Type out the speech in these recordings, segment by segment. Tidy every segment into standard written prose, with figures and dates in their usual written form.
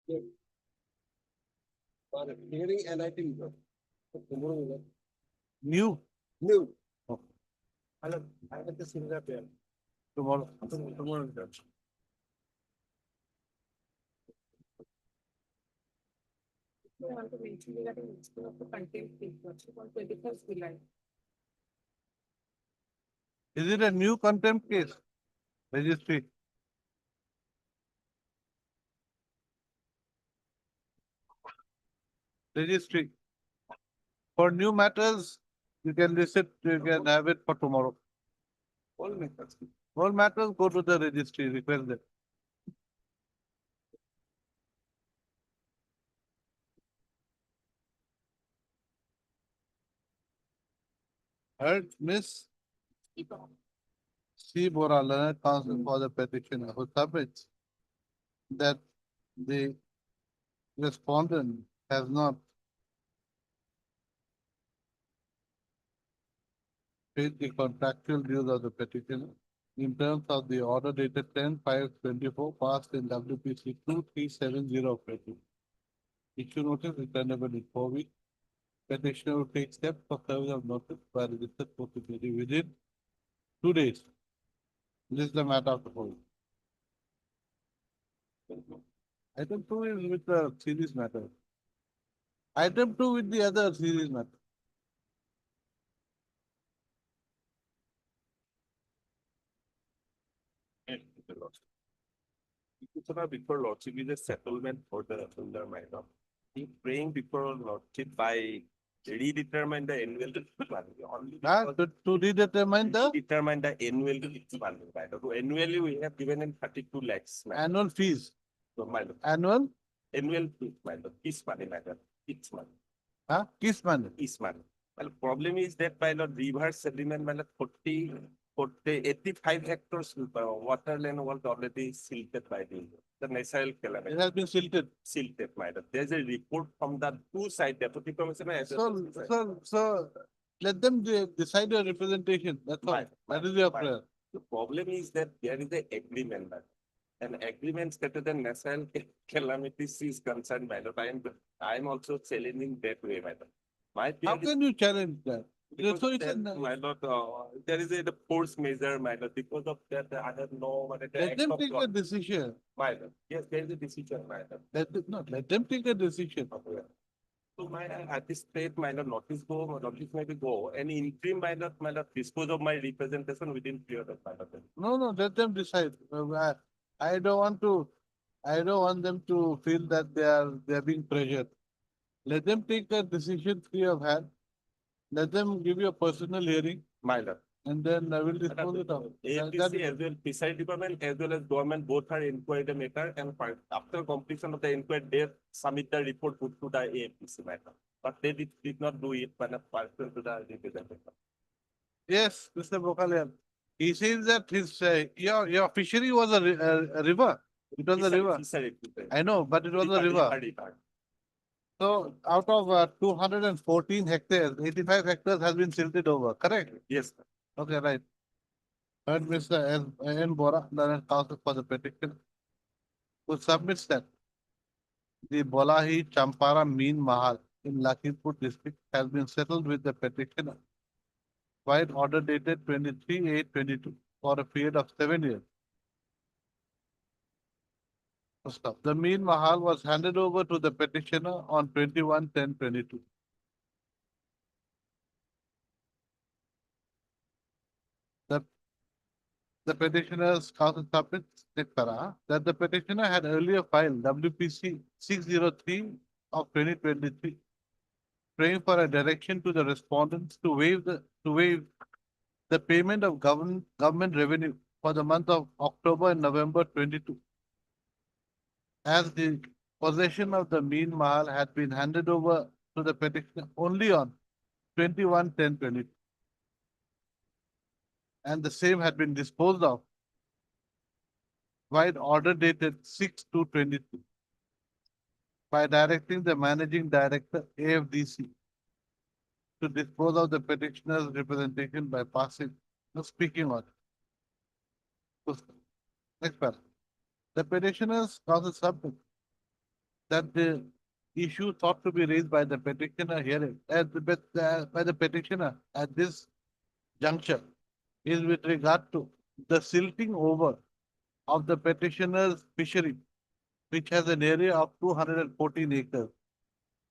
Yeah. For hearing and writing. Tomorrow. New. New. Oh, I have the similar pair. tomorrow. Tomorrow. I want to mention regarding expo of the content papers on 21st July. Is it a new contempt case? Registry. Registry. For new matters, you can visit, you can have it for tomorrow. All methods. All matters, go to the registry, request them. Heard, Miss C. Bora, learned counsel for the petitioner who submits that the respondent has not paid the contractual dues of the petitioner in terms of the order dated 10/5/24 passed in WPC 2370 of 20. Issue notice returnable in 4 weeks. Petitioner will take steps for service of notice by registered post secretary within 2 days. This is the matter of the whole. Item 2 is with the series matter. Item 2 with the other series matter. Before Lordship is a settlement for the older minor. If praying before Lordship by redetermine the annual value only To redetermine the determine the annual value. So annually we have given in 32 lakhs. annual fees. So minor. Annual Annual fee, minor. Each money matter. Each month. kiss money. Each month. Well, problem is that by the reverse settlement, by 85 hectares water land was already silted by the natural calamity. It has been silted. Silted, madam. There's a report from the two side deputy commissioner as well as the side. So let them decide your representation. That's all. That is your prayer. The problem is that there is an agreement, madam. An agreement stated the natural calamities is concerned, madam. I'm also challenging that way, madam. My How fear is can you challenge that? because So it's there, my lord, there is a the force measure, my lord. Because of that, I don't know what the let act them of take law. a decision. My lord. Yes, there is a decision, my lord. Let them take a decision. Okay. So my at this state, my lord, notice maybe go, and interim, my lord, dispose of my representation within period of my lord. No, let them decide. I don't want to. I don't want them to feel that they are being pressured. Let them take a decision free of hand. Let them give you a personal hearing, My lord. and then I will dispose it of. APC as well, Fishery department as well as government both are inquired the matter, and after completion of the inquiry, they submit the report put to the APC matter. But they did not do it when a person to the representative. Yes, Mr. Bokalian. He says that your fishery was a river. It was a river. Fishery. I know, but it was a river. So out of 214 hectares, 85 hectares has been silted over, correct? Yes. Okay, right. Heard Mr. N. Bora, the counsel for the petition, who submits that the Bolahi Champara Meen Mahal in Lakhimpur district has been settled with the petitioner by order dated 23/8/22 for a period of 7 years. Stop. The Meen Mahal was handed over to the petitioner on 21/10/22. The The petitioner's counsel submits that the petitioner had earlier filed WPC 603 of 2023, praying for a direction to the respondents to waive the payment of government revenue for the month of October and November 22, as the possession of the Meen Mahal had been handed over to the petitioner only on 21/10/22, and the same had been disposed of by order dated 6/2/22 by directing the managing director AFDC to dispose of the petitioner's representation by passing the speaking order. Next paragraph. The petitioner's counsel submits that the issue thought to be raised by the petitioner hearing, by the petitioner at this juncture is with regard to the silting over of the petitioner's fishery, which has an area of 214 acres.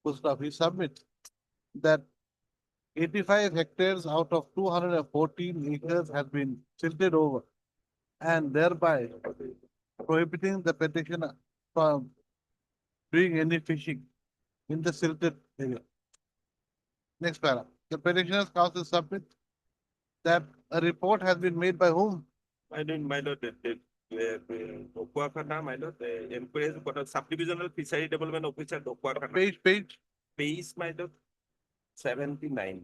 Gustav, he submits that 85 hectares out of 214 acres has been silted over and thereby prohibiting the petitioner from doing any fishing in the silted area. Next paragraph. The petitioner's counsel submits that a report has been made by whom? I didn't, my lord, Dokuakana, my lord, enquiries for a subdivisional fishery development officer, Dokuakana. Page. Page, my lord, 79.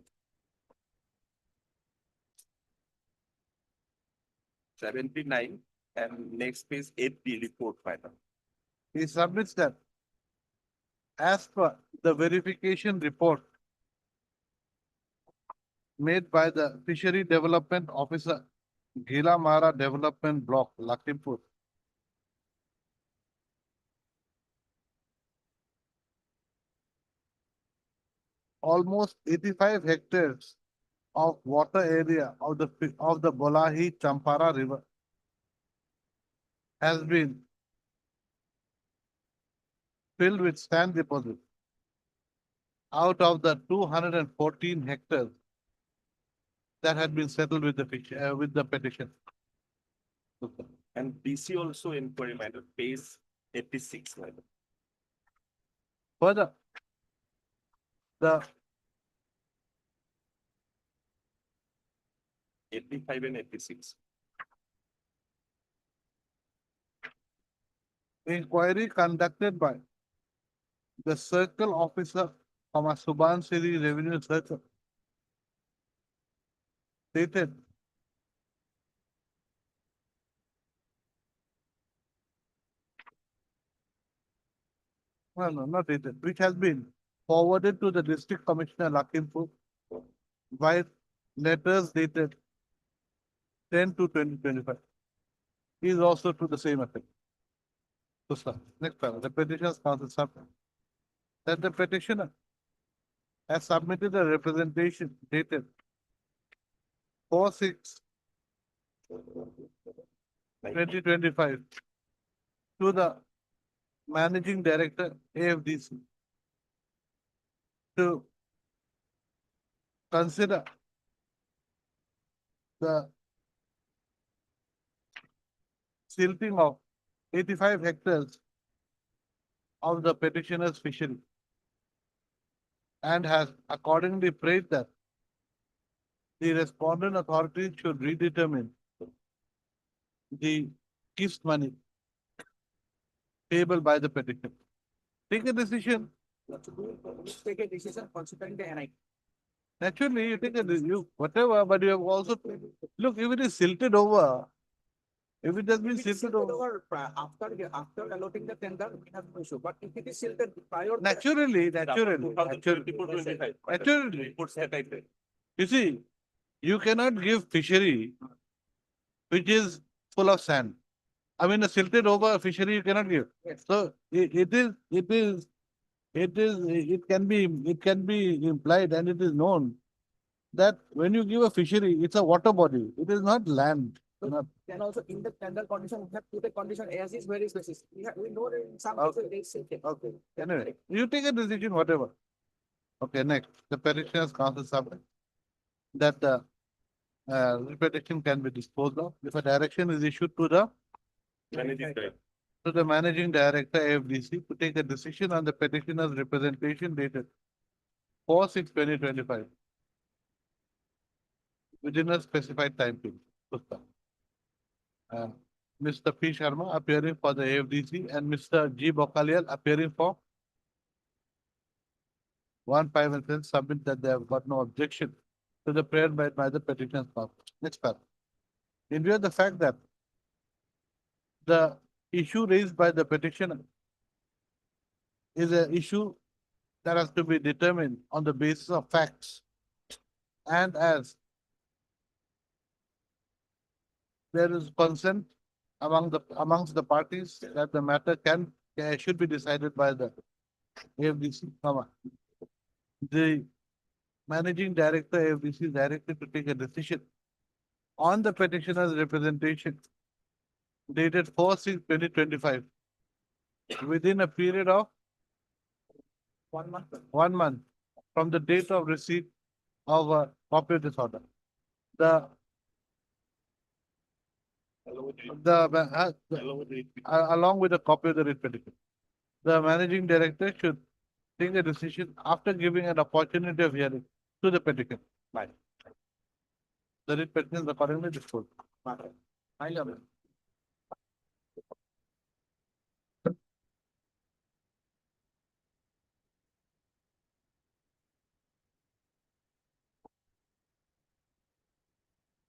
79, and next page 8B report, my lord. He submits that as per the verification report made by the Fishery Development Officer, Gilamara Development Block, Lakhimpur, almost 85 hectares of water area of the Bolahi Champara River has been filled with sand deposits out of the 214 hectares that had been settled with the petition. And DC also inquiry, my lord, page 86, my lord. Further, the 85 and 86. inquiry conducted by the circle officer from a Subansiri Revenue Circle stated no, not dated, which has been forwarded to the District Commissioner Lakhimpur by letters dated 10/2/2025 is also to the same effect. So, sir, next paragraph. The petitioner's counsel submit that the petitioner has submitted a representation dated 4/6/2025 to the Managing Director, AFDC, to consider the silting of 85 hectares of the petitioner's fishery and has accordingly prayed that the respondent authorities should redetermine the kist money payable by the petitioner. Take a decision. Take a decision considering the NI. Naturally, you take a you whatever, but you have also look if it is silted over. If it has been silted over, After allotting the tender, we have no issue, but if it is silted prior. naturally, 2024-25. naturally. Reports that I read. You see, you cannot give fishery which is full of sand. I mean, a silted over fishery you cannot give. Yes. So it can be implied and it is known that when you give a fishery, it's a water body. It is not land. Not- Then also in the tender condition, we have put a condition as is very specific. We know that in some Okay. cases they say. Okay. Anyway, you take a decision, whatever. Okay, next, the petitioner's counsel submit that the petition can be disposed of if a direction is issued to the Managing Director, AFDC, to take a decision on the petitioner's representation dated 4/6/2025 within a specified time period. Mr. P. Sharma appearing for the AFDC and Mr. G. Bokalial appearing for 1, 5 and 10 submit that they have got no objection to the prayer made by the petitioner's counsel. Next paragraph. In view of the fact that the issue raised by the petitioner is an issue that has to be determined on the basis of facts, and as there is consent amongst the parties that the matter can should be decided by the AFDC, comma. The managing director AFDC is directed to take a decision on the petitioner's representation dated 4/6/2025 within a period of 1 month. 1 month from the date of receipt of a copy of this order. The along with a copy of the writ petition. The managing director should take a decision after giving an opportunity of hearing to the petition. Right. The writ petition is accordingly disposed. Fine, Your Honor.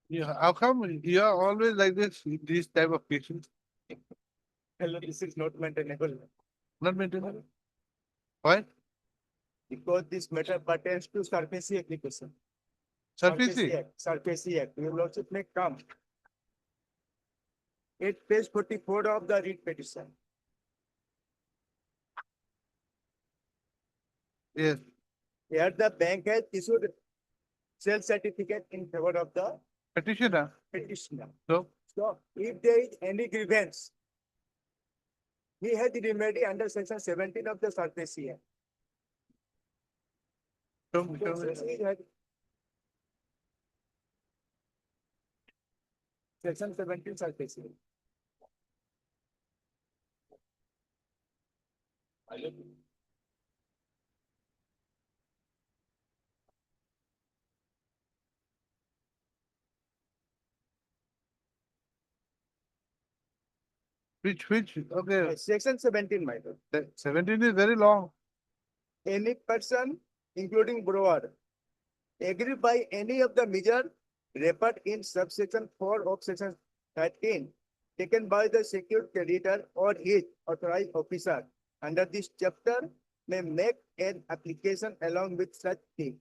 Yeah, how come you are always like this, these type of cases? Hello, this is not maintainable Not maintainable? Why? because this matter pertains to surface application. Surface? Surface Act, your lordship may come. At page 44 of the writ petition. Yes. Here the bank has issued sale certificate in favor of the Petitioner. petitioner. So, So if there is any grievance, he had the remedy under section 17 of the surface Act. so, So he had Section 17 surface Act. okay, Section 17, my lord. 17 is very long. Any person, including borrower, agree by any of the measure referred in subsection 4 of section 13, taken by the secured creditor or his authorized officer under this chapter may make an application along with such thing.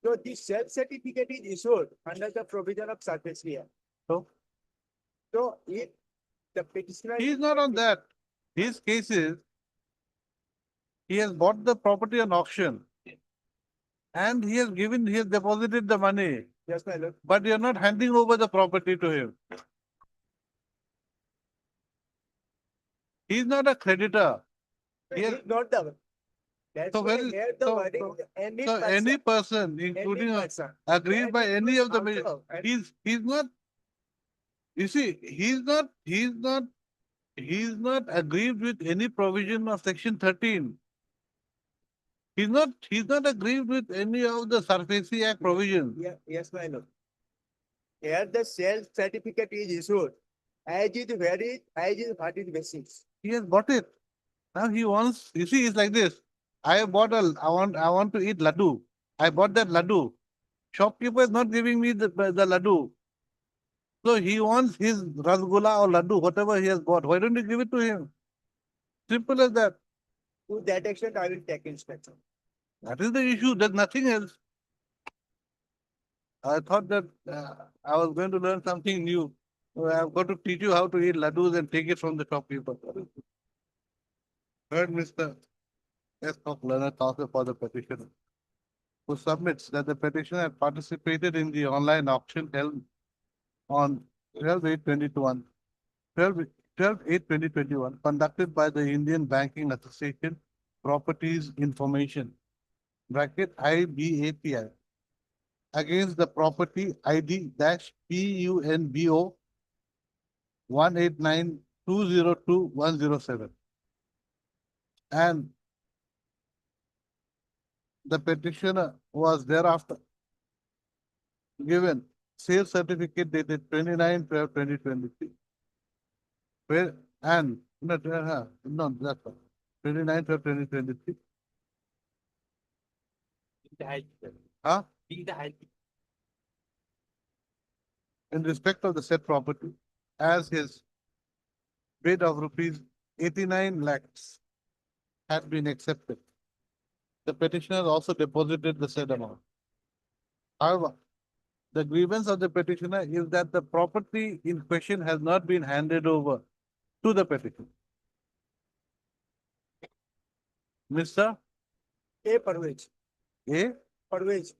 So this self-certificate is issued under the provision of surface area. So, So if the petitioner. he is not on that. His case is, he has bought the property on auction. And he has deposited the money, Yes, my lord. but you're not handing over the property to him. He's not a creditor. He Yes. is not the. That's So why where is- here the so- wording, any So any person, any including person. agreed by That any of the, includes ma- also, and he's not, you see, he's not aggrieved with any provision of section 13. He's not aggrieved with any of the Surface Act provisions. Yeah, yes, my lord. Here the sales certificate is issued, as is what is basis. He has bought it. Now he wants, you see, it's like this. I want to eat laddu. I bought that laddu. Shopkeeper is not giving me the laddu. So he wants his rasgulla or laddu, whatever he has bought. Why don't you give it to him? Simple as that. To that extent, I will take inspection. That is the issue. There's nothing else. I thought that I was going to learn something new. I've got to teach you how to eat laddus and take it from the shopkeeper. Heard Mr. S. Leonard counsel for the petitioner, who submits that the petitioner had participated in the online auction held on 12/8/2021, 12/8/2021, conducted by the Indian Banking Association Properties Information (IBAPI) against the property ID PUNBO 189202107. And the petitioner was thereafter given sale certificate dated 29/12/2023. Where and no, that's all. 29/12/2023. Huh? In respect of the said property, as his bid of rupees 89 lakhs had been accepted. The petitioner also deposited the said amount. However, the grievance of the petitioner is that the property in question has not been handed over to the petition. Mr. A. Parvez. A. Parvez.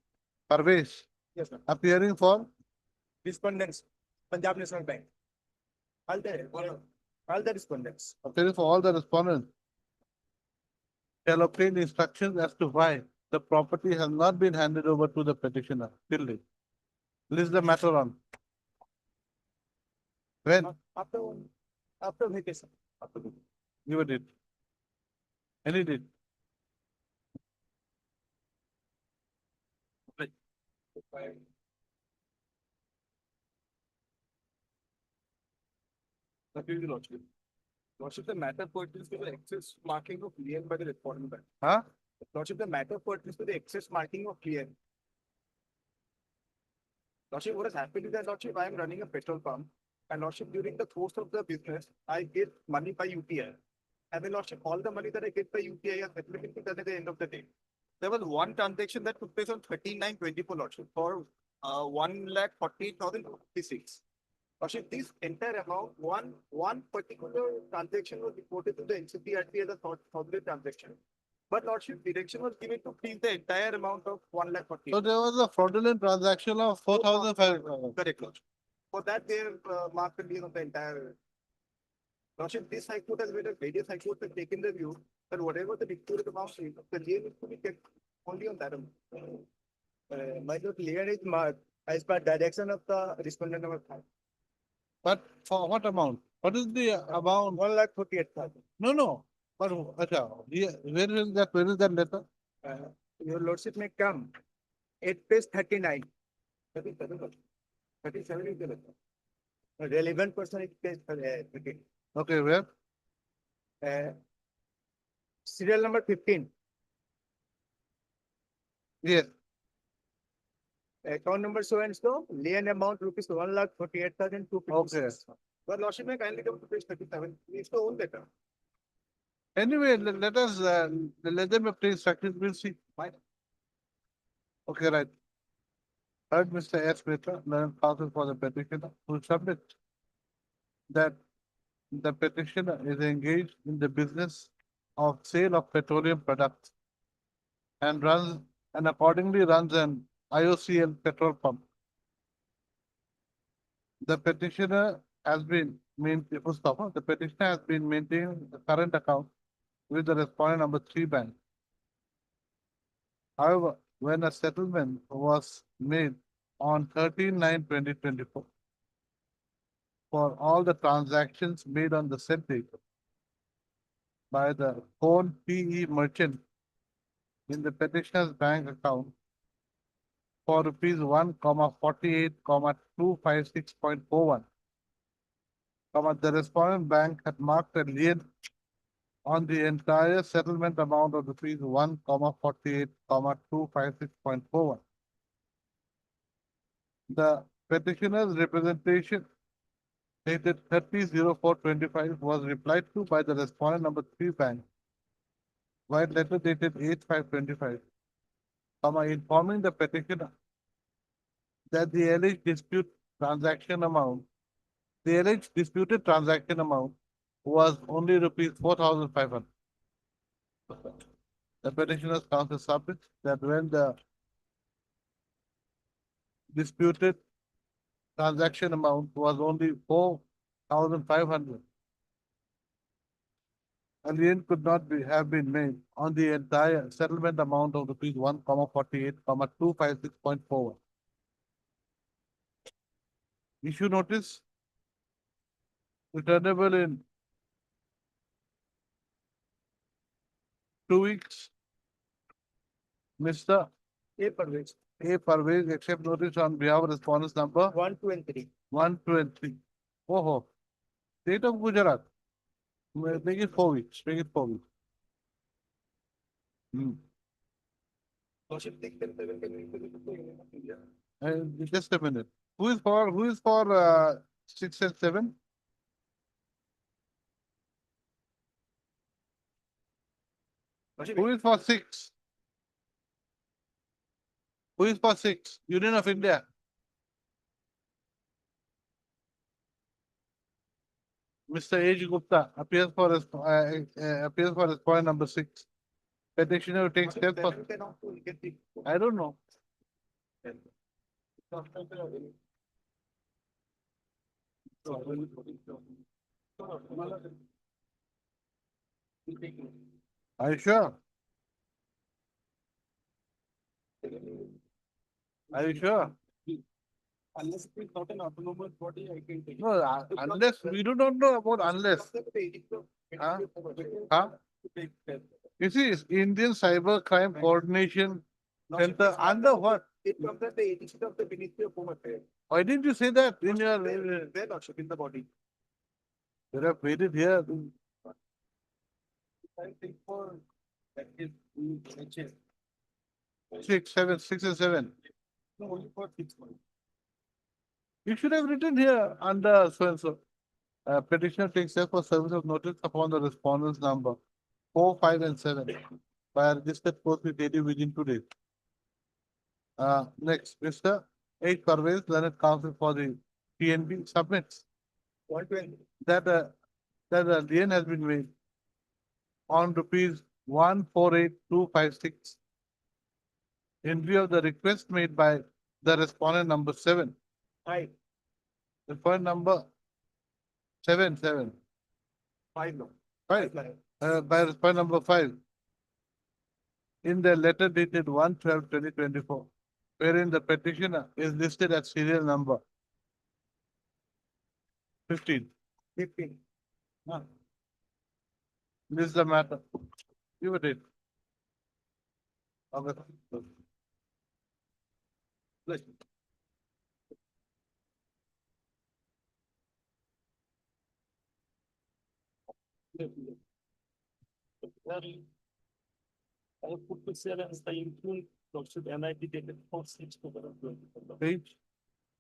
Parvez, Yes, sir. appearing for Respondents, Punjab National Bank. All the respondents. appearing for all the respondents shall obtain instructions as to why the property has not been handed over to the petitioner till date. List the matter on. When? After vacation. Give a date. Any date. Lordship, the matter pertains to the excess marking of lien by the respondent bank. Huh? Lordship, the matter pertains to the excess marking of lien. Lordship, what has happened is that, Lordship, I am running a petrol pump. And Lordship, during the course of the business, I get money by UPI. And then, Lordship, all the money that I get by UPI is settlement done at the end of the day. There was one transaction that took place on 13/9/24, Lordship, for 1,48,056. Lordship, this entire amount, one particular transaction was reported to the NCPRT as a fraudulent transaction. But Lordship, direction was given to freeze the entire amount of 1,48,000. So there was a fraudulent transaction of 4,500. Correct, Lordship. For that, they have marked the lien of the entire. Lordship, this High Court has made a various High Courts have taken the view that whatever the reported amount is, the lien is to be kept only on that amount. My lord, lien is marked as per direction of the respondent number 5. But for what amount? What is the amount? 1,48,000. No. But where is that letter? Your lordship may come at page 39. 37 is the letter. Relevant person is page 30. Okay, where? Serial number 15. Yes. Account number so and so, lien amount rupees 1,48,256. But Lordship, may kindly come to page 37. It's the own letter. Anyway, let us let them obtain instructions. We'll see. Fine. Okay, right. Heard Mr. S. Mehta, learned counsel for the petitioner, who submit that the petitioner is engaged in the business of sale of petroleum products and accordingly runs an IOCL petrol pump. The petitioner has been maintaining the current account with the respondent number 3 bank. However, when a settlement was made on 13/9/2024 for all the transactions made on the said date by the Cone PE merchant in the petitioner's bank account for rupees 1,48,256.41, the respondent bank had marked a lien on the entire settlement amount of rupees 1,48,256.41. The petitioner's representation dated 30/04/25 was replied to by the respondent number 3 bank, while letter dated 8/5/25, informing the petitioner that the alleged disputed transaction amount was only rupees 4,500. The petitioner's counsel submits that when the disputed transaction amount was only 4,500, a lien could not have been made on the entire settlement amount of rupees 1,48,256.41. Issue notice returnable in 2 weeks. Mr. A. Parvez. A. Parvez accept notice on behalf of respondents number 1, 2, and 3. 1, 2, and 3. Oh, State of Gujarat. Make it 4 weeks. Lordship, take them 7 Just a minute. Who is for 6 and 7? Who is for 6? Who is for 6? Union of India. Mr. H. Gupta appears for point number 6. Petitioner takes steps for, Seven cannot get the. I don't know. Are you sure? Are you sure? Unless it is not an autonomous body, I can take. No, unless, we do not know about unless. Huh? Huh? You see, it's Indian Cyber Crime Coordination Center under what? It comes at the agency of the Ministry of Home Affairs. Why didn't you say that in your, Where lordship in the body? you have made it here. I think for that is NHS. 6, 7, 6 and 7. No, only for 6 months. You should have written here under so and so. Petitioner takes steps for service of notice upon the respondent's number 4, 5, and 7 by a registered post with dated within 2 days. Next, Mr. H. Parvez, Learned Counsel for the PNB submits 120. that a lien has been made on rupees 148,256 in view of the request made by the respondent number 7. Five. Respondent number 7. 5 no. 5. Like, By respondent number 5. In the letter dated 1/12/2024, wherein the petitioner is listed as serial number 15. 15. This is the matter. Give a date. August. I have put this here as the include lordship NIT dated 4/6/2024. Page.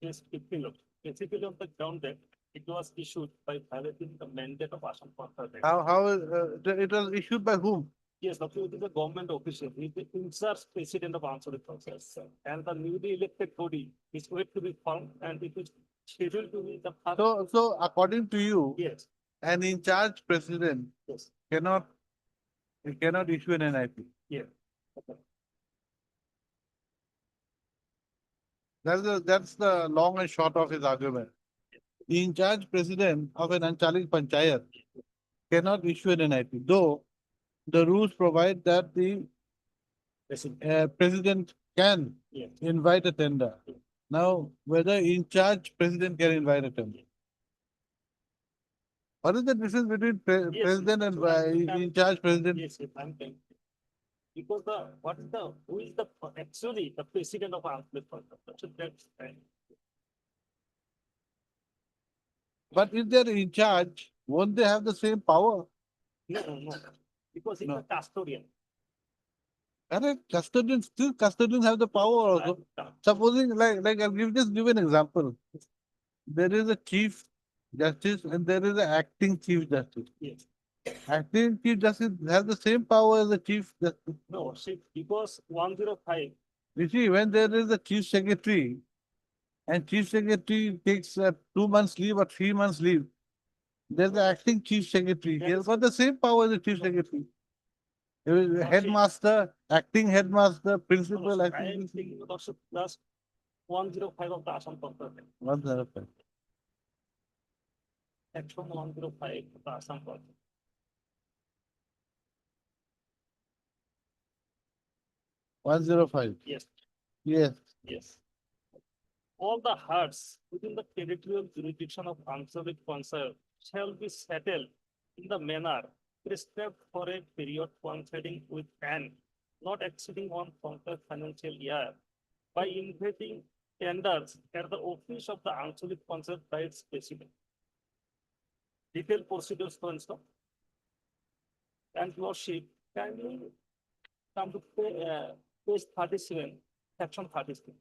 Yes, 15 of, basically on the ground that it was issued by violating the mandate of Assam Contractual. How is, it was issued by whom? Yes, the it is a government official. He is the in-charge president of Ansaric process. And the newly elected body is wait to be formed and it is scheduled to be the first. So according to you, Yes, an in-charge president yes, cannot issue an NIP. yes. Okay. That's the long and short of his argument. The in-charge president of an Anchalik Panchayat cannot issue an NIP, though the rules provide that the president can Yes. invite a tender. Now, whether in-charge president can invite a tender. What is the difference between Yes, president and so I'm- in-charge president? Yes, yes, I'm saying. Because who is the, actually the president of Ansaric process? So that's right. But if they're in charge, won't they have the same power? No. Because he's No. a custodian. Correct. Custodians have the power also. Supposing, like I'll just give an example. There is a chief justice and there is an acting chief justice. Yes. Acting chief justice has the same power as the chief justice. No, see, because 105, You see, when there is a chief secretary and chief secretary takes 2 months leave or 3 months leave, there's the acting chief secretary. He has got the same power as the chief secretary. Headmaster, acting headmaster, principal, I acting. am thinking of also plus 105 of the Assam Contract. What's the effect? Section 105 of the Assam Contract. 105. Yes, Yes. yes. All the herds within the territorial jurisdiction of Ansaric Panchayat shall be settled in the manner prescribed for a period coinciding with an not exceeding 1 contract financial year by inviting tenders at the office of the Ansaric Panchayat by its president. Detailed procedures for instance. And lordship, kindly come to page 37, section 37.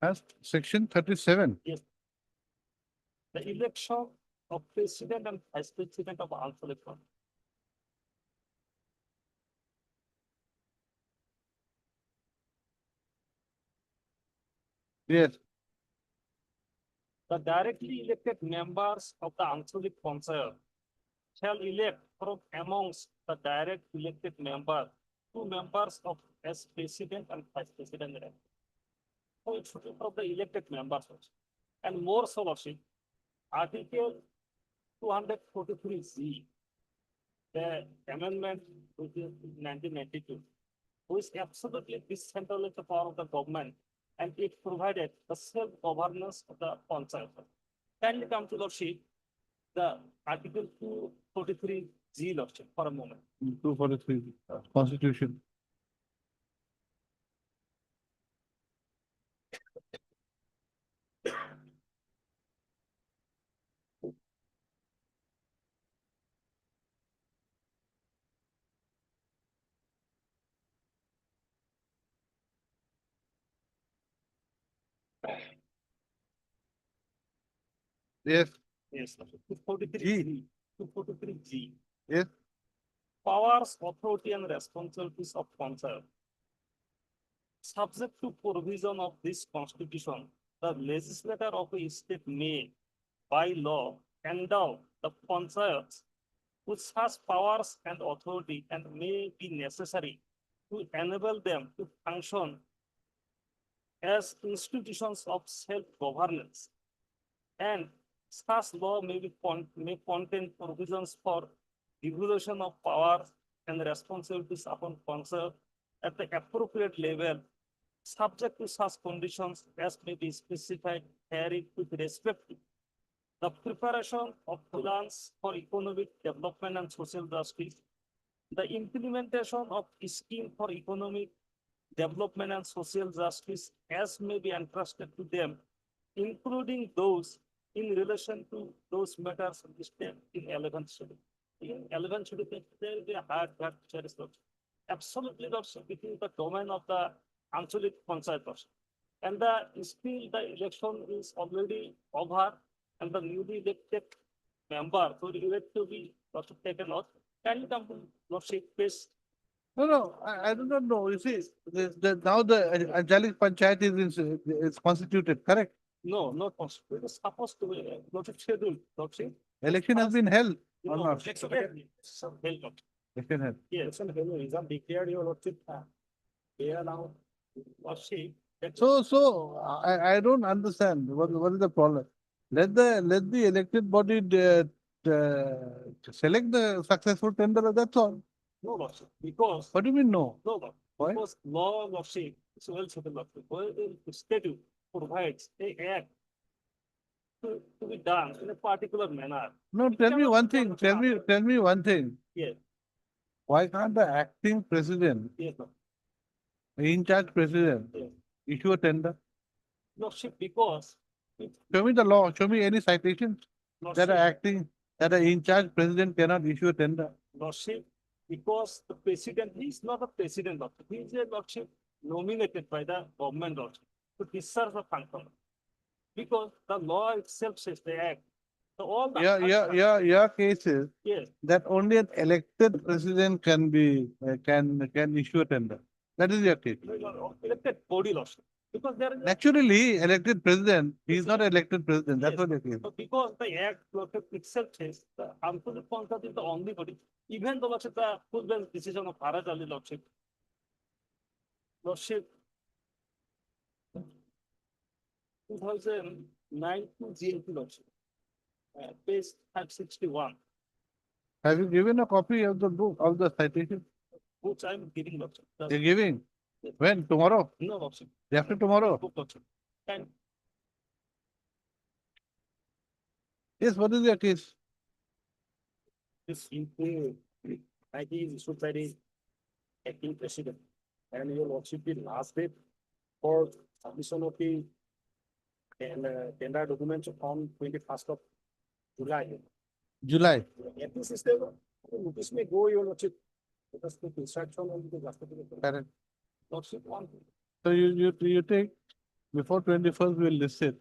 As section 37. The election of president and vice president of Ansaric Panchayat. Yes. the directly elected members of the Anchalik Panchayat shall elect from amongst the direct elected members, 2 members of as president and vice president. So it should be from the elected members also. And more so, Lordship, Article 243Z, the amendment which is 1992, which absolutely decentralized the power of the government, and it provided the self-governance of the Panchayat. Kindly come to Lordship, the Article 243G, Lordship, for a moment. 243 Constitution. Yes, Yes, Lordship. 243G. 243G. yes. Powers, authority, and responsibilities of Panchayat. Subject to provision of this constitution, the legislator of a state may, by law, endow the Panchayats with such powers and authority and may be necessary to enable them to function as institutions of self-governance. And such law may contain provisions for devolution of powers and responsibilities upon Panchayat at the appropriate level, subject to such conditions as may be specified herein with respect to the preparation of plans for economic development and social justice, the implementation of a scheme for economic development and social justice as may be entrusted to them, including those in relation to those matters listed in 11th schedule. In 11th schedule, there will be a hard choice. Absolutely not within the domain of the Anchalik Panchayat. And still the election is already over, and the newly elected member who is to be also taken out. Can you come to Lordship, please? No, I do not know. You see, now the Anchalik Panchayat is constituted, correct? No, not possible. It is supposed to be Lordship scheduled, Lordship. Election has been held or No, not? next year, some held up. Election held. Yes, and result declared your Lordship. They are now Lordship. So I don't understand what is the problem. Let the elected body select the successful tenderer. That's all. No, Lordship, because, What do you mean no? no, Lord, Why? because law of Lordship is well settled, Lordship. Well, the statute provides a act to be done in a particular manner. No, tell me one thing. Tell me one thing. Yes, Why can't the acting president, yes, Lord. the in charge president, Yes. issue a tender? Lordship, because Show me the law. Show me any citations that Lordship, an in charge president cannot issue a tender. Lordship, because the president, he is not a president, Lordship. He is a Lordship nominated by the government, Lordship, to discharge the function. Because the law itself says the act. So all the. Your case is Yes, that only an elected president can can issue a tender. That is your case. elected body, Lordship. Because there is. Naturally, elected president, he is not elected president. That's Yes. what your case. So because the act Lordship itself says the Anchalik Panchayat is the only body, even though Lordship the full bench decision of Bharat Ali Lordship. Lordship. 2009 to GMP Lordship. Page 561, Have you given a copy of the book of the citation? which I'm giving Lordship. You're giving? When? Tomorrow? No Lordship. Day after tomorrow? Book Lordship. And Yes, what is your case? this into I think is issued by the acting president. And your Lordship the last date for submission of the tender documents on 21st of July. July. At this system, notice may go your Lordship. Because the instruction on the Correct. Lordship on. So you take before 21st we'll list it.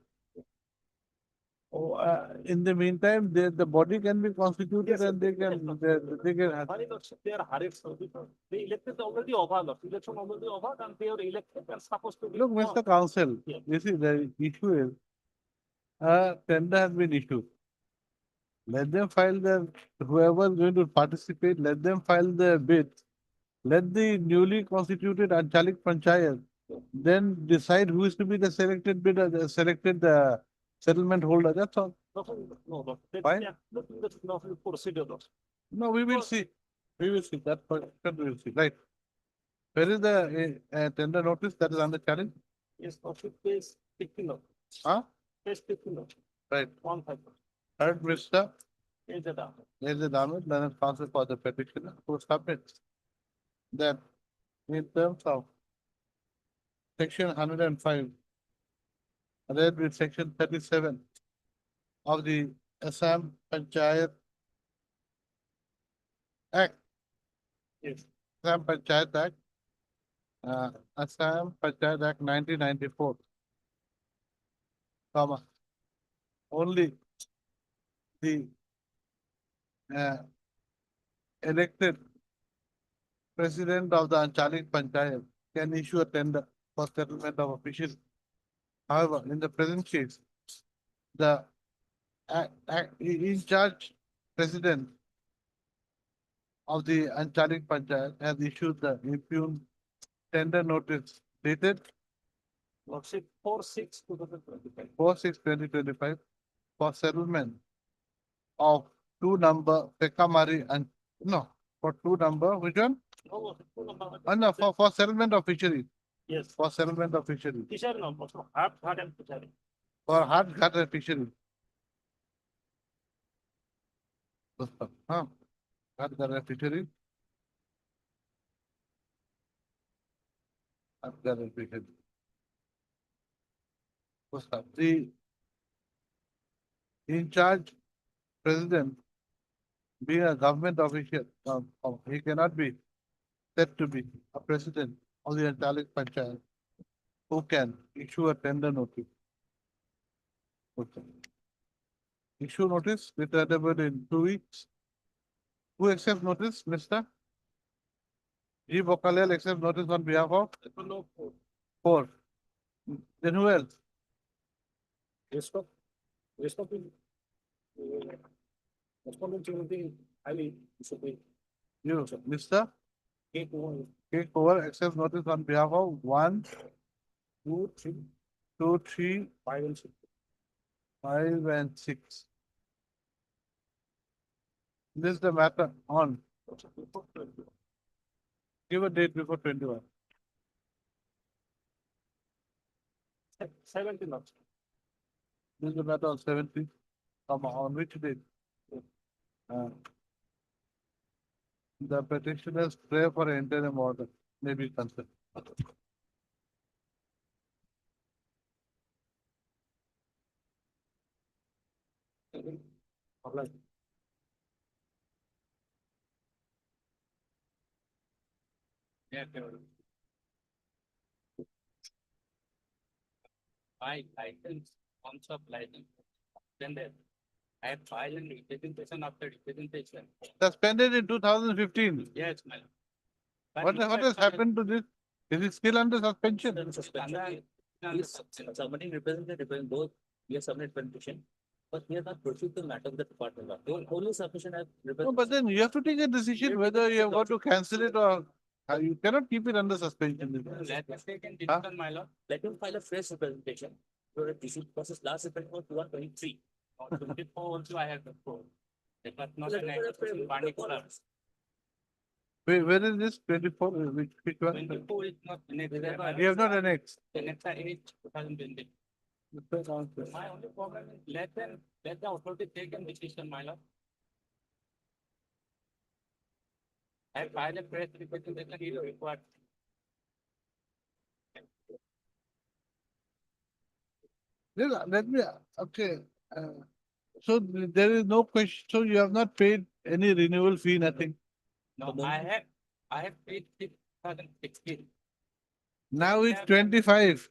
Oh, in the meantime, the body can be constituted Yes, and they can Sorry, Lordship, they are hurried, so because they elected already over, Lordship. Election already over, and they are elected and supposed to be. look, Mr. Counsel. Yeah. You see the issue is a tender has been issued. Let them file their, whoever is going to participate, let them file their bid. Let the newly constituted Anchalik Panchayat then decide who is to be the selected bidder, the selected settlement holder. That's all. No, Fine. that's not the procedure. No, we will see. We will see. That part we will see. Right. Where is the tender notice that is under challenge? Yes, of it is 15 of, Huh? is 15 of, Right. 1 5. Third, Mr. Is the dam. There is a document, then it's counsel for the petitioner who submits. Then, in terms of section 105, read with section 37 of the Assam Panchayat Act, Yes. Assam Panchayat Act, Assam Panchayat Act 1994, comma, only the uh, elected president of the Anchalik Panchayat can issue a tender for settlement of a fishery. However, in the present case, the in charge president of the Anchalik Panchayat has issued the impugned tender notice dated Lordship 4/6/2025. 4/6/2025 for settlement of two number Pekamari and no, for two number, which one? No, no, No, for settlement of fishery, yes. for settlement of fishery, Fishery number, so hard and fishery. for hard gutter fishery. Huh? Hard gutter fishery. Hard gutter fishery. The in charge president being a government official, he cannot be said to be a president of the Anchalik Panchayat who can issue a tender notice. Okay. Issue notice returnable in 2 weeks. Who accepts notice, Mr. G. Bokalel accepts notice on behalf of No, 4. Then who else? respect to responding to the highly disagree. You, Mr. Take 1, K. Kovar accepts notice on behalf of 1, 2, 3, 2, 3, 5 and 6. 5, and 6. This is the matter on. Give a date before 21. 17 of. This is the matter on 17th. On which date? The petitioner's prayer for interim order may be considered. Yeah, my license, concept license, then I have filed a representation after representation. Suspended in 2015. Yes, my. What has happened to this? Is it still under suspension? Submitting representative, both, we have submitted petition, but we have not pursued the matter of the department law. Only submission have. No, but then you have to take a decision whether you have got to cancel it or you cannot keep it under suspension. Let us take and discuss my law. Let him file a fresh representation. So the issue process last effect was 2023. Or 24 also I have the phone. It was not an action, particular. Where is this 24? Which one? 24 is not. You have not annexed. The next 2020. My only problem is let the authority take a decision, my lord. I filed a press representation, he required. Let me, okay. So there is no question, so you have not paid any renewal fee, nothing. No, I have paid 2016. Now it's 25.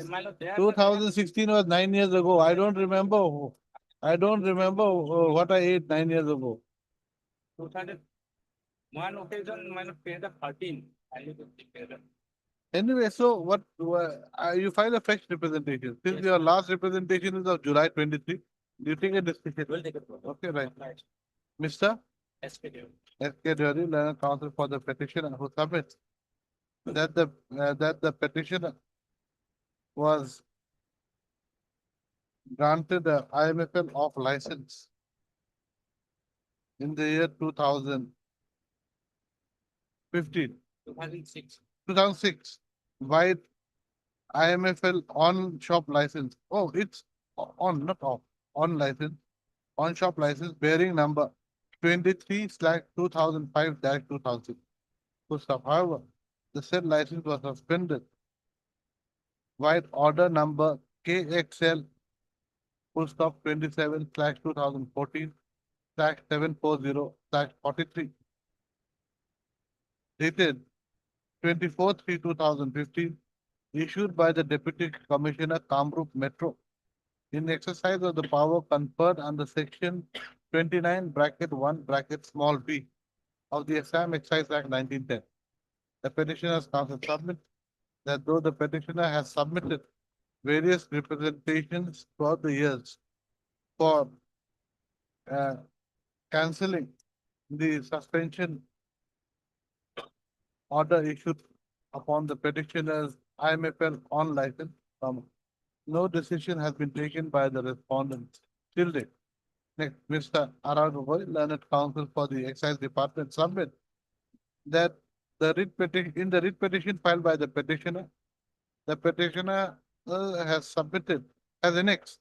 My lord, they are. 2016 was 9 years ago. I don't remember. I don't remember what I ate 9 years ago. 2000, one occasion, my lord, paid the 13. I need to pay them. Anyway, so what, you file a fresh representation. Since your last representation is of July 23, do you take a decision? We'll take it. Okay, right. Mr. SPDO. S.K. Dury, learned counsel for the petitioner who submits that the petitioner was granted a IMFL off license in the year 2015, 2006. 2006, by IMFL on shop license. Oh, it's on, not off, on license, on shop license bearing number 23/2005-2000. However, the said license was suspended while order number KXL 27/2014/740/43 dated 24/3/2015 issued by the Deputy Commissioner Kamrup Metro in exercise of the power conferred under section 29(1) of the Assam Excise Act 1910. The petitioner's counsel submit that though the petitioner has submitted various representations throughout the years for cancelling the suspension order issued upon the petitioner's IMFL on license, no decision has been taken by the respondent till date. Next, Mr. R.R. Gogoi, learned counsel for the Excise Department, submit that in the writ petition filed by the petitioner, the petitioner has annexed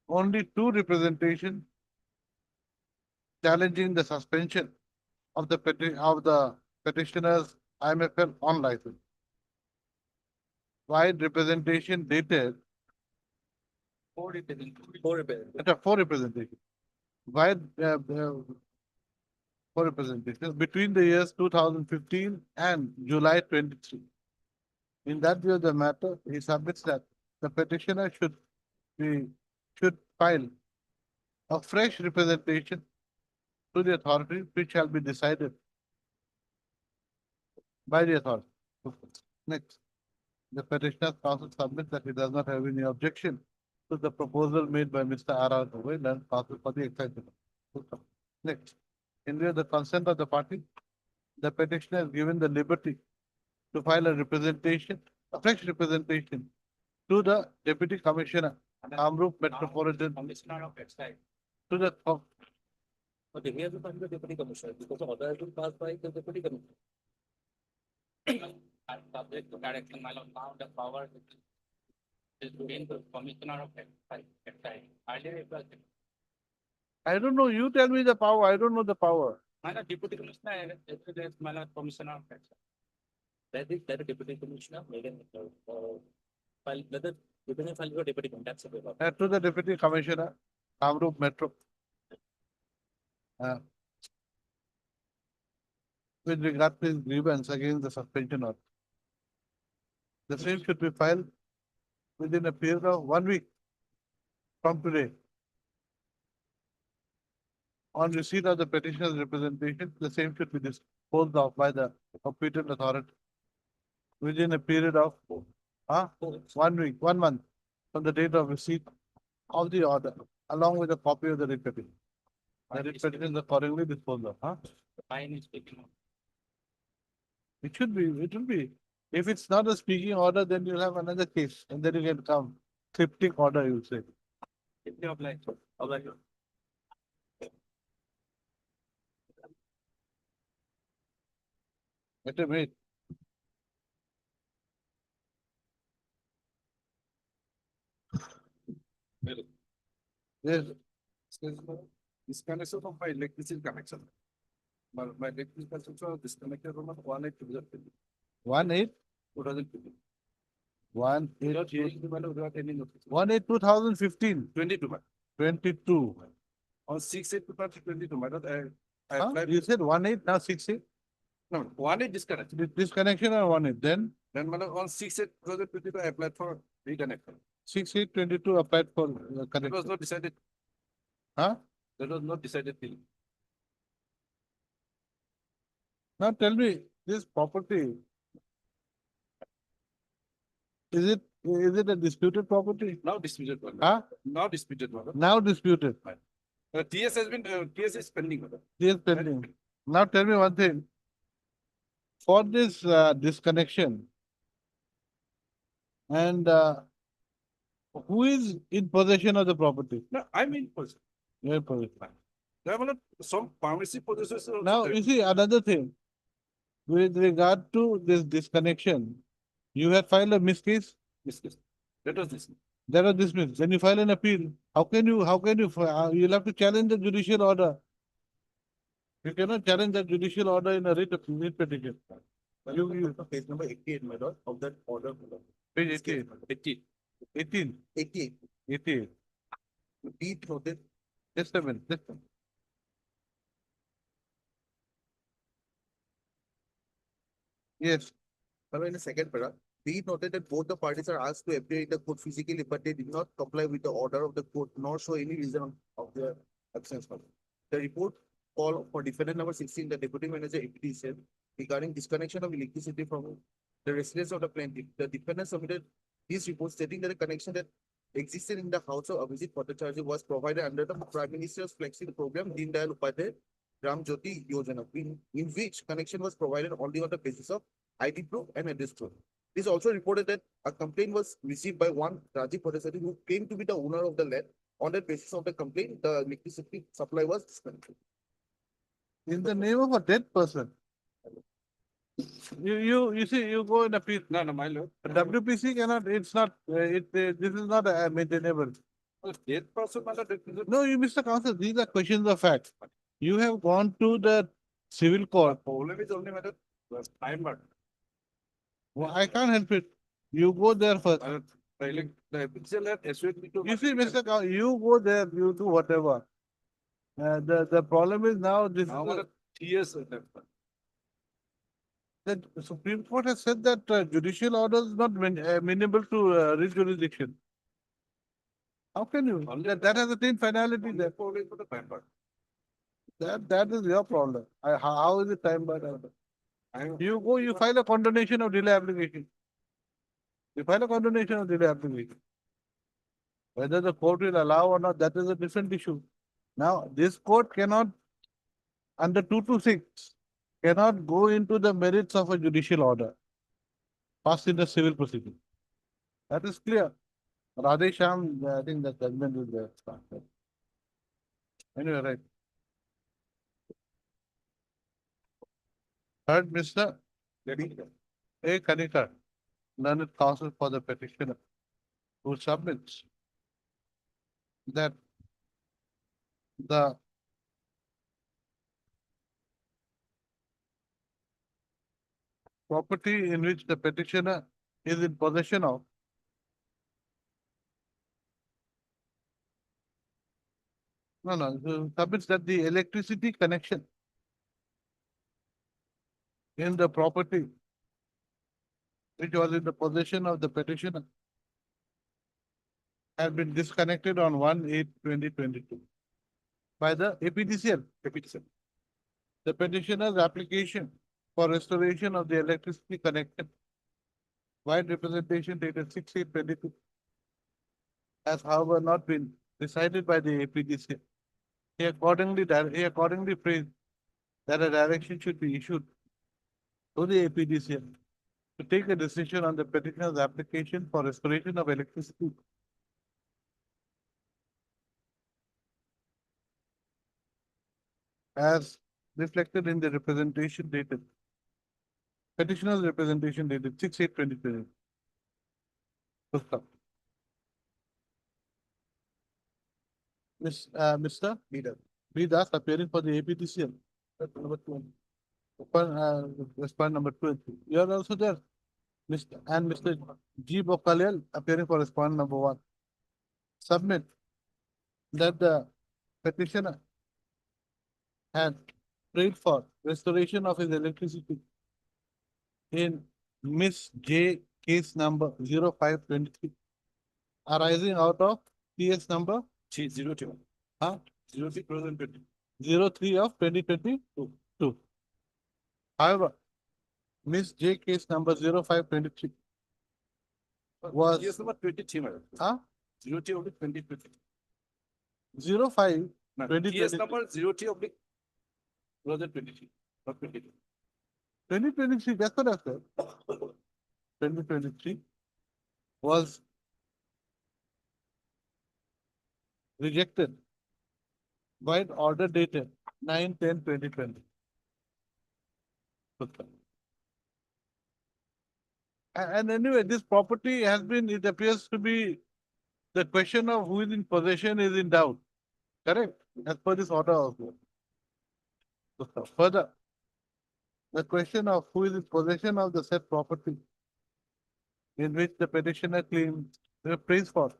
only two representations challenging the suspension of the petitioner's IMFL on license. Wide representation dated Four representatives. four representations. Wide four representations between the years 2015 and July 23. In that view of the matter, he submits that the petitioner should file a fresh representation to the authority, which shall be decided by the authority. Next, the petitioner's counsel submits that he does not have any objection to the proposal made by Mr. R.R. Gogoi, learned counsel for the Excise Department. Next, in view of the consent of the party, the petitioner is given the liberty to file a fresh representation to the Deputy Commissioner, Kamrup Metropolitan, Commissioner of Excise. to the But he has to find the deputy commissioner because the order has been passed by the deputy commissioner. And subject to direction, my lord, now the power is being the commissioner of Excise. Earlier it was I don't know, you tell me the power, I don't know the power. my lord, deputy commissioner, it's my lord, commissioner of Excise. That is the deputy commissioner, Megan, file, whether depending file your deputy commissioner, that's a To the Deputy Commissioner, Kamrup Metro. With regard to his grievance against the suspension order. The same should be filed within a period of 1 week from today. On receipt of the petitioner's representation, the same should be disposed of by the competent authority within a period of 1 week, 1 month from the date of receipt of the order, along with a copy of the writ petition. The writ petition is accordingly disposed of. fine is taken out. It will be. If it's not a speaking order, then you'll have another case, and then you can come. Cryptic order, you'll say. If they apply, apply. Wait a minute. Yes, Disconnection of my electricity connection. My electricity connection was disconnected from 1/8 1/8, 2015. 1/8, Without any notice. 1/8, 2015, 22, man. 22. On 6/8/2022, my lord, I Huh? applied. You said 1/8, now 6/8? No, 1/8 disconnected. Disconnection or 1/8? Then Then, my lord, on 6/8/2022, I applied for reconnection. 6/8/22 applied for It was connection. not decided. Huh? That was not decided till. Now tell me, this property is it a disputed property? Now disputed, madam. Huh? Now disputed, madam. Now disputed. TS has been, TS is pending, madam. Yes, pending. Now tell me one thing. For this disconnection, and who is in possession of the property? No, I mean, Your possession. there were some permissive possessors. also Now, there. you see, another thing, with regard to this disconnection, you had filed a miss case, Discuss. Let us listen. that was dismissed. Then you file an appeal. You'll have to challenge the judicial order. You cannot challenge the judicial order in a writ petition. Page number 88, my lord, of that order. Page 88. 18. 88. 88. Be it noted, Just a minute. Just a minute. Yes. in the second paragraph, be it noted that both the parties are asked to appear in the court physically, but they did not comply with the order of the court, nor show any reason of their absence. The report call for defendant number 16, the deputy manager APT said regarding disconnection of electricity from the residence of the plaintiff. The defendant submitted his report stating that the connection that existed in the house of Abhijit Bhattacharya was provided under the Prime Minister's flexing program, Deen Dayal Upadhyay Gram Jyoti Yojana, in which connection was provided only on the basis of ID proof and address proof. It is also reported that a complaint was received by one Rajiv Bhattacharya who claimed to be the owner of the land. On the basis of the complaint, the electricity supply was disconnected. In the name of a dead person. You see, you go in appeal. No, my lord. WPC cannot, it's not, this is not maintainable. Dead person, my lord. No, you Mr. Counsel, these are questions of fact. You have gone to the civil court. Problem is only matter time, but Well, I can't help it. You go there first. the official had assured me to. You see, Mr. Counsel, you go there, you do whatever. The problem is now this, Now, madam, TS is left. the Supreme Court has said that judicial order is not amenable to writ jurisdiction. How can you? That has attained finality there. Only for the time, but That is your problem. How is it time barred? You go, you file a condonation of delay application. You file a condonation of delay application. Whether the court will allow or not, that is a different issue. Now, this court cannot, under 226, cannot go into the merits of a judicial order passed in the civil proceeding. That is clear. Radhe Shyam, I think the judgment is there. Anyway, right. Third, Mr. A. Kanikar, learned counsel for the petitioner, who submits that the property in which the petitioner is in possession of submits that the electricity connection in the property which was in the possession of the petitioner had been disconnected on 1/8/2022 by the APTCL. The petitioner's application for restoration of the electricity connection, wide representation dated 6/8/22, has however not been decided by the APTCL. He accordingly phrased that a direction should be issued to the APTCL to take a decision on the petitioner's application for restoration of electricity as reflected in the representation dated, petitioner's representation dated 6/8/2020. Mr. B. Das appearing for the APTCL. Number 2. Respondent number 2. You are also there. Mr. G. Bokaliel appearing for respondent number 1. Submit that the petitioner had prayed for restoration of his electricity in Miss J case number 0523 arising out of PS number 03. Huh? 03 03 of 2022. However, Miss J case number 0523 Was- TS number 23, madam. Huh? 03 oblique 2020. 05, No, 2020. TS number 03 oblique 2023, not 22. 2023, that's what I said. 2023 was rejected by an order dated 9/10/2020. Okay. And anyway, this property has been, it appears to be, the question of who is in possession is in doubt. Correct? As per this order also. So further, the question of who is in possession of the said property in which the petitioner claims the praise for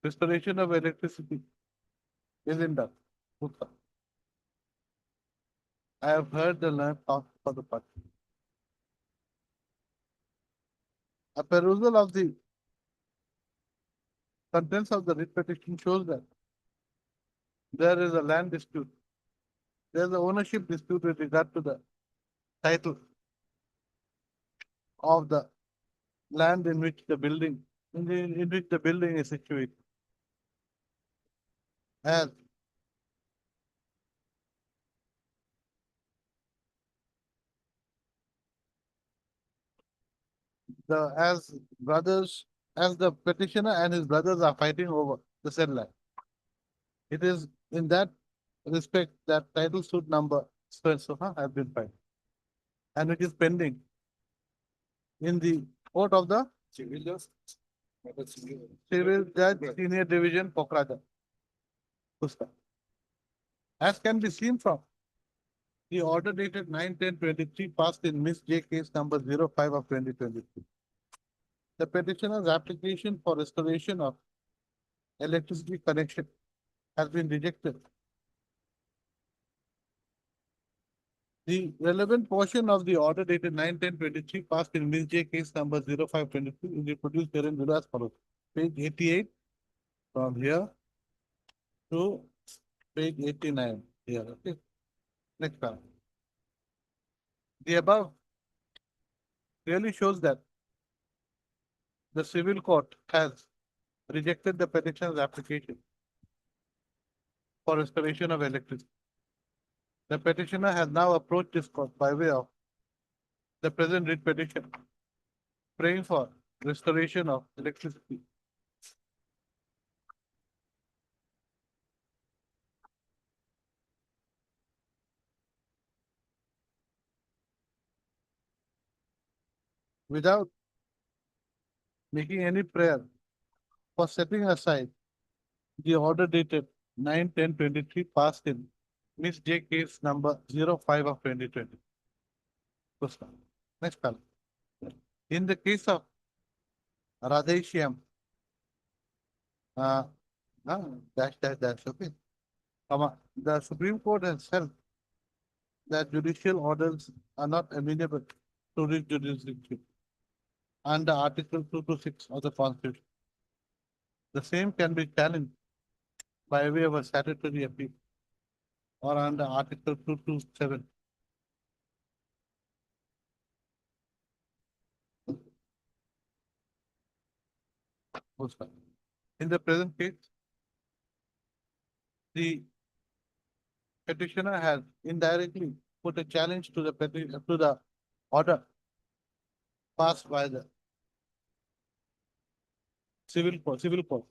restoration of electricity is in doubt. Okay. I have heard the learned talk for the party. A perusal of the contents of the writ petition shows that there is a land dispute. There is an ownership dispute with regard to the title of the land in which the building, in which the building is situated. As as the petitioner and his brothers are fighting over the said land. It is in that respect that title suit number so far have been filed, and it is pending in the court of the Civil just. Madam, civil. Civil Judge Senior Division, Pokraja. Pusta. As can be seen from the order dated 9/10/23 passed in Miss J case number 05 of 2023. The petitioner's application for restoration of electricity connection has been rejected. The relevant portion of the order dated 9/10/23 passed in Miss J case number 05/23 is reproduced herein below as follows. Page 88 from here to page 89 here. Okay. Next one. The above clearly shows that the civil court has rejected the petitioner's application for restoration of electricity. The petitioner has now approached this court by way of the present writ petition, praying for restoration of electricity. Without making any prayer for setting aside the order dated 9/10/23 passed in Miss J case number 05 of 2020. Next column. In the case of Radheshyam, uh, okay. The Supreme Court has held that judicial orders are not amenable to writ jurisdiction under Article 226 of the Constitution. The same can be challenged by way of a statutory appeal or under Article 227. In the present case, the petitioner has indirectly put a challenge to the order passed by the civil court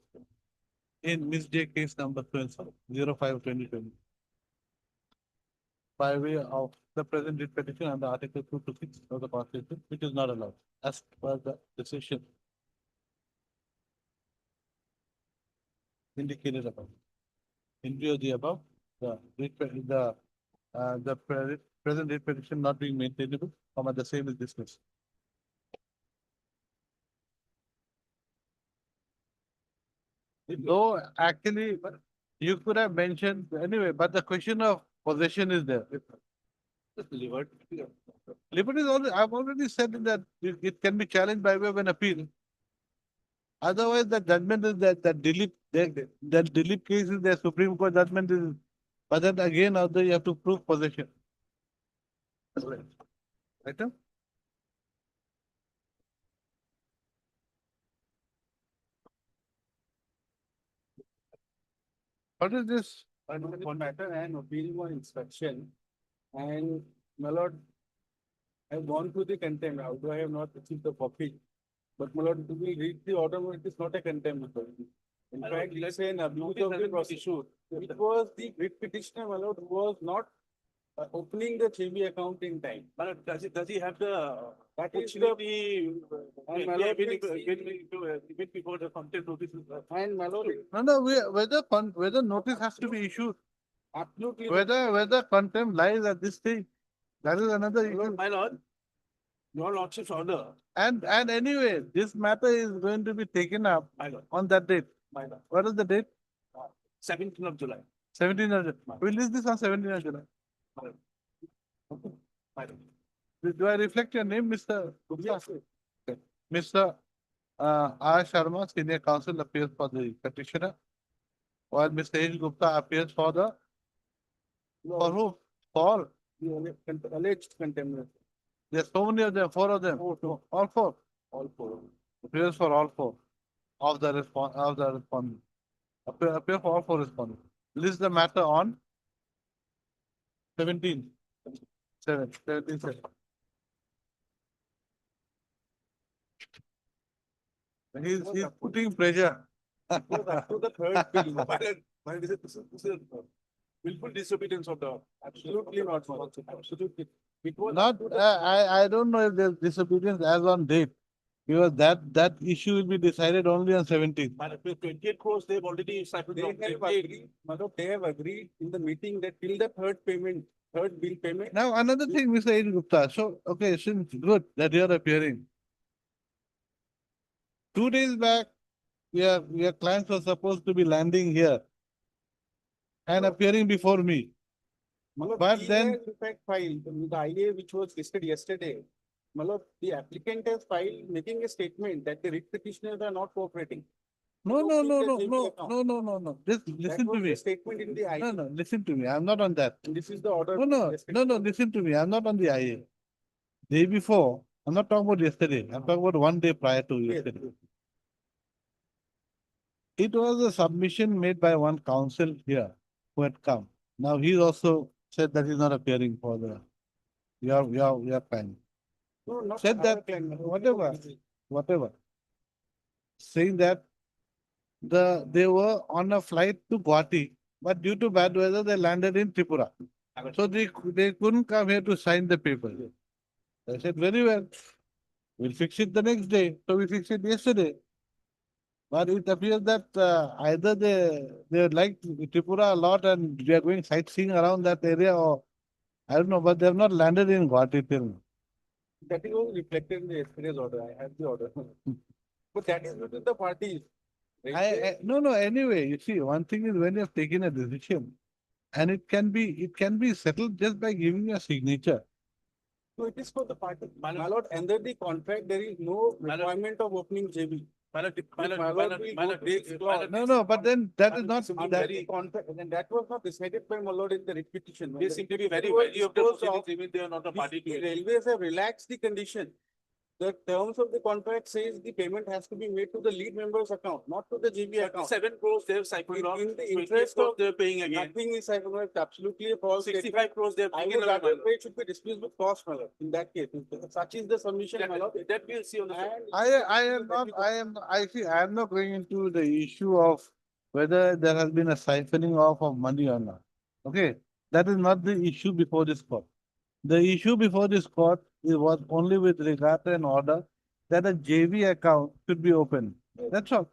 in Miss J case number 05/2020 by way of the present writ petition under Article 226 of the Constitution, which is not allowed as per the decision indicated above. In view of the above, present writ petition not being maintainable, the same is dismissed. Though actually, you could have mentioned anyway, but the question of possession is there. Liberty is already, I've already said that it can be challenged by way of an appeal. Otherwise, the judgment is that Dilip case is the Supreme Court judgment is, but then again, although you have to prove possession. Right? What is this? One matter and appealing on inspection. And my lord, I've gone through the contempt, although I have not received the copy. But my lord, to be read the order, it is not a contempt authority. In fact, let's say an abuse of the prosecution. It was the writ petitioner, my lord, who was not opening the JB account in time. But does he have the That is the, opportunity? and my lord, Even before the content notice is. and my lord, No, whether notice has to be issued, absolutely. whether contempt lies at this stage, that is another issue. My lord, your lordship's order, And anyway, this matter is going to be taken up my lord, on that date. my lord, What is the date? 17th of July. 17th of July. We'll list this on 17th of July. My lord. Do I reflect your name, Mr. Gupta? Okay. Mr. R. Sharma, Senior Counsel, appears for the petitioner, while Mr. H. Gupta appears for the, for whom? For, The alleged contempt. there's so many of them, 4 of them, all 4. All four. Appears for all 4 of the respondent. Appear for all 4 respondents. List the matter on 17. 17. He's putting pressure. To the third bill. My lord, this is willful disobedience of the. Absolutely not, my lord. Absolutely. It was Not, I don't know if there's disobedience as on date, because that issue will be decided only on 17th. My lord, 28 crores, they've already siphoned They off. have agreed, madam, they have agreed in the meeting that till the third payment, third bill payment. Now, another thing, Mr. H. Gupta, so, okay, since good that you are appearing. 2 days back, your clients were supposed to be landing here and appearing before me. Malab, But he then- has in fact filed the IA which was listed yesterday. Malab, the applicant has filed making a statement that the writ petitioners are not cooperating. No, don't no, need no, the no, JB no, account. no. Just That listen to was me. the statement in the No, IA. no, listen to me. I'm not on that. And this is the order. No, listen to me. I'm not on the IA. Day before, I'm not talking about yesterday. I'm talking about 1 day prior to Yes, yesterday. It was a submission made by one counsel here who had come. Now he's also said that he's not appearing for the your client. No, not Said our that client, madam. whatever. Saying that they were on a flight to Guwahati, but due to bad weather, they landed in Tripura. So they couldn't come here to sign the paper. I said, very well, we'll fix it the next day. So we fixed it yesterday. But it appears that either they like Tripura a lot and they are going sightseeing around that area, or I don't know, but they have not landed in Guwahati till now. That is also reflected in the yesterday's order. I have the order. But that is within the parties. Right? No, anyway, you see, one thing is when you have taken a decision, and it can be settled just by giving a signature. So it is for the party. My lord, under the contract, there is no My lord. requirement of opening JB. No, but then that is not Under that. the contract, and that was not decided by my lord in the writ petition. They seem to be very It was wary of the disposed proceedings, of. even they are not a party to The it. railways have relaxed the condition. The terms of the contract says the payment has to be made to the lead member's account, not to the GB account. 7 crores they have siphoned off, In the 28 interest crores of they are paying again, Nothing is absolutely a false statement. 65 crores they have I taken would away. rather say it should be dismissed with cost, my lord, in that case. Such is the submission, my lord. That we'll see on the. And I am not going into the issue of whether there has been a siphoning off of money or not. Okay, that is not the issue before this court. The issue before this court was only with regard to an order that a JV account should be opened. That's all.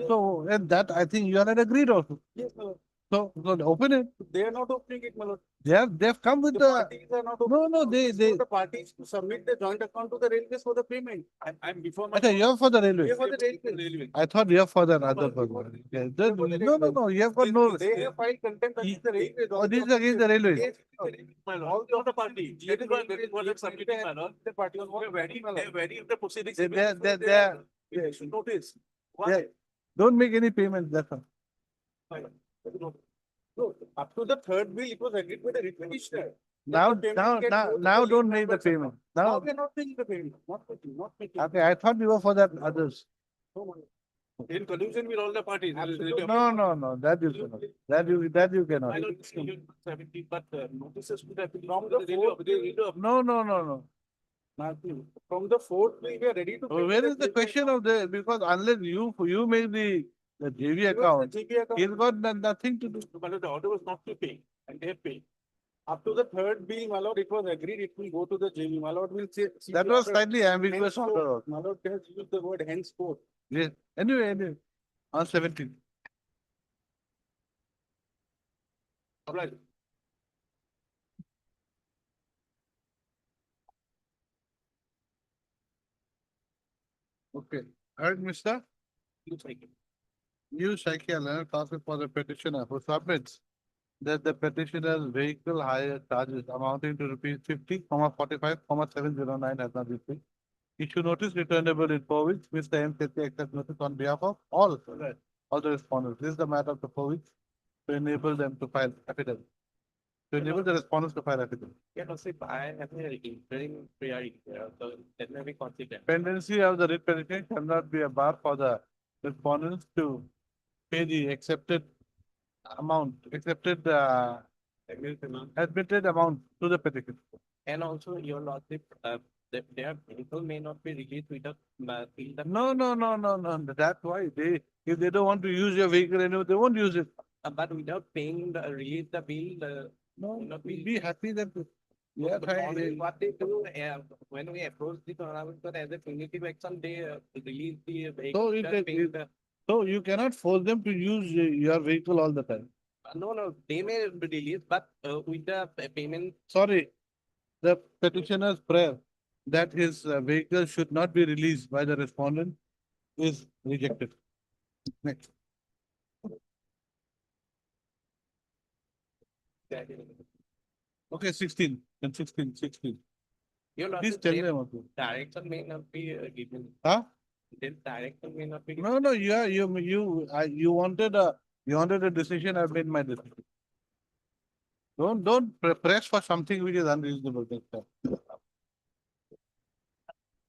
So, and that I think you are agreed also. yes, my lord. So open it. They are not opening it, my lord. They've come with The the, parties are not opening. no, It is they, for the parties to submit the joint account to the railways for the payment. I'm before my. okay, you're for the railway. They are for the railways. I thought you're for that other but- purpose. Okay. They're for the No, you have got no. They have filed contempt against the railways. Oh, this is against the railways. Yes, My lord, not the party. That is what I'm submitting, my lord. the party on They're wary of the proceedings. They- even they- before they- they should notice. Yeah. Why? Don't make any payments, that's all. No, up to the third bill, it was agreed with the writ petitioner. Now, The payment now, gets now, moved to now the don't lead make the member's payment. account. Now Now, we are not making the payment, not making. okay, I thought you were for that others. No, my lord. In collusion with all the parties. No, that you cannot. That you cannot. I know it's 70, but notices would have been from the fourth. No. From the fourth, we were ready to. Where is the question of the, because unless you make the JV account, he's got nothing to do. But the order was not to pay, and they paid. Up to the third bill, my lord, it was agreed it will go to the JV. My lord will say. That was slightly ambiguous order. My lord has used the word henceforth. Yes. Anyway, on 17. Obliged. Okay. All right, mister. Looks like it. You Shaikya counsel for the petitioner who submits that the petitioner's vehicle hire charges amounting to rupees 50,45,709 has not been paid. Issue notice returnable in 4 weeks. Mr. M. Sethi accepts notice on behalf of all the respondents. This is the matter of the 4 weeks to enable them to file affidavit. To enable the respondents to file affidavit. Yeah, no, see, I have an interim priority here, so that may be considered. Pendency of the writ petition cannot be a bar for the respondents to pay the accepted amount, admitted amount to the petition. And also, your lordship, their vehicle may not be released without field the. No. That's why if they don't want to use your vehicle anymore, they won't use it. But without paying the release the bill, No, not be happy that we are but trying. normally what they do, when we approach the tournament, but as a punitive action, they release the vehicle. So without paying the. So you cannot force them to use your vehicle all the time. No, they may be released, but with the payment. Sorry, the petitioner's prayer that his vehicle should not be released by the respondent is rejected. Next. Okay, 16. And 16. Your Please lordship, tell their them also. direction may not be given. Huh? Their direction may not be given. No, you wanted a decision, I've made my decision. Don't press for something which is unreasonable.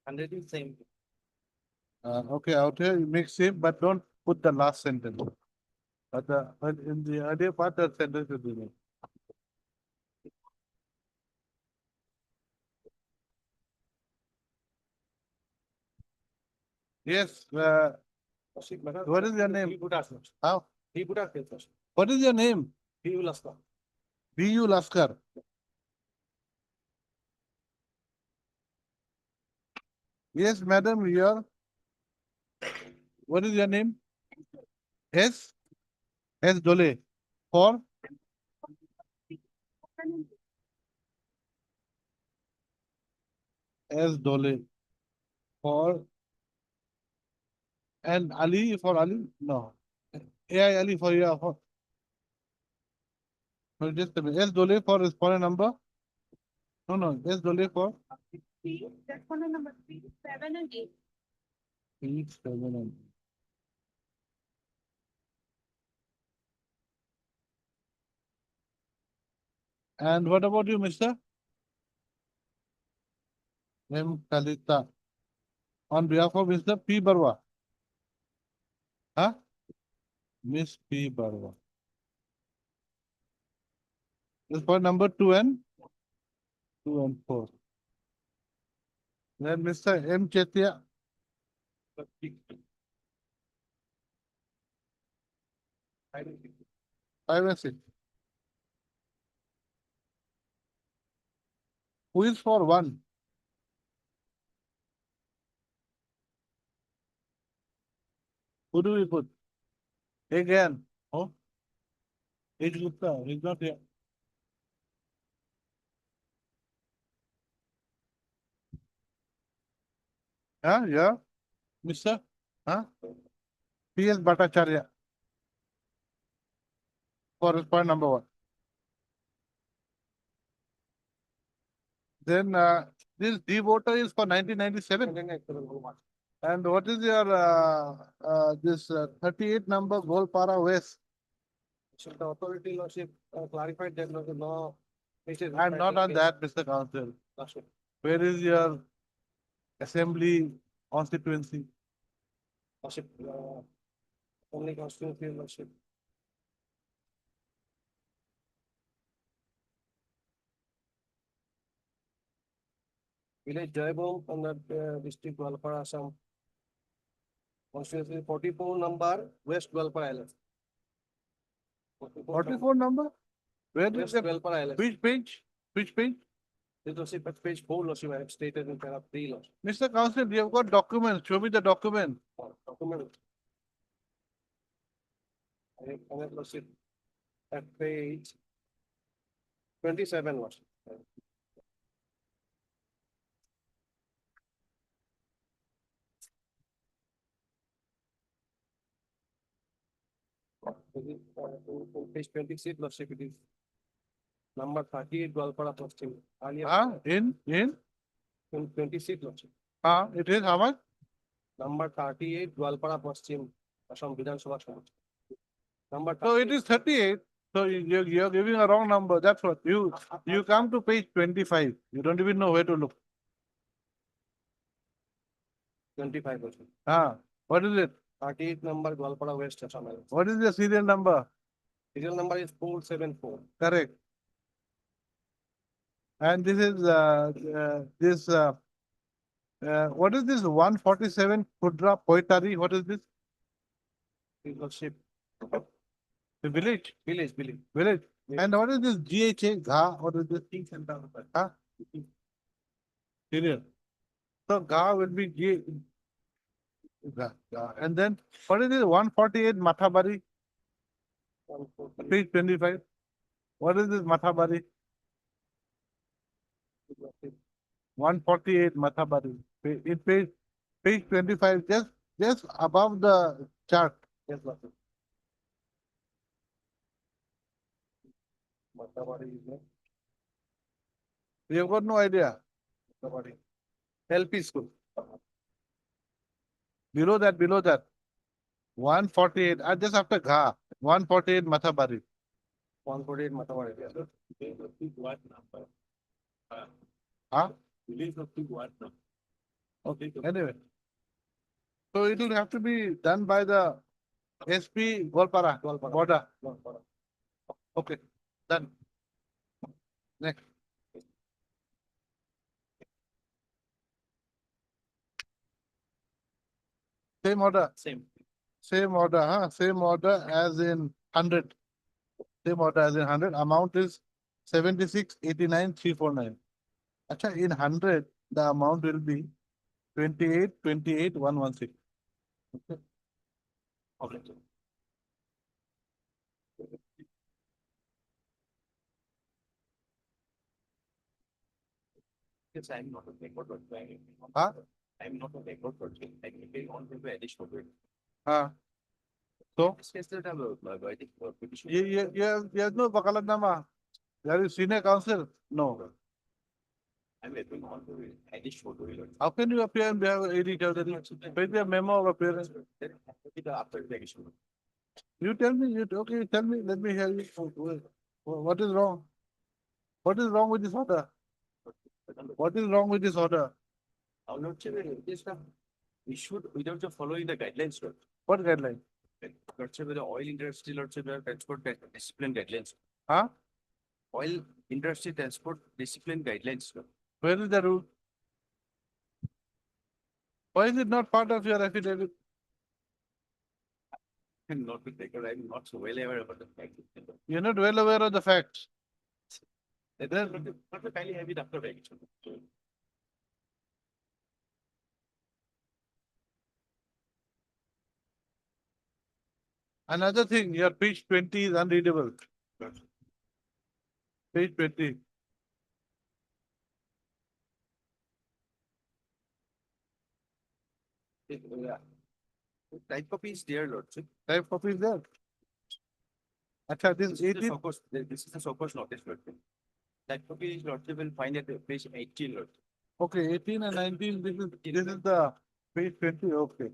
And it is same. Okay, out here you make same, but don't put the last sentence. But in the earlier part, the sentence should be made. Yes, what is your name? He put us first. How? He put us first. What is your name? He will ask. B.U. Laskar. Yes, madam, what is your name? S. Dole. For? S. Dole. For? And Ali for Ali? No. AI Ali for yeah. No, just a minute. S. Dole for respondent number? No. S. Dole for? That's one number 3, 7 and 8. 8, 7, and And what about you, Mr. M. Kalita? On behalf of Mr. P. Barwa. Huh? Miss P. Barwa. This point number 2 and 4. Then Mr. M. Chetia. 5 and 6. Who is for 1? Who do we put? Again. Oh. H. Gupta. He's not here. Huh? Yeah. Mr. Huh? P.S. Bhattacharya. For point number 1. Then this D voter is for 1997. And what is your this 38 number Golpara West? So the authority lordship clarified that no. I'm not on that, Mr. Counsel. Where is your assembly constituency? Lordship, Only constituency, your lordship. Village Jaibom on the district Gwalpara, Assam. Constituency 44 number, West Gwalpara Island. 44 number? Where is West that? Gwalpara Island. Which page? Which page? It was at page 4, lordship, I have stated in paragraph 3, lordship. Mr. Council, you have got documents. Show me the document. Document. I have lordship at page 27, lordship. Page 26, lordship, it is number 38, Gwalpara posting. In? In 26, lordship. It is how much? Number 38, Gwalpara Paschim, Assam Vidhan Sabha Samiti. Number So it is 38. So you're giving a wrong number. That's what you come to page 25. You don't even know where to look. 25, lordship. What is it? 38 number, Gwalpara West, Assam. What is the serial number? Serial number is 474. Correct. And this is what is this 147 Kudra Poitari? What is this? Lordship. The village. Village. Village. And what is this GHA? Gha? What is this? Serial. So Gha will be G. Gha. And then what is this 148 Mathabari? Page 25. What is this Mathabari? 148 Mathabari. In page 25, just above the chart. Yes, lordship. Mathabari is there. We have got no idea. Mathabari. LP school. Below that. 148, just after Gha. 148 Mathabari. 148 Mathabari. Yes. What number? Village of what number? Okay. Anyway. So it will have to be done by the SP Golpara. Border. Okay. Done. Next. Same order. Same order, Same order as in 100. Same order as in 100. Amount is 76,89,349. Acha, in 100, the amount will be 28,28,116. Okay. Yes, I'm not a record for Huh? I'm not a record for I can pay on the additional rate. So, This case that I'm I think petition. you have no Bakalatnama. There is senior counsel? No. I'm waiting on the additional rate. How can you appear and behalf of AD Chowdhury? Pay the memo of appearance. Then the after the additional. You tell me, okay, tell me, let me hear you. What is wrong? What is wrong with this order? What is wrong with this order? Our lordship is issued without the following the guidelines, sir. What guideline? Lordship, the oil industry, lordship, transport discipline guidelines. Huh? Oil industry transport discipline guidelines, sir. Where is the rule? Why is it not part of your affidavit? And not with record, I'm not so well aware about the fact. You're not well aware of the facts. Not the kindly have it after the action. Another thing, your page 20 is unreadable. Page 20. Type copy is there, lordship. Type copy is there. Acha, this This is the 18. Sokos, this is the Sokos notice, lordship. Type copy is lordship will find at page 18, lordship. Okay, 18 and 19, this is the page 20, okay.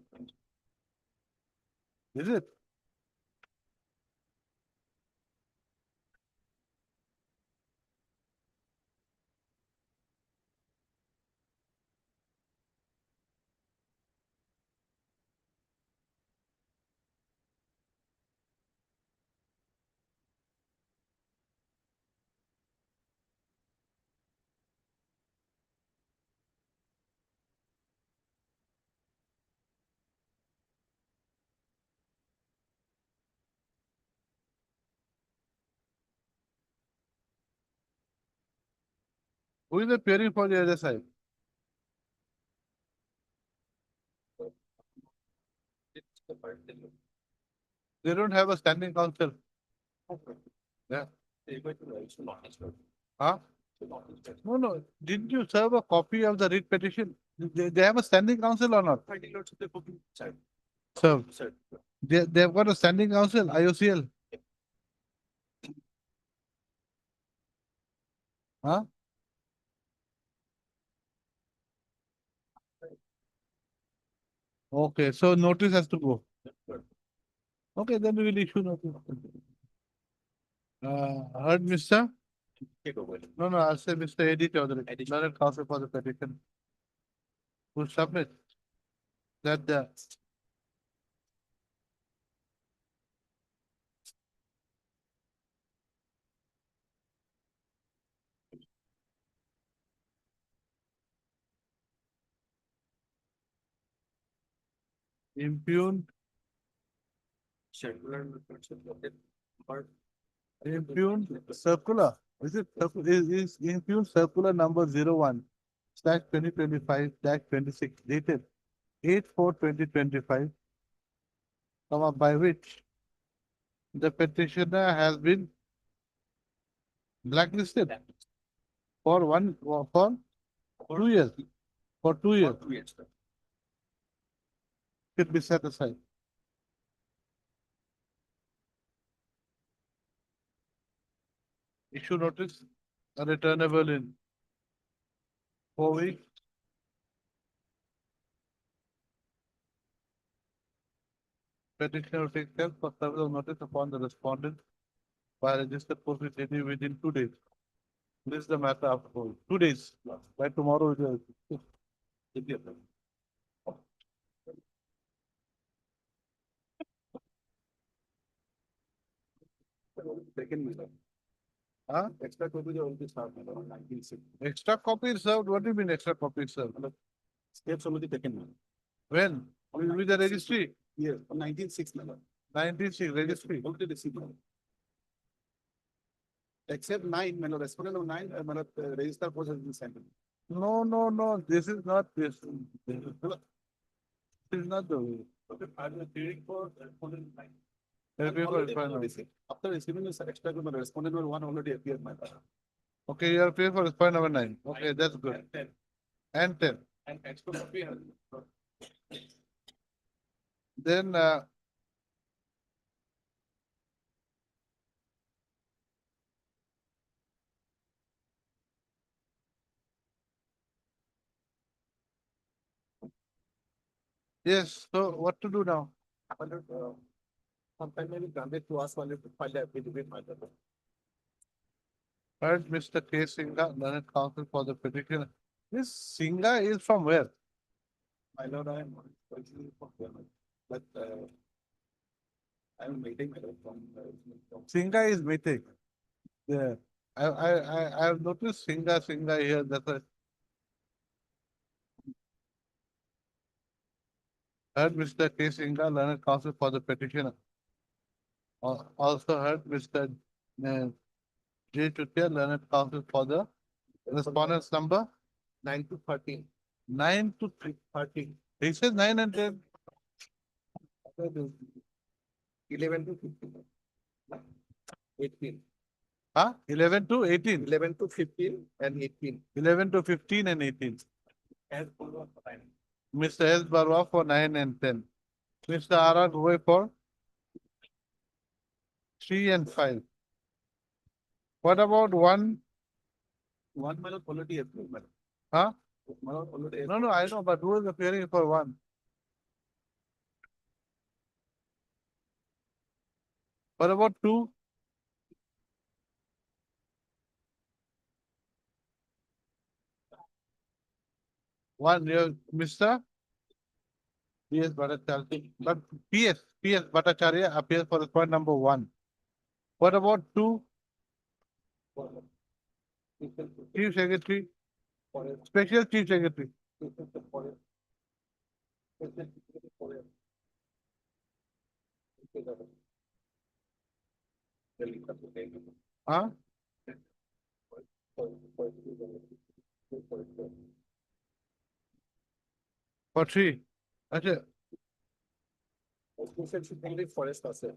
Is it? Who is appearing for the other side? They don't have a standing counsel. Yeah. Huh? No, no. Didn't you serve a copy of the writ petition? They have a standing counsel or not? Served. They've got a standing counsel, IOCL. Huh? Okay, so notice has to go. Okay, then we will issue notice. Heard, Mr. No, no, I'll say Mr. Eddie Chaudhary, learned counsel for the petition. Who submit that the impugned circular. Is it is impugned circular number 01 slash 2025 dash 26 dated 8/4/2025, by which the petitioner has been blacklisted for 2 years. For 2 years. Should be set aside. Issue notice returnable in 4 weeks. Petitioner will take steps for service of notice upon the respondent by registered post within 2 days. This is the matter of 2 days. By tomorrow, it will. Huh? Extra copy of this are 1906. Extra copy served? What do you mean extra copy served? Steps already taken. When? With the registry? Yes, 1906. 96 registry. Already received. Except 9, respondent of 9, register post has been sent. No, no, no. This is not this. This is not the way. Okay, I was hearing for respondent 9. Already fine. After receiving this extra, respondent number 1 already appeared. Okay, you are paid for point number 9. Okay, that's good. And 10. And 10. And extra copy has. Then yes, so what to do now? Sometime maybe granted to us while you file the affidavit. Heard Mr. K. Singha, learned counsel for the petition. This Singha is from where? My lord, I am originally from Germany, but I am waiting from. Singha is meeting. Yeah. I have noticed Singha here. That's a heard Mr. K. Singha, learned counsel for the petitioner. Also heard Mr. J. Chutia, learned counsel for the respondent's number 9 to 13. 9 to 13. He says 9 and 10. 11 to 15. 18. Huh? 11 to 18. 11 to 15 and 18. 11 to 15 and 18. As for the time. Mr. S. Barwa for 9 and 10. Mr. R. Roy for 3 and 5. What about 1? 1 minute already approved, madam. Huh? 1 already. No, I know, but who is appearing for 1? What about 2? One, Mr. P.S. Bhattacharya. But P.S. Bhattacharya appears for the point number 1. What about 2? Chief Secretary. Special Chief Secretary. Huh? For three. Okay. Forest asset.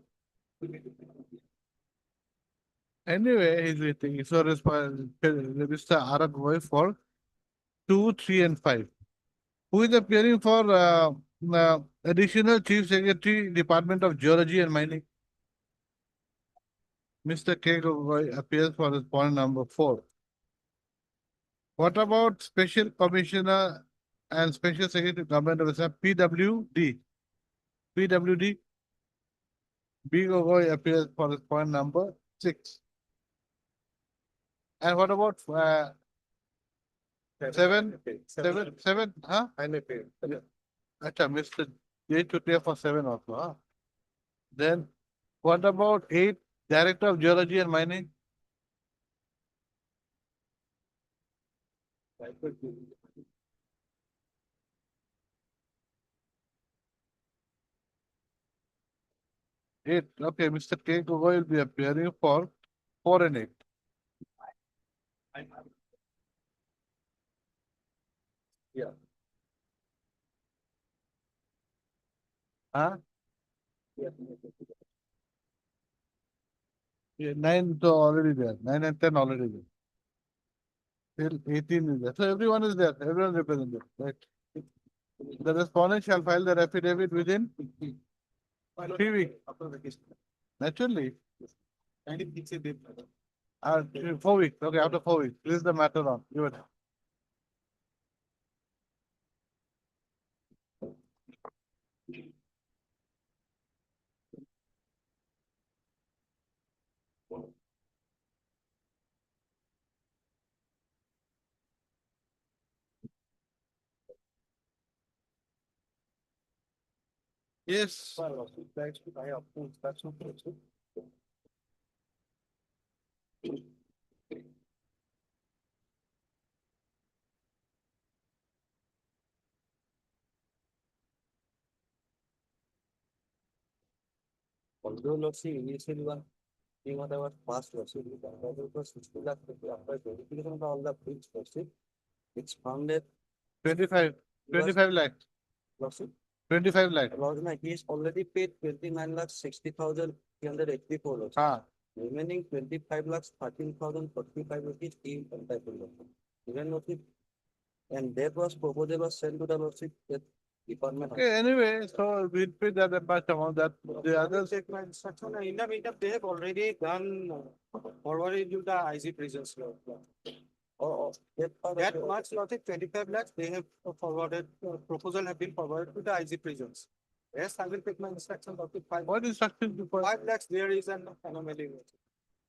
Anyway, he's waiting. So Mr. Arak Roy for 2, 3, and 5. Who is appearing for additional Chief Secretary, Department of Geology and Mining? Mr. K. Gogoi appears for his point number 4. What about Special Commissioner and Special Secretary Government Officer PWD? PWD? B. Gogoi appears for his point number 6. And what about 7? 7, huh? I may pay. Acha, Mr. J. Chutia for 7 also, huh? Then what about 8? Director of Geology and Mining? Eight. Okay, Mr. K. Gogoi will be appearing for 4 and 8. Yeah. Huh? Yeah. Yeah, 9 so already there. 9 and 10 already there. Till 18 is there. So everyone is there. Everyone represented. Right. The respondent shall file their affidavit within 3 weeks. After vacation. Naturally. And if it's a day. 4 weeks. Okay, after 4 weeks. This is the matter on. Give it. Yes. I approve. That's not true. Although lottery initially one thing what I was past lottery, it was 60 lakh after verification of all the things lottery, it's found that 25. 25 lakhs. lottery. 25 lakhs. He has already paid 29 lakhs 60,384 lakhs. Ah. Remaining 25 lakhs 13,045 rupees he entitled to. Even lottery. And that was proposal was sent to the lottery department. Okay, anyway, so we'll pay that much amount that the others. Take my instruction. In the meantime, they have already done forwarded you the IC prisons law. Oh, that much logic 25 lakhs they have forwarded proposal have been forwarded to the IC prisons. Yes, I will take my instruction of the 5. What instruction before? 5 lakhs there is an anomaly.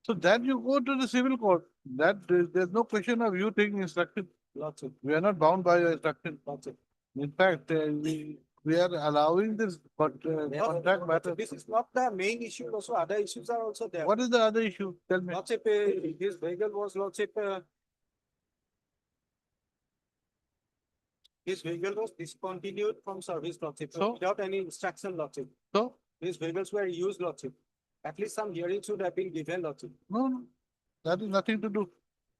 So that you go to the civil court. That there's no question of you taking instruction. Lots of We are not bound by your instruction. lots of. In fact, we are allowing this, but contract matter. This is not the main issue. Also, other issues are also there. What is the other issue? Tell me. Lots of his vehicle was lots of his vehicle was discontinued from service lots of So? without any instruction lots of. So, These vehicles were used lots of. At least some hearing should have been given lots of. no, that is nothing to do.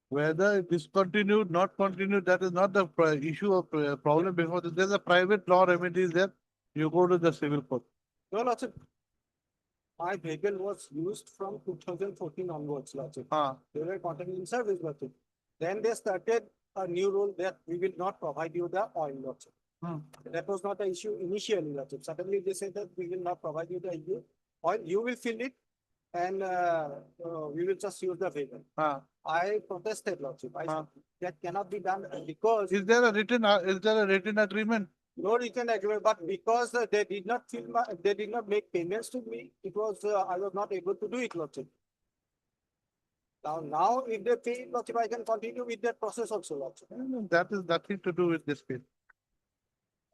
Whether it discontinued, not continued, that is not the issue of problem before. There's a private law remedies there. You go to the civil court. No, lots of. My vehicle was used from 2014 onwards, lots of. Ah. They were continuing in service, lots of. Then they started a new rule that we will not provide you the oil, lots of. That was not the issue initially, lots of. Suddenly they said that we will not provide you the oil, you will fill it and we will just use the vehicle. Ah. I protested, lots of. I said that cannot be done because Is there a written agreement? no written agreement, but because they did not fill they did not make payments to me, it was, I was not able to do it, lots of. Now, if they pay, lots of, I can continue with that process also, lots of. That is nothing to do with this case.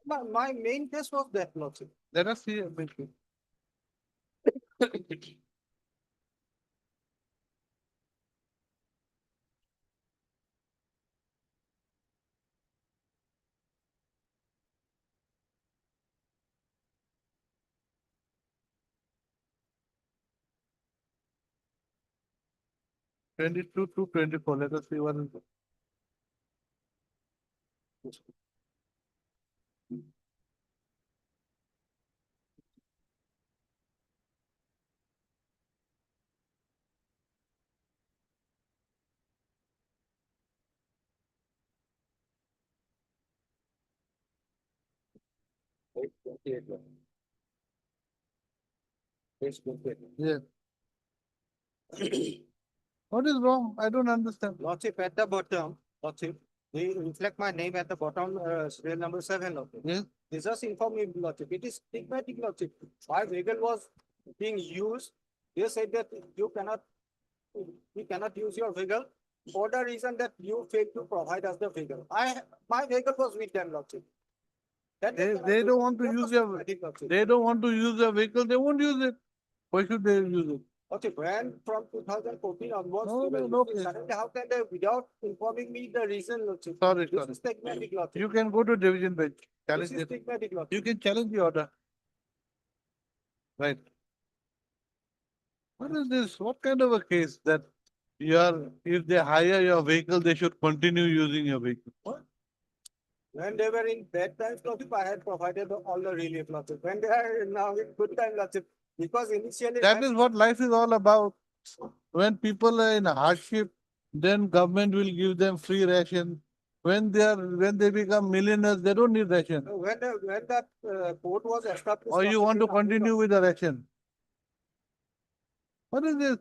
My main case was that, lots of. Let us see. a bit. 22 to 24. Let us see what is. Page 28, Lordship. Page 28. Yeah. What is wrong? I don't understand. Lordship, at the bottom, Lordship, they reflect my name at the bottom, serial number 7, Lordship. Yes. They just inform me, Lordship. It is stigmatic, Lordship. My vehicle was being used. They said that you cannot use your vehicle for the reason that you failed to provide us the vehicle. My vehicle was with them, Lordship. That They don't want to that use was your, stigmatic, Lordship. they don't want to use your vehicle, they won't use it. Why should they use it? Okay, when from 2014 onwards, No, we were no, no, using, suddenly how can they, without informing me the reason, Lordship? Sorry, This sorry. is stigmatic, Lordship. You can go to division bench, This challenge is it. stigmatic, Lordship. You can challenge the order. Right. What is this? What kind of a case that if they hire your vehicle, they should continue using your vehicle? What? When they were in bad times, Lordship, I had provided all the relief, Lordship. When they are now in good time, Lordship, because initially. That is what life is all about. When people are in hardship, then government will give them free ration. When they become millionaires, they don't need ration. When that port was established. Or you Lordship, want to in Africa, continue with the ration? What is this?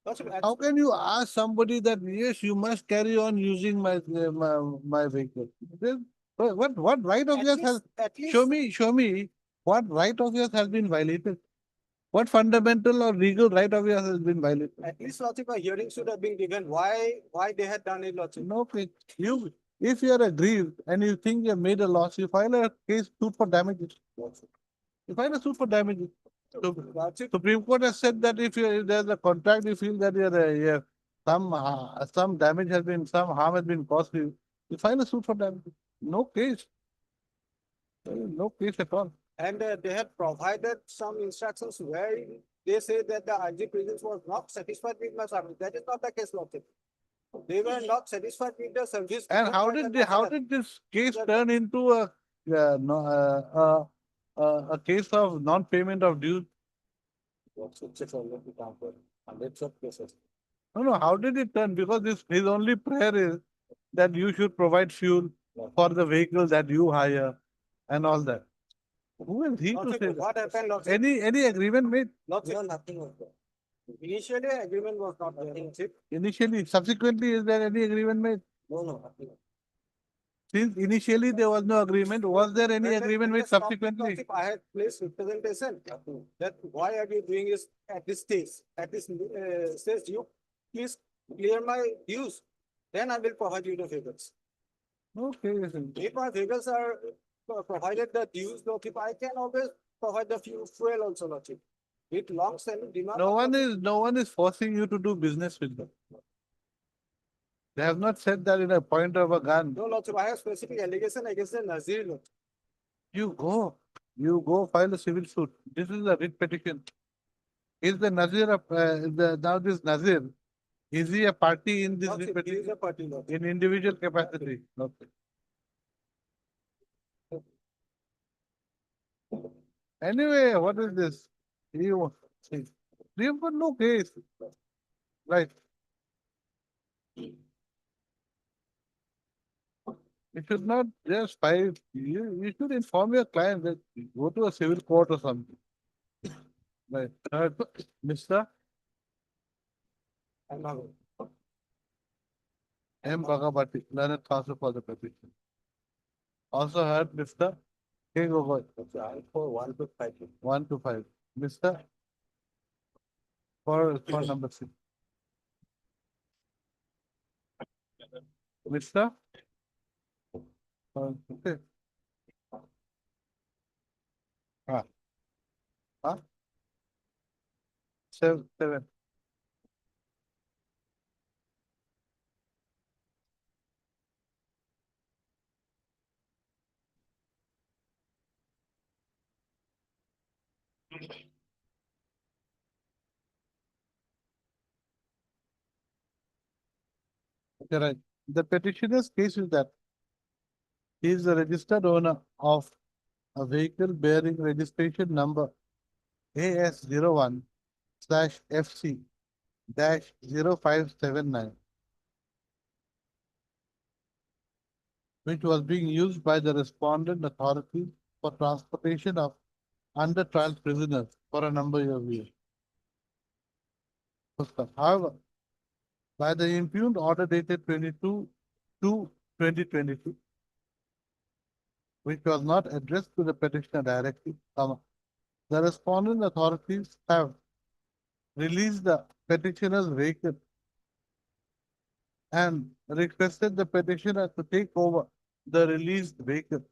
Lordship, How can you ask somebody that yes, you must carry on using my vehicle? Then what right of yours has at least, show me what right of yours has been violated? What fundamental or legal right of yours has been violated? at least, Lordship, a hearing should have been given. Why they had done it, Lordship? No, if you are aggrieved and you think you have made a loss, you file a case suit for damages. You file a suit for damages. So, Lordship, Supreme Court has said that if there's a contract, you feel that some damage has been, some harm has been caused to you, you file a suit for damages. No case. There is no case at all. and they had provided some instructions where they say that the IG prisons was not satisfied with my service. That is not the case, Lordship. They were not satisfied with the service. And how did this case turn into no, a case of non-payment of dues? No, how did it turn? Because his only prayer is that you should provide fuel for the vehicle that you hire and all that. Who is he to Lordship, say that? what happened, Lordship? Any agreement made? Lordship, nothing was there. Initially, agreement was not there, Lordship. Initially, subsequently, is there any agreement made? No, nothing. Since initially there was no agreement, was there any agreement made subsequently? Lordship, I had placed representation that why are you doing this at this stage? At this stage, you please clear my dues. Then I will provide you the vehicles. Okay, listen. If my vehicles are provided the dues, Lordship, I can always provide the fuel also, Lordship. With long standing demand. No one is forcing you to do business with them. They have not said that in a point of a gun. No, Lordship, I have specific allegation against the Nazir, Lordship. You go file a civil suit. This is a writ petition. Is the Nazir now this Nazir? Is he a party in this writ Lordship, he is petition? a party, Lordship. In individual capacity? Okay. Anyway, what is this? You see, we have got no case. Right. You should not just file. You should inform your client that you go to a civil court or something. Right. Mr. I'm not. M. Bhagavati, learned counsel for the petition. Also heard Mr. K. Gogoi. For 1 to 5. 1 to 5. Mr. For number 6. Mr. Okay. Huh? 7. Okay, right. The petitioner's case is that he is the registered owner of a vehicle bearing registration number AS01/FC-0579, which was being used by the respondent authority for transportation of under trial prisoners for a number of years. However, by the impugned order dated 22/2/2022, which was not addressed to the petitioner directly, the respondent authorities have released the petitioner's vehicle and requested the petitioner to take over the released vehicle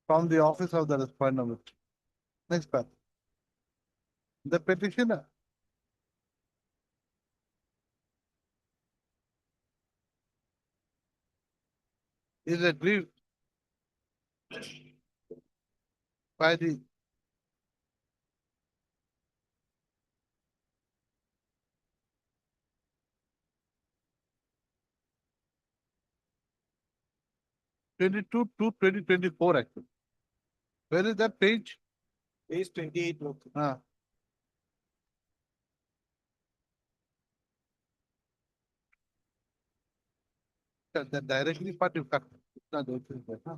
from the office of the respondent. Next part. The petitioner is aggrieved by the (22/2/2024) Act. Where is that page? Page 28, note 3. Ah. That directly part you cut. It's not directly there, huh?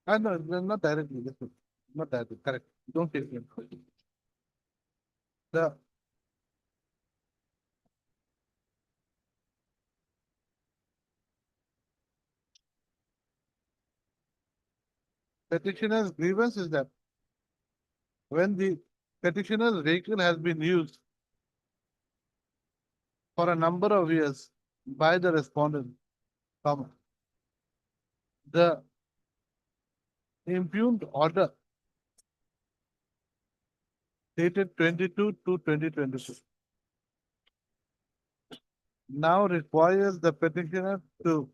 Ah, no, not directly. This is not directly. Correct. Don't take it. The petitioner's grievance is that when the petitioner's vehicle has been used for a number of years by the respondent, the impugned order dated 22/2/2022 now requires the petitioner to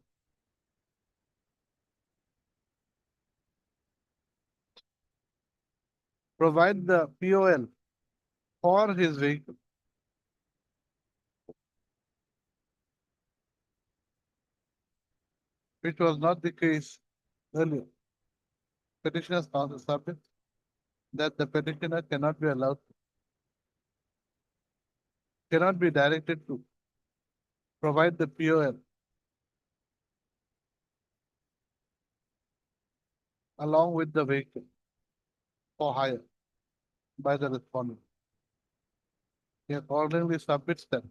provide the POL for his vehicle, which was not the case earlier. Petitioner's counsel submits that the petitioner cannot be directed to provide the POL along with the vehicle for hire by the respondent. He accordingly submits that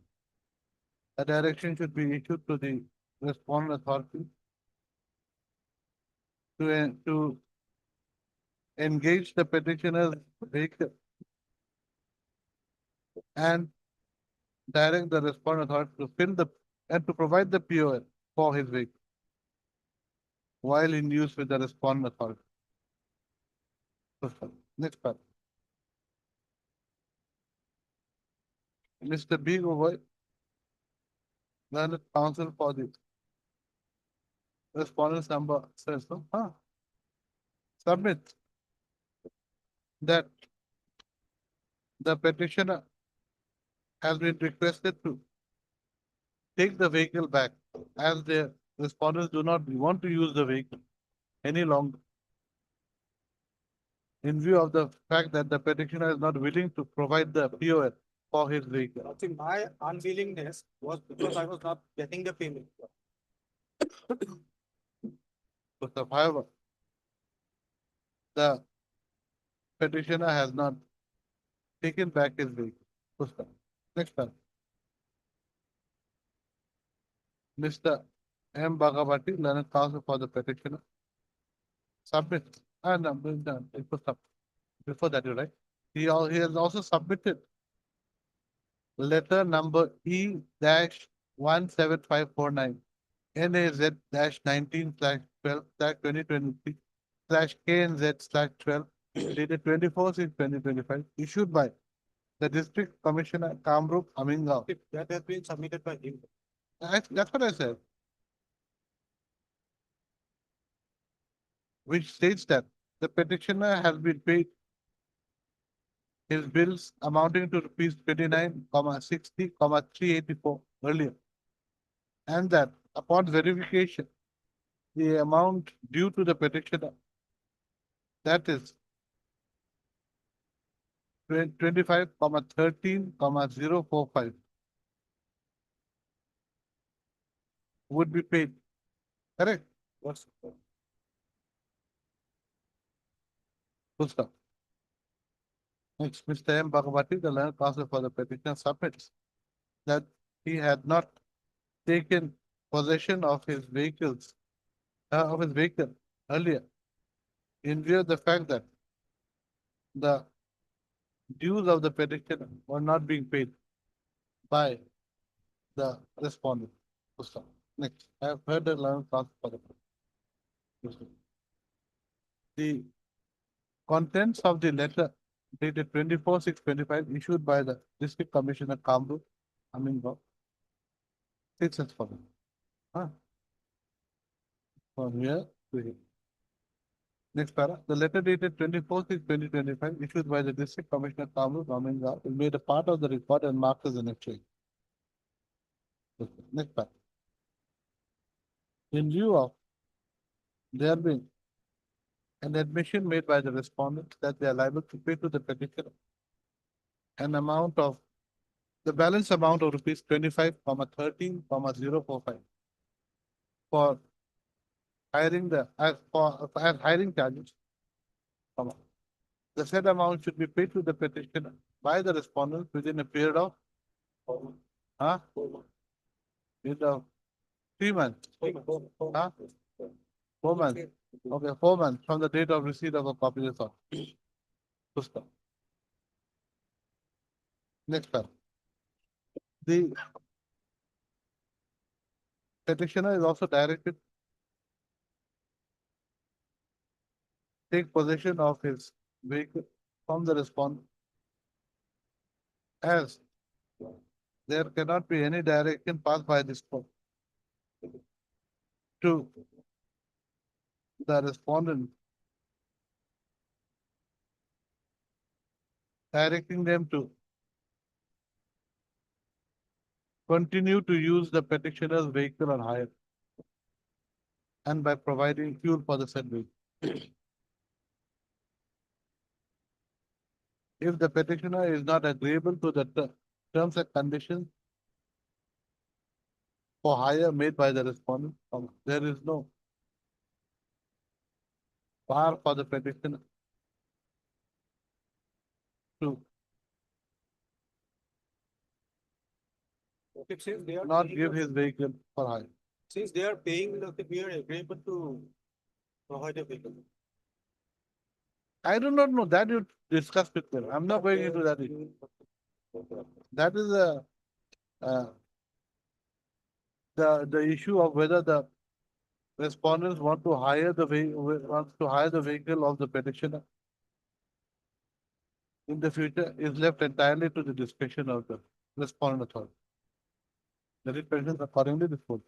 a direction should be issued to the respondent authority to engage the petitioner's vehicle and direct the respondent authority to fill the and to provide the POL for his vehicle while in use with the respondent authority. Next part. Mr. B. Gogoy, learned counsel for the respondent's number says so. Submit that the petitioner has been requested to take the vehicle back as the respondents do not want to use the vehicle any longer, in view of the fact that the petitioner is not willing to provide the POL for his vehicle. I think my unwillingness was because I was not getting the payment. So, however, the petitioner has not taken back his vehicle. Next one. Mr. M. Bhagavati, learned counsel for the petitioner, submit. And before that, you right? He has also submitted letter number E-17549 NAZ-19/12/2023/KNZ/12 dated 24/6/2025 issued by the District Commissioner Kamrup Amingao. That has been submitted by him. That's what I said. Which states that the petitioner has been paid his bills amounting to rupees 29,60,384 earlier, and that upon verification, the amount due to the petitioner, that is 25,13,045, would be paid. Correct? What's Full stop. Next, Mr. M. Bhagavati, the learned counsel for the petitioner, submits that he had not taken possession of his vehicle earlier, in view of the fact that the dues of the petitioner were not being paid by the respondent. Full stop. Next, I have heard the learned counsel for the petitioner. The contents of the letter dated 24/6/25 issued by the District Commissioner Kamru, Amingo, states as follows. From here to here. Next para, the letter dated 24/6/2025 issued by the District Commissioner Kamru, Amingo, is made a part of the record and marked as an exchange. Next para. In view of there being an admission made by the respondent that they are liable to pay to the petitioner an amount of the balance amount of rupees 25,13,045 for hiring as hiring charges. The said amount should be paid to the petitioner by the respondent within a period of 3 months. 4 months. Okay, 4 months from the date of receipt of a copy of the Pusta. Next part. The petitioner is also directed to take possession of his vehicle from the respondent, as there cannot be any direction passed by this court to the respondent directing them to continue to use the petitioner's vehicle on hire and by providing fuel for the said vehicle. If the petitioner is not agreeable to the terms and conditions for hire made by the respondent, there is no bar for the petitioner to Since they are not paying give us- his vehicle for hire. Since they are paying, we are agreeable to provide a vehicle. I do not know that you discussed with them. I'm not going into that issue. That is the issue of whether the respondents want to hire the vehicle of the petitioner in the future is left entirely to the discretion of the respondent authority. The repressions accordingly disposed.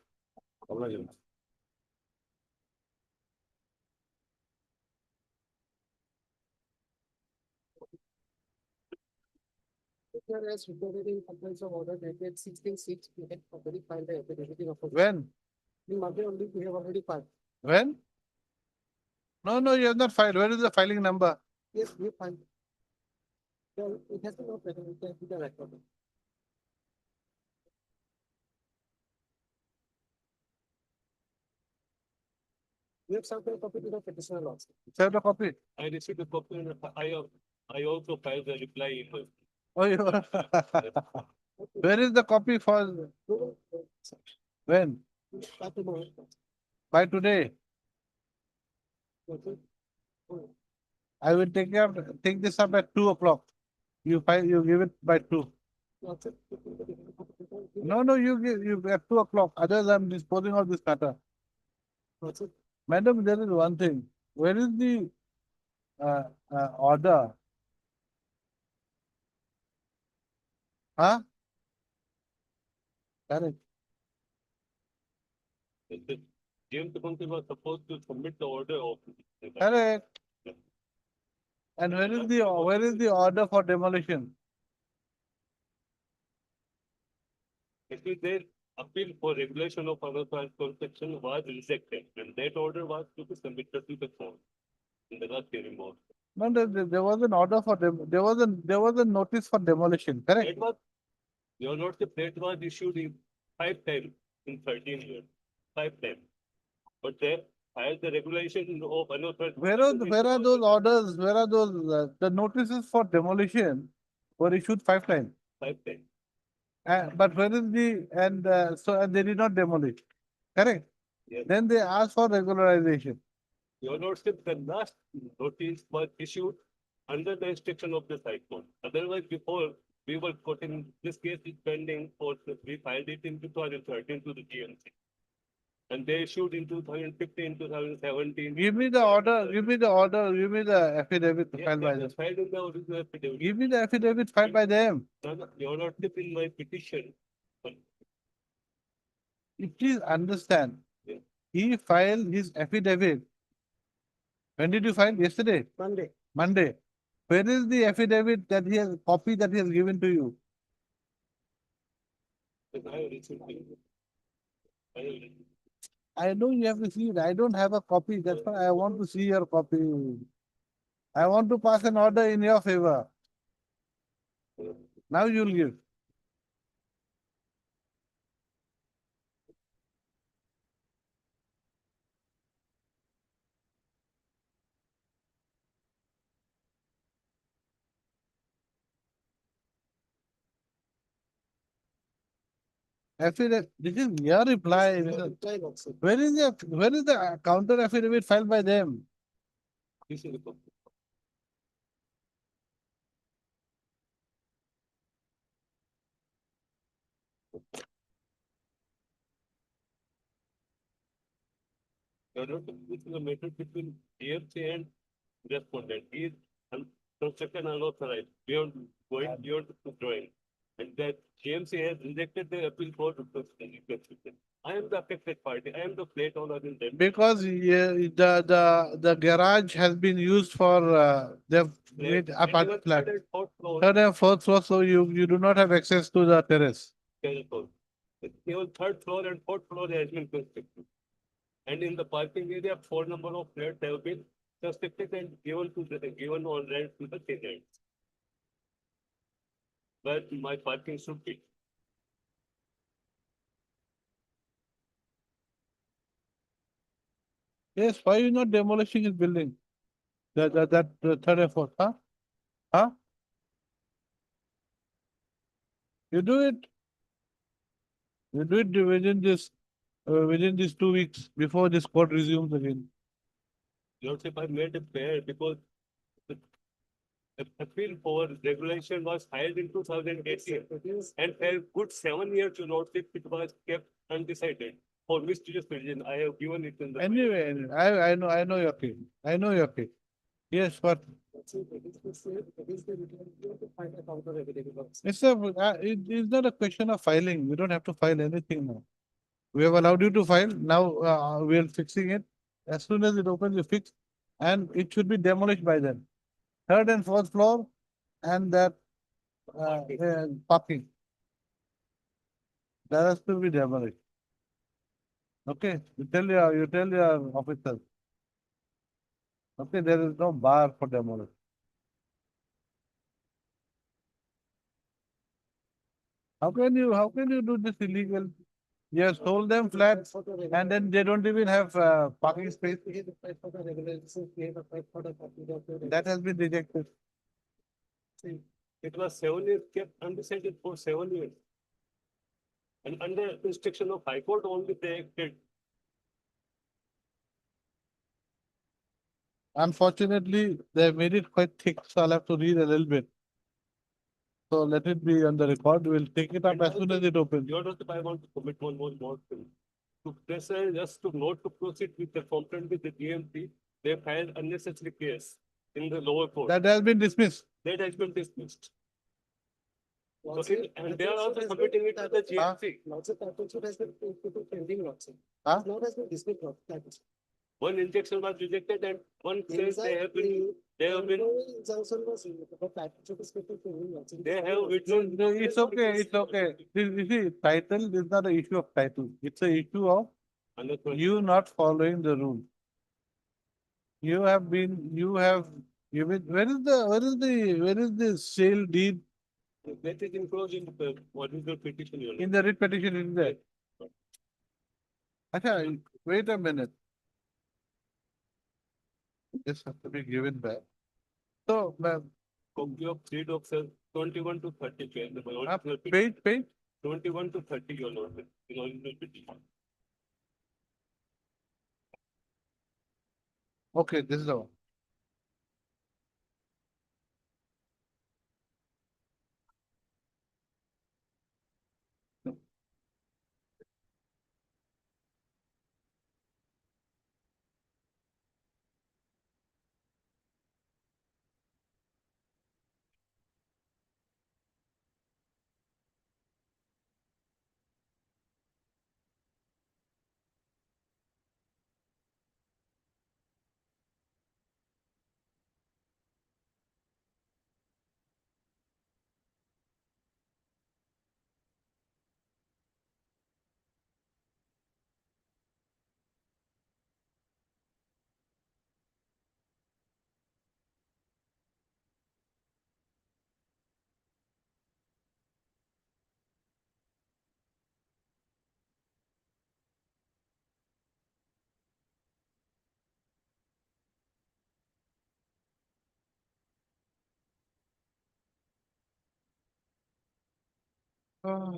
Whereas recorded in complaints of order dated 16/6, we had already filed the affidavit of. When? In Monday only, we have already filed. When? No, you have not filed. Where is the filing number? Yes, we filed. Well, it has to be present, it can be the record. We have something copy to the petitioner laws. Send the copy. I received a copy and I also filed the reply email. Oh, you where is the copy for when? At the moment. By today. Okay. I will take this up at 2 o'clock. You give it by 2. That's it. No, you at 2 o'clock. Otherwise, I'm disposing of this matter. That's it. Madam, there is one thing. Where is the order? Huh? Correct. James Kunti was supposed to submit the order of. Correct. And where is the order for demolition? Actually, their appeal for regulation of unauthorized construction was rejected, and that order was to be submitted to the court in the last hearing board. No, there was an order for there was a notice for demolition, correct? That was, your lordship, that was issued in 5 times in 13 years, 5 times. But filed the regulation of unauthorized. Where are those orders? Where are those, the notices for demolition were issued 5 times. 5 times. But where is the, and they did not demolish, correct? Yes. Then they asked for regularization. Your Lordship, the last notice was issued under the instruction of the High Court. Otherwise, before we were quoting, this case is pending for, we filed it in 2013 to the GMC. And they issued in 2015, 2017. Give me the order, give me the affidavit Yes, filed by that them. was filed in the original affidavit. Give me the affidavit filed by them. No, Your Lordship, in my petition, Please understand. Yeah. He filed his affidavit. When did you file? Yesterday? Monday. Monday. Where is the affidavit that he has, copy that he has given to you? I received it. I received it. I know you have received. I don't have a copy. That's why I want to see your copy. I want to pass an order in your favor. Now you'll give. Affidavit. This is your reply. Where is the counter affidavit filed by them? This is the copy. Your Lordship, this is a matter between GMC and respondent. He is construction unauthorized, beyond going beyond the drawing. And that GMC has rejected the appeal for reconstruction. I am the affected party. I am the plate owner in that. Because the garage has been used for they've made apart flat. Third and fourth floor, so you do not have access to the terrace. Even third floor and fourth floor has been constructed. And in the parking area, 4 number of flats have been constructed and given on rent to the tenants. But my parking should be. Yes, why are you not demolishing his building? The third and fourth, huh? Huh? You do it. You do it within these 2 weeks before this court resumes again. Lordship, I made a fair because the appeal for regulation was filed in 2018 and for a good 7 years, Your Lordship, it was kept undecided. For mysterious reason, I have given it in the. Anyway, I know your case. I know your case. Yes, but it's not a question of filing. You don't have to file anything now. We have allowed you to file. Now we are fixing it. As soon as it opens, you fix, and it should be demolished by then. Third and fourth floor, and that parking. That has to be demolished. Okay, you tell your officers. Okay, there is no bar for demolition. How can you do this illegal? You have sold them flats and then they don't even have parking space. That has been rejected. It was 7 years kept undecided for 7 years. And under restriction of High Court only they acted. Unfortunately, they made it quite thick, so I'll have to read a little bit. So let it be on the record. We'll take it up as soon as it opens. Your Lordship, I want to commit one more thing. To pressure just to not to proceed with the complaint with the GMC, they filed unnecessary case in the lower court. That has been dismissed. That has been dismissed. And they are also submitting it to the GMC. Huh? One injection was rejected and one says they have been. They have withdrawn. No, it's okay. It's okay. You see, title is not an issue of title. It's an issue of you not following the rule. Where is the sale deed? That is enclosed in the original petition. In the writ petition is there. Acha, wait a minute. This has to be given back. So, ma'am, Copy of 3 docs, 21 to 30. page, 21 to 30, your lord. In original petition. okay, this is the one. Uh,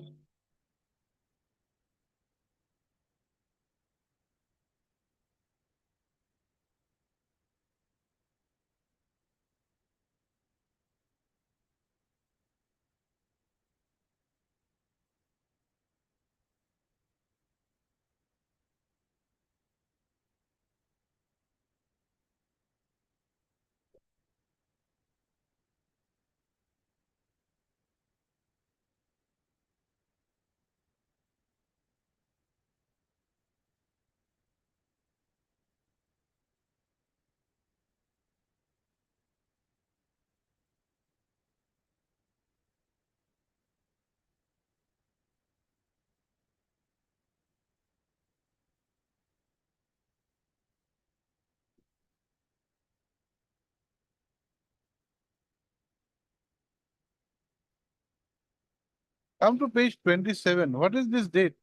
Come to page 27. What is this date?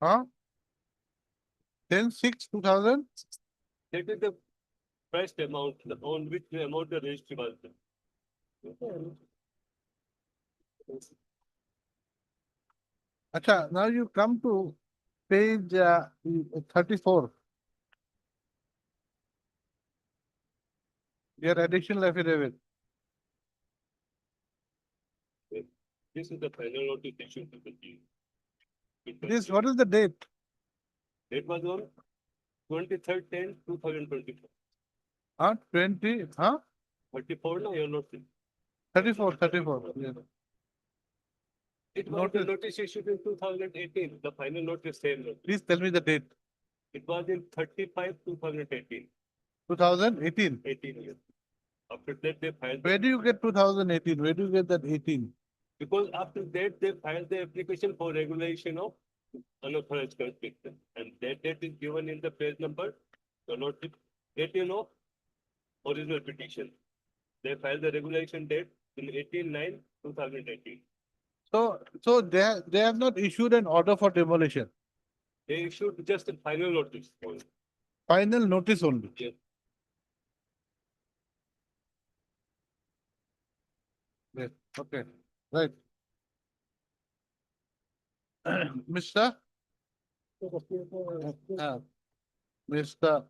Huh? 10/6/2000? That is the first amount, on which the amount the registry was. Acha, now you come to page 34. Your additional affidavit. This is the final notice issued to the team. This, what is the date? It was on 23rd 10 2024. 20, 34 no, you're not. 34. Yes. It was the notice issued in 2018. The final notice same notice. Please tell me the date. It was in 35 2018. 2018. 18 years. After that they filed. Where do you get 2018? Where do you get that 18? Because after that they filed the application for regulation of unauthorized construction, and that date is given in the page number. The notice 18 of original petition. They filed the regulation date in 18/9/2018. So they have not issued an order for demolition. They issued just a final notice. Final notice only. Yes. Yes. Okay. Right. Mr. Mr.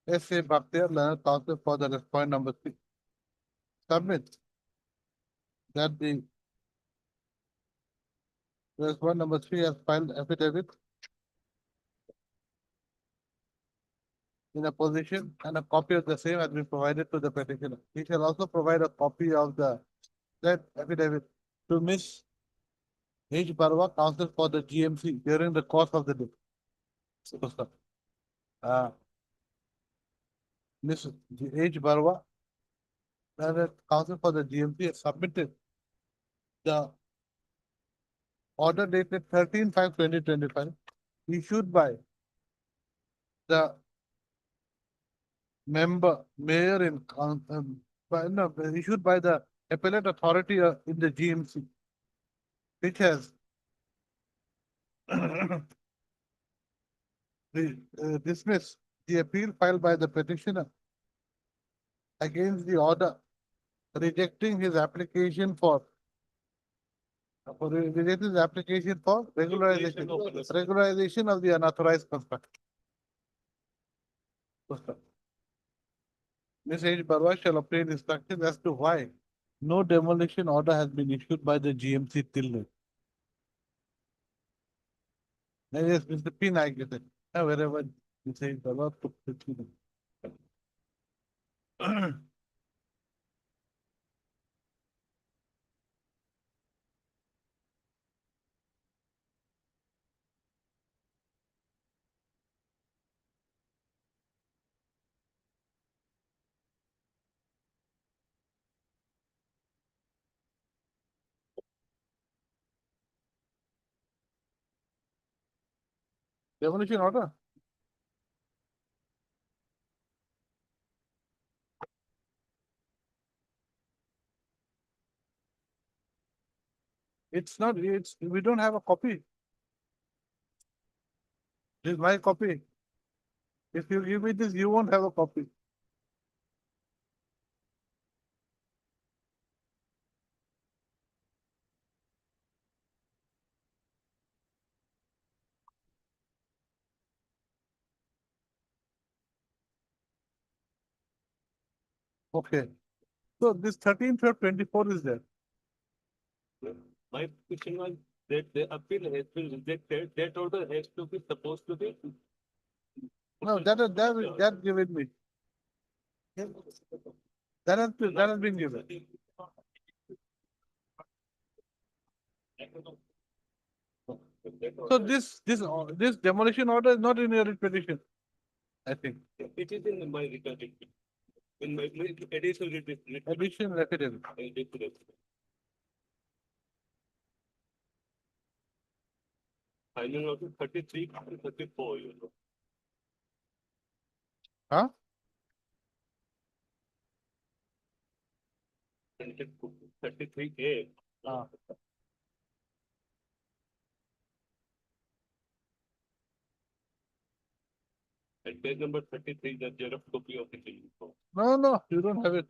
S.A. Bhakhtiar, Learned Counsel for the point number 3. Submit that the respondent number 3 has filed affidavit in a position, and a copy of the same has been provided to the petitioner. He shall also provide a copy of that affidavit to Miss H. Barwa, counsel for the GMC, during the course of the day. So, sir, Miss H. Barwa, counsel for the GMC, has submitted the order dated 13/5/2025 issued by the mayor issued by the appellate authority in the GMC, which has dismissed the appeal filed by the petitioner against the order rejecting his application for regularization of the unauthorized construction. Ms. H. Barwa shall obtain instructions as to why no demolition order has been issued by the GMC till date. Yes, Mr. P. Naik, you said, wherever Ms. H. Barwa took the key. Demolition order? It's not, we don't have a copy. This is my copy. If you give me this, you won't have a copy. Okay. So this 13/12/24 is there. My question was that the appeal has been rejected, that order has to be supposed to be. No, that given me. That has been given. So this demolition order is not in your petition, I think. It is in my return. In my additional Additional affidavit. Final notice 33 to 34, you know. Huh? And it 33A. Ah. And page number 33, the Xerox copy of the bill. No, you don't have it.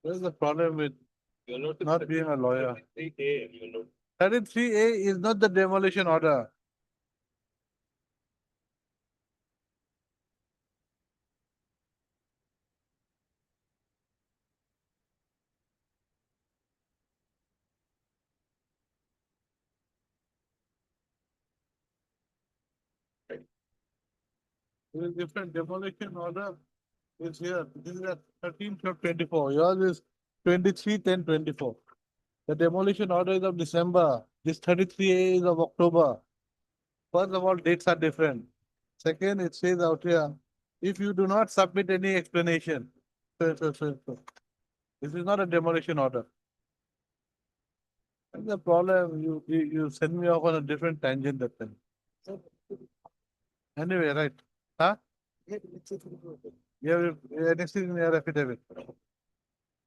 There's the problem with You're not not being a lawyer. 33A, you know. 33A is not the demolition order. There is different demolition order is here. This is at 13/24. Yours is 23/10/24. The demolition order is of December. This 33A is of October. First of all, dates are different. Second, it says out here, if you do not submit any explanation. This is not a demolition order. And the problem, you send me off on a different tangent that time. Anyway, right? Huh? You have anything in your affidavit?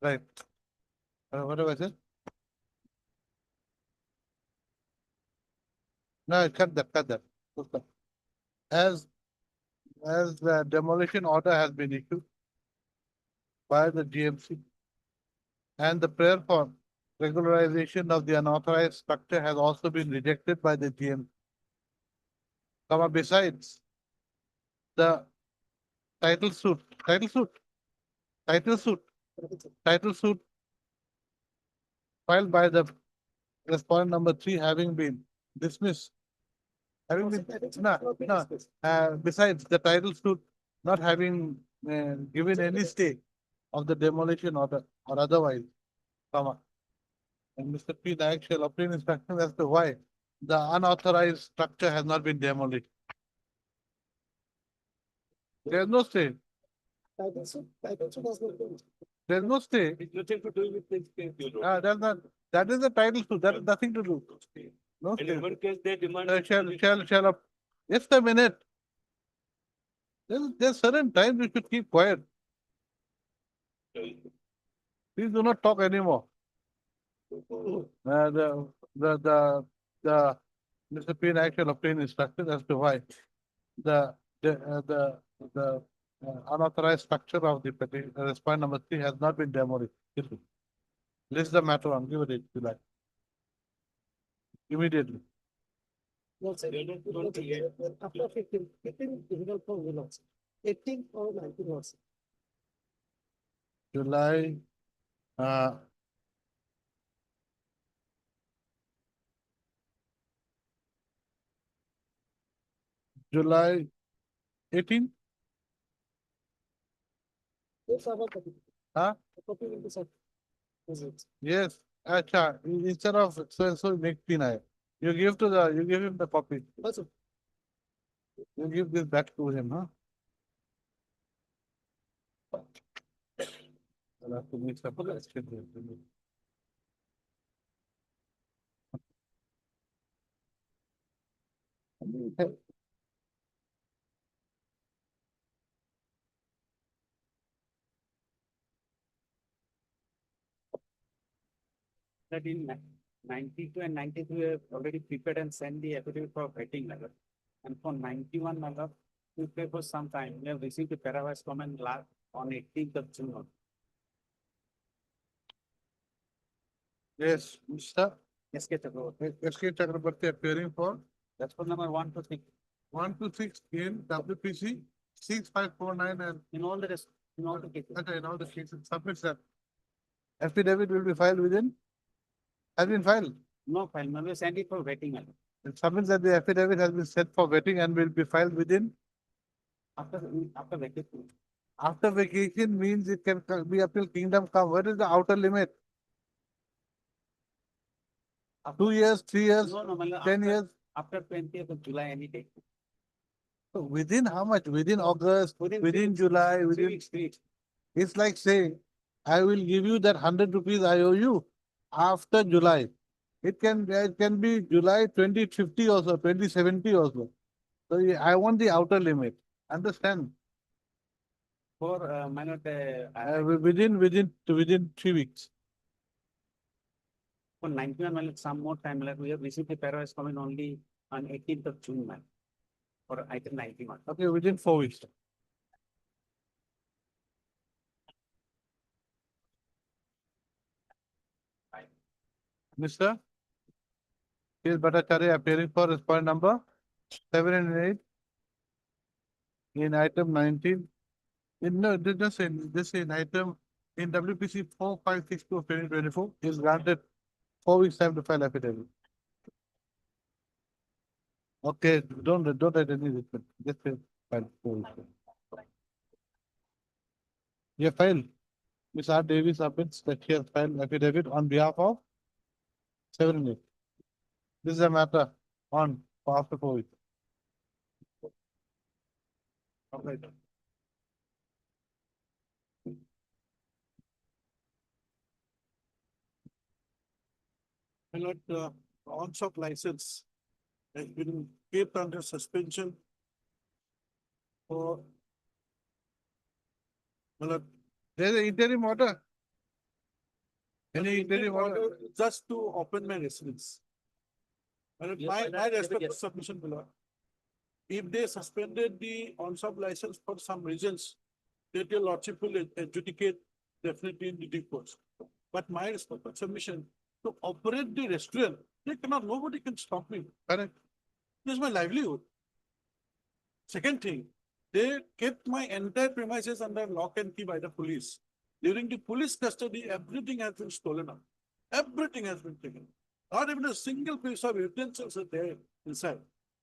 Right. What have I said? No, cut that. Okay. As the demolition order has been issued by the GMC and the prayer for regularization of the unauthorized structure has also been rejected by the GMC. Besides, the title suit filed by the respondent number 3 having been dismissed. Besides the title suit not having given any stay of the demolition order or otherwise, and Mr. P. Naik shall obtain instructions as to why the unauthorized structure has not been demolished. There is no stay. There is no stay. It's nothing to do with this case, you know. That's not. That is the title suit. That is nothing to do. No. In one case, they demand. Shall. Just a minute. There's certain times you should keep quiet. Please do not talk anymore. The discipline act shall obtain instructions as to why the unauthorized structure of the petition, respond number 3 has not been demolished. List the matter on, give it if you like. Immediately. No, sir, after 15 difficult for will also. 18 or 19 also. July, July 18. Yes, about copy. Huh? Copy will be sent. Is it? Yes. Acha, instead of so make deny. You give him the copy. Also, You give this back to him, huh? I'll have to make some correction here. That in 92 and 93, we have already prepared and sent the affidavit for vetting level. And for 91 level, we pay for some time. We have received the paragraph comment last on 18th of June. Yes, Mr. SK Chakraborty. S.K. Chakraborty appearing for That's for number 1 to 6. 1 to 6 in WPC 6549 and In all the rest, in all the cases. in all the cases submits that. Affidavit will be filed within, has been filed. No file, now we send it for vetting level. It submits that the affidavit has been sent for vetting and will be filed within. After vetting. After vacation means it can be up till kingdom come. What is the outer limit? 2 years, 3 years, No, 10 years? After 20th of July, any day. So within how much? Within August, within July, 3 within. weeks, 3 weeks. It's like saying, I will give you that 100 rupees I owe you after July. It can be July 2050 also, 2070 also. So I want the outer limit. Understand? For minor, Within 3 weeks. for 91, some more time, like we have received the paragraph coming only on 18th of June, man. For item 91. Okay, within 4 weeks. Mr. K. Bhattacharya appearing for respondent number 7 and 8 in item 19. This in item in WPC 4562 of 2024 is granted 4 weeks time to file affidavit. Okay, don't write any written. Just file 4 weeks. Yeah, file. Ms. R. Davis submits that she has filed affidavit on behalf of 7 and 8. This is a matter on for after 4 weeks. Okay. The on-shop license has been kept under suspension for. There is an interim order. Any interim order? Just to open my residence. And my respect to submission below. If they suspended the on-shop license for some reasons, that your lordship will adjudicate definitely in the due course. But my respect to submission, to operate the restaurant, they cannot, nobody can stop me. Correct. This is my livelihood. Second thing, they kept my entire premises under lock and key by the police. During the police custody, everything has been stolen up. Everything has been taken. Not even a single piece of utensils are there inside.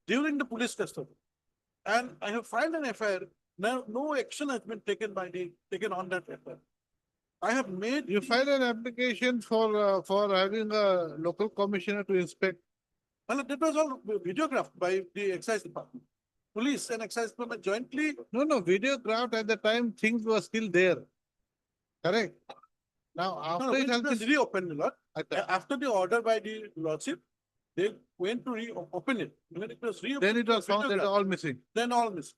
During the police custody. And I have filed an FIR. Now, no action has been taken on that FIR. I have made. You filed an application for having a local commissioner to inspect. Well, that was all videographed by the Excise Department. Police and Excise Department jointly. No, videographed at the time things were still there. Correct. Now, No, after when it has it was been, reopened, my lord, Okay. after the order by the lordship, they went to reopen it. When it was reopened. then it was found that photograph, all missing. Then all missing.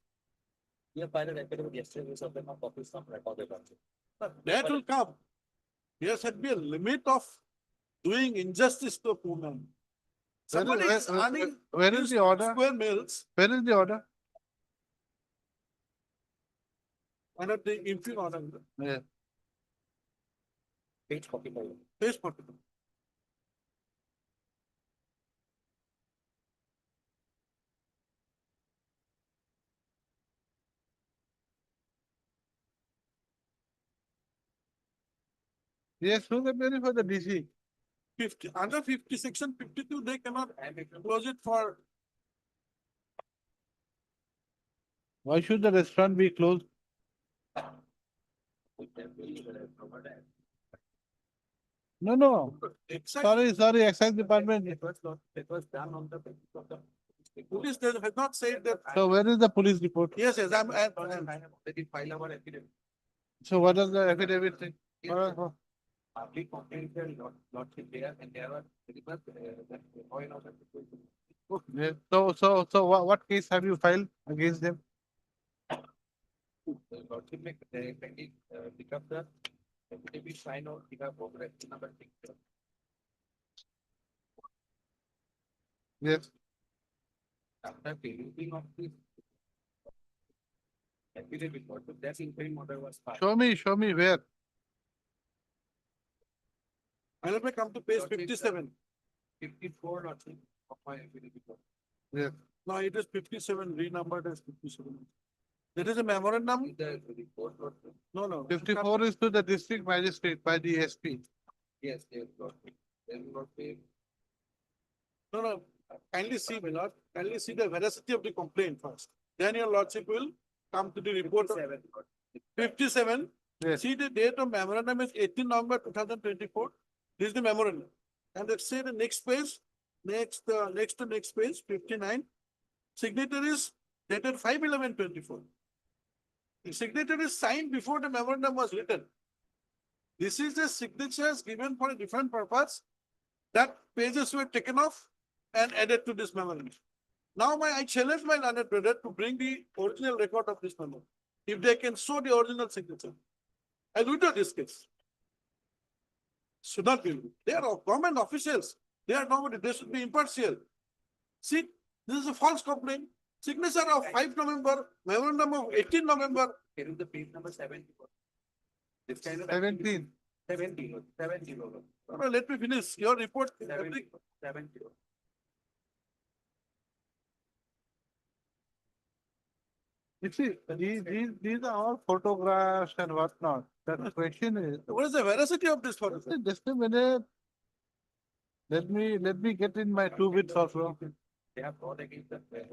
We have filed an affidavit yesterday, so they're not copies of recorded. That will come. There should be a limit of doing injustice to a poor man. Somebody is earning where is these the order? square meals Where is the order? under the inferior order. Yeah. Page 45. Page 42. Yes, who can verify the DC? 50, under 50, section 52, they cannot close it for, Why should the restaurant be closed? No, no. excise. Sorry, Excise Department. It was done on the basis of the. Police, they have not said that. So where is the police report? Yes, I have already filed our affidavit. So what does the affidavit say? Partly complaints are not there, and there are very much that oil out of the situation. Yeah. So what case have you filed against them? The lordship may kindly pick up the affidavit sign or pick up over number 6. Yes. After perusing of this affidavit, what that interim order was filed. Show me where. And let me come to page 57. 54 lordship of my affidavit. Yes. No, it is 57, renumbered as 57. That is a memorandum? The report lordship. No. 54 is to the district magistrate by the SP. Yes, lordship. Then lordship. No. Kindly see, my lord, kindly see the veracity of the complaint first. Then your lordship will come to the report. 57. Yes. See the date of memorandum is 18 November 2024. This is the memorandum. And let's say the next page, next to next page, 59. Signatories dated 5/11/24. The signature is signed before the memorandum was written. This is the signatures given for a different purpose. That pages were taken off and added to this memorandum. Now I challenge my learned brother to bring the original record of this memo. If they can show the original signature. I withdraw this case. Should not be. They are government officials. They are nobody. They should be impartial. See, this is a false complaint. Signature of 5 November, memorandum of 18 November. Here is the page number 70. This kind of 17. 70. No, let me finish. Your report. 70. You see, these are all photographs and whatnot. The question is, What is the veracity of this for? just a minute. Let me get in my 2 bits also. They have brought against the there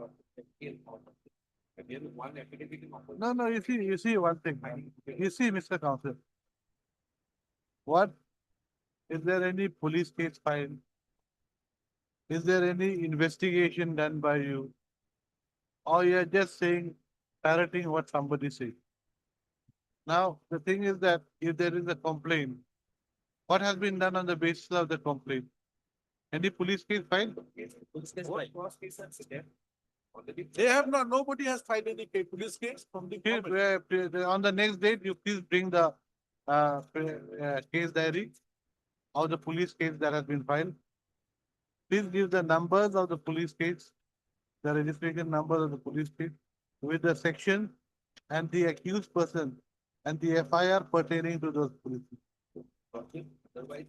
is one affidavit in opposition. No, you see one thing. You see, Mr. Counsel. What? Is there any police case filed? Is there any investigation done by you? Or you're just saying, parroting what somebody said? Now, the thing is that if there is a complaint, what has been done on the basis of the complaint? Any police case filed? They have not, nobody has filed any police case from the government. On the next date, you please bring the case diary of the police case that has been filed. Please give the numbers of the police case, the registration number of the police case with the section and the accused person and the FIR pertaining to those police. Otherwise,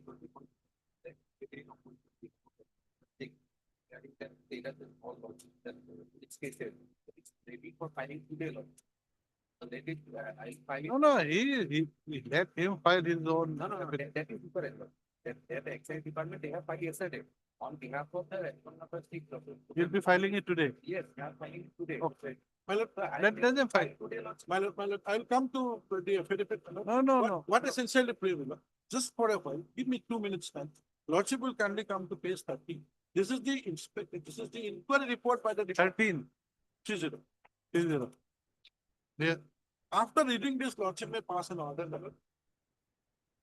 it's cases. It's maybe for filing today. So they did, I filed. No, he let him file his own. No, that is different. That the Excise department, they have filed yesterday on behalf of the number 6. You'll be filing it today. Yes, they are filing today. Okay. My lord, Let them file. Today, my lord, I will come to the affidavit. No. What essentially prevail? Just for a while, give me 2 minutes time. Lordship will kindly come to page 30. This is the inquiry report by the 13. 30. 30. Yeah. After reading this, Lordship may pass an order.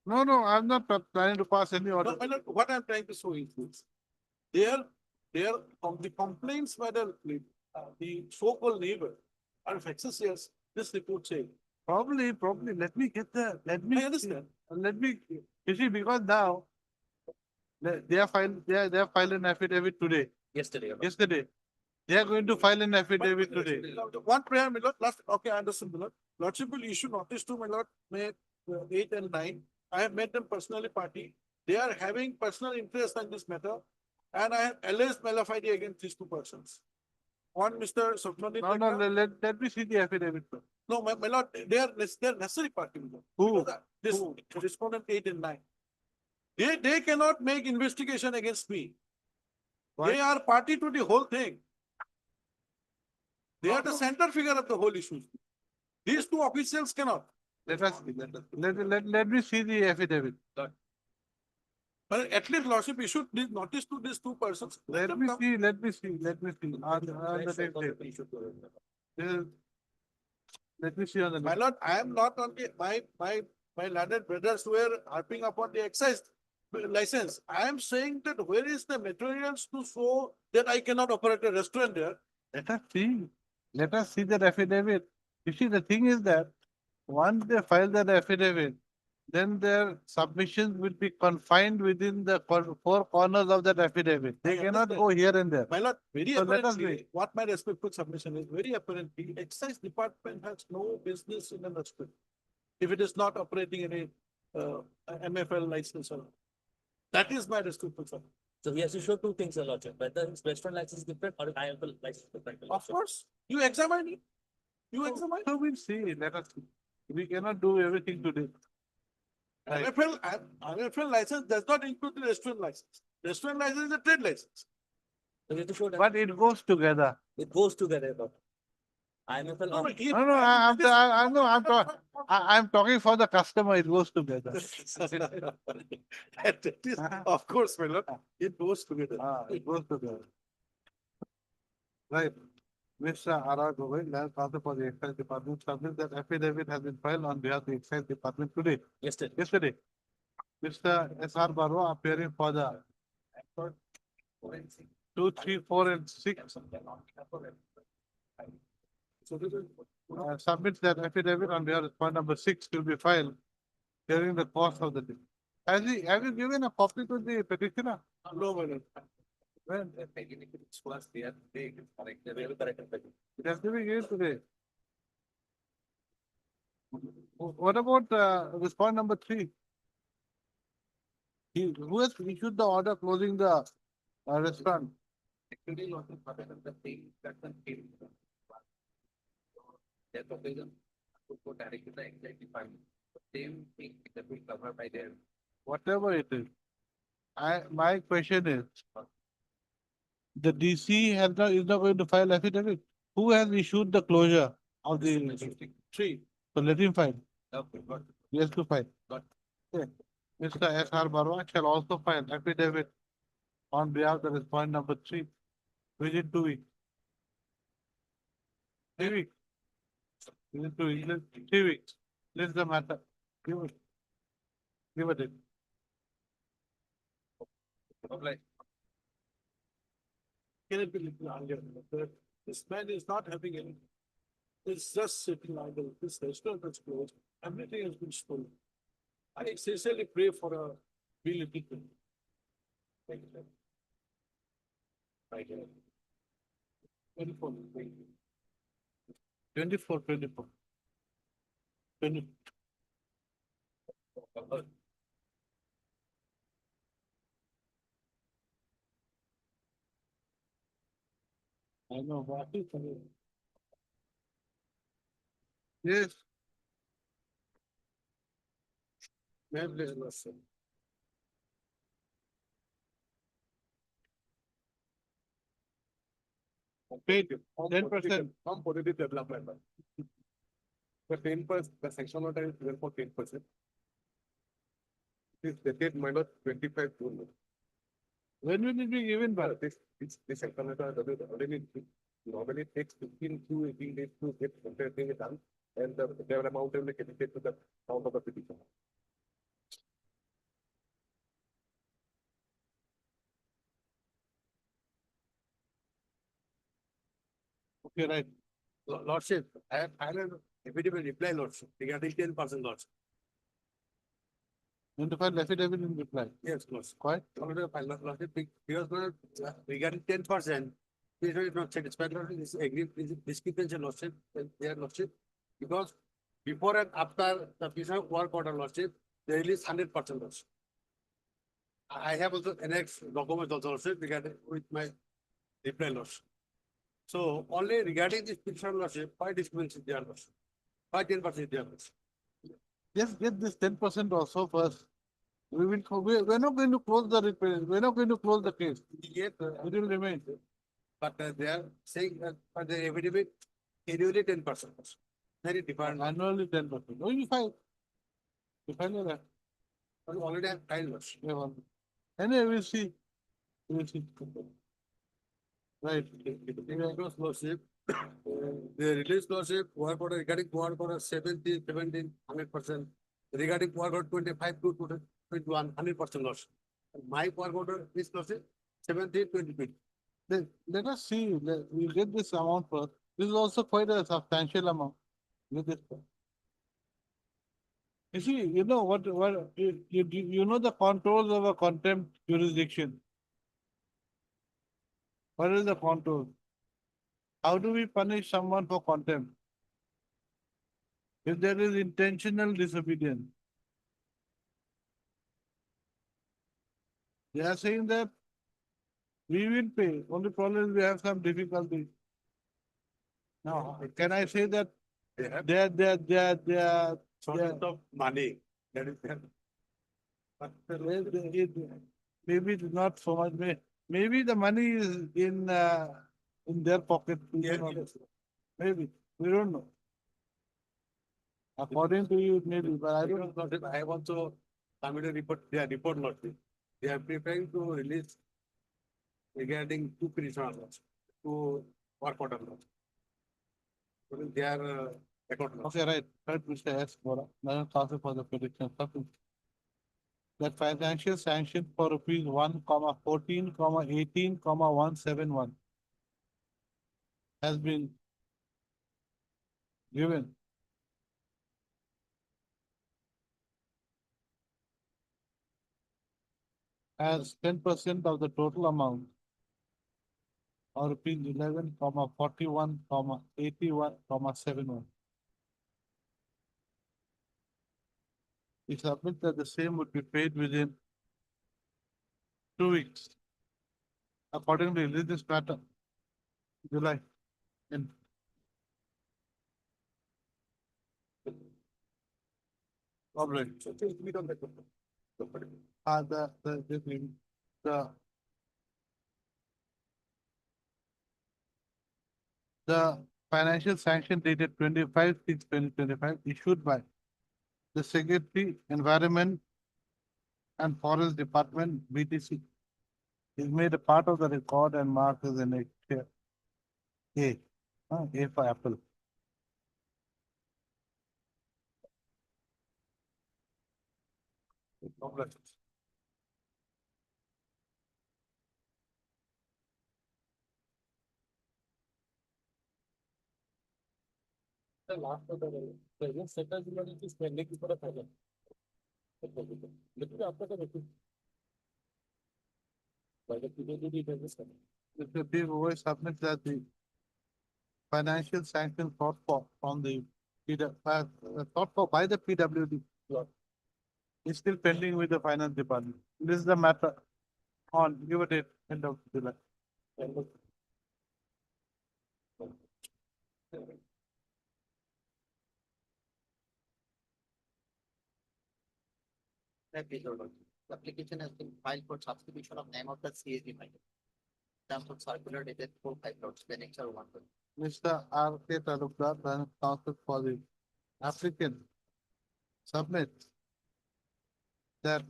No, I'm not planning to pass any order. No, my lord, what I'm trying to show is this. There, the complaints by the so-called neighbor are of excessive, this report saying. Probably, let me get the, I understand. you see, because now they have filed an affidavit today. Yesterday. They are going to file an affidavit today. One prayer, my lord, last, okay, I understand, my lord. Lordship will issue notice to my lord, May 8 and 9. I have met them personally party. They are having personal interest in this matter. And I have alleged malafide against these two persons. One, Mr. Subnandin. No, let me see the affidavit first. No, my lord, they are necessary party. My lord. Who? Because, This respondent 8 and 9. They cannot make investigation against me. Why? They are party to the whole thing. They are the center figure of the whole issue. These two officials cannot. Let me see the affidavit. But at least lordship issued this notice to these two persons. Let me see. On the same day. Let me see on the. My lord, I am not on the, my landed brothers were harping upon the excise license. I am saying that where is the materials to show that I cannot operate a restaurant there? Let us see. Let us see that affidavit. You see, the thing is that once they file that affidavit, then their submissions will be confined within the four corners of that affidavit. They I cannot understand. go here and there. My lord, very So let us apparently, what my respectful submission is, very apparently, excise department has no business in a restaurant. If it is not operating any MFL license or. That is my respectful submission. So he has to show two things, Your Lordship, whether his restaurant license is different or his IMFL license is different. Your Of Lordship. course, you examine it. You examine. So we'll see. Let us see. We cannot do everything today. Right. MFL license does not include the restaurant license. Restaurant license is a trade license. So you have to show that But it goes together. it goes together. Your Lordship. IMFL. No, but if- No, I'm talking for the customer. It goes together. That is, of course, my lord, it goes together. It goes together. Right. Mr. R.R. Govil, Land Counsel for the Excise Department, submits that affidavit has been filed on behalf of the Excise Department today. Yesterday. Mr. S.R. Barwa appearing for the 2, 3, 4, and 6. Submits that affidavit on behalf of point number 6 to be filed during the course of the day. Have you given a copy to the petitioner? No, my lord. When? It has to be given today. What about this point number 3? Who has issued the order closing the restaurant? Whatever it is. My question is, the DC is not going to file affidavit. Who has issued the closure of the 3? So let him file. He has to file. Okay. Mr. S.R. Barwa shall also file affidavit on behalf of the respondent number 3 within 2 weeks. 3 weeks. Within 2 weeks. 3 weeks. List the matter. Give it. Give it. Can it be little earlier? This man is not having any. It's just sitting idle. This restaurant is closed. Everything has been stolen. I sincerely pray for a really big thing. Thank you, sir. Thank you. 24. 24. 20. I know, but yes. Paid 10%. From positive development. The 10%, the section order is given for 10%. This decade minus 25 to. When will it be given by? This section order normally takes 15 to 18 days to get everything done, and the amount will be credited to the account of the petitioner. Okay, right. Lordship, I have an affidavit reply, Lordship, regarding 10% Lordship. Going to file affidavit in reply. Yes, Lordship. Quite. Already filed, Lordship, because regarding 10%, this is not satisfied, Lordship, this agree, this is discrepancy, Lordship, their Lordship. Because before and after the piece of work order, Lordship, they release 100% Lordship. I have also annexed documents also, Lordship, regarding with my reply, Lordship. So only regarding this picture, Lordship, why discrepancy there, Lordship? Why 10% there, Lordship? Just get this 10% also first. We're not going to close the repair. We're not going to close the case. Yes, It will remain. but they are saying that for the affidavit, annually 10%. Very different. Annually 10%. Oh, you file. You file that. Already have filed, Lordship. Yeah, well. Anyway, we'll see. We'll see. Right. Because Lordship, the release Lordship, work order regarding work order 17, 100%. Regarding work order 25 to 21, 100% Lordship. My work order is Lordship 17, 20. Let us see. We'll get this amount first. This is also quite a substantial amount. With this. You see, you know what you know the contours of a contempt jurisdiction. What is the contour? How do we punish someone for contempt? If there is intentional disobedience. They are saying that we will pay. Only problem is we have some difficulty. Now, can I say that They have they are shortage of money. That is there. But maybe not so much. Maybe the money is in their pocket. yes, yes. Maybe we don't know. According to you, maybe, but I don't. Because Lordship, I have also submitted report, their report Lordship. They are preparing to release regarding two prisoners, to work order Lordship. So they are account Lordship. Okay, right. Right, Mr. S. Bora. Now, also for the prediction. That financial sanction for rupees 1,14,18,171 has been given. As 10% of the total amount, or rupees 11,41,81,71. We submit that the same would be paid within 2 weeks. Accordingly, release this matter July. And Alright. So things we don't make. The financial sanction dated 25/6/2025 issued by the Secretary, Environment and Forest Department, BTC, is made a part of the record and marked as an A. A for apple. The last of the present status is pending before a final. Let me after the meeting. By the PWD business. The big voice submit that the financial sanction sought for from the sought for by the PWD is still pending with the finance department. This is the matter on give a date end of July. The application has been filed for substitution of name of the CAG minor. Terms of circular dated 4/5 notes, the next are 1. Mr. R.K. Talukdar, then counsel for the applicant, submit that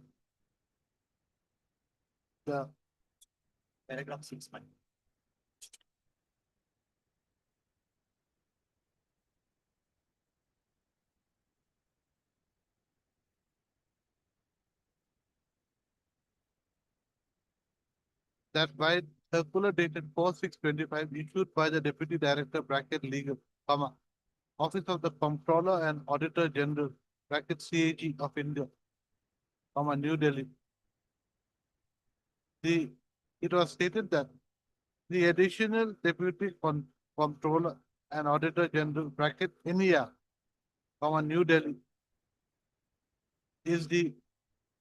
the Paragraph 6 minor. that by circular dated 4/6/25 issued by the Deputy Director bracket Legal, comma, Office of the Comptroller and Auditor General bracket CAG of India, comma, New Delhi. It was stated that the additional Deputy Comptroller and Auditor General bracket India, comma, New Delhi, is the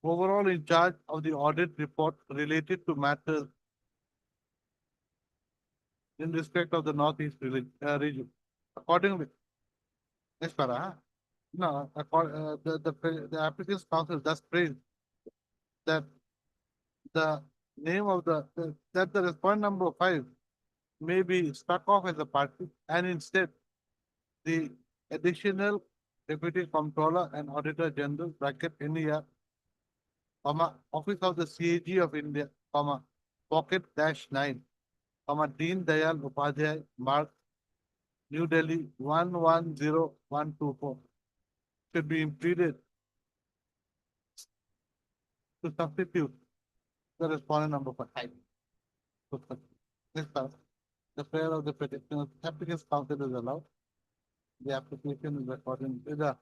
overall in charge of the audit report related to matters in respect of the Northeast region. Accordingly, yes, Farah. No, the applicant's counsel thus praised that the name of that the respondent number 5 may be struck off as a party, and instead the additional Deputy Comptroller and Auditor General bracket India, comma, Office of the CAG of India, comma, pocket -9, comma, Deen Dayal Upadhyay, Mark, New Delhi 110124 should be implemented to substitute the respondent number 5. This time, the prayer of the petitioner, applicant's counsel is allowed. The application is according no,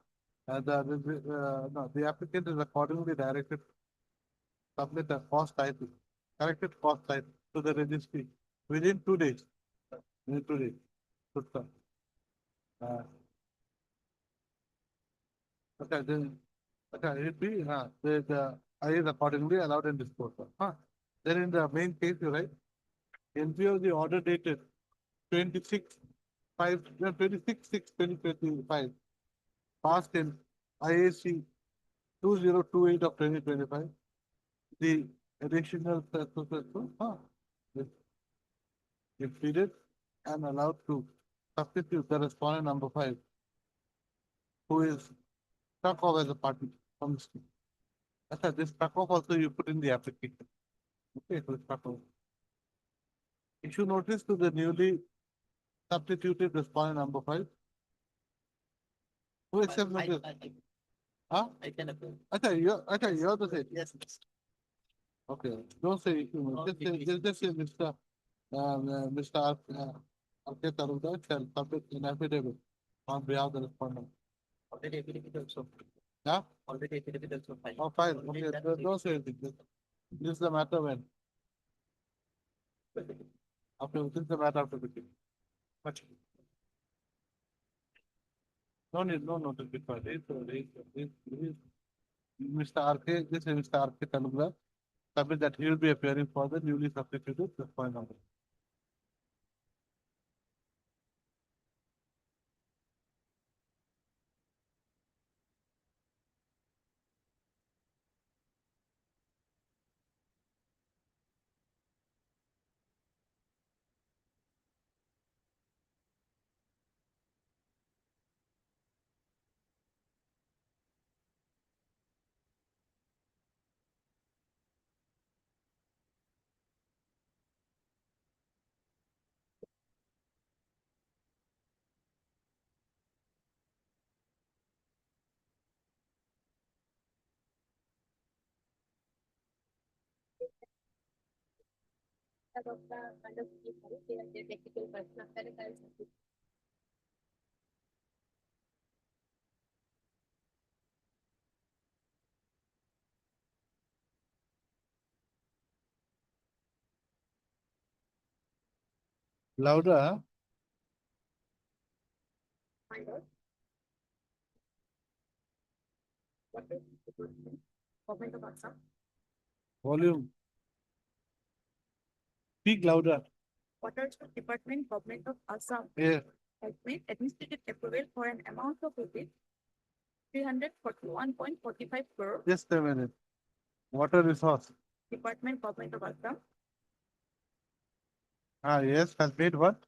the applicant is accordingly directed to submit a cost title, corrected cost title to the registry within 2 days. Within 2 days. Good, sir. Okay, then, okay, it be, the I is accordingly allowed and disposed of. Then in the main case, you write, in view of the order dated 26/6/2025, passed in IAC 2028 of 2025, the additional is pleaded and allowed to substitute the respondent number 5, who is struck off as a party from the scheme. That's this struck off also you put in the application. Okay, so struck off. Issue notice to the newly substituted respondent number 5. Who accepts notice? Huh? I can approve. Okay, you're the same. Yes. Okay, don't say issue. Just say Mr. Mr. R.K. Taruda shall submit an affidavit on behalf of the respondent. Already affidavit also. Yeah? Already affidavit also filed. Oh, fine. Okay, don't say anything. This is the matter when? After, this is the matter after the meeting. No need, no notice before. Mr. R.K., this is Mr. R.K. Taluga, submit that he will be appearing for the newly substituted respondent number. Of the kind of people, they are the technical person, very Louder, huh? find out what is the government of Assam. Volume. Speak louder. Watershed Department, Government of Assam Yeah. has made administrative approval for an amount of rupees 341.45 crore. Just a minute. Water resource. Department, Government of Assam Yes, has made what?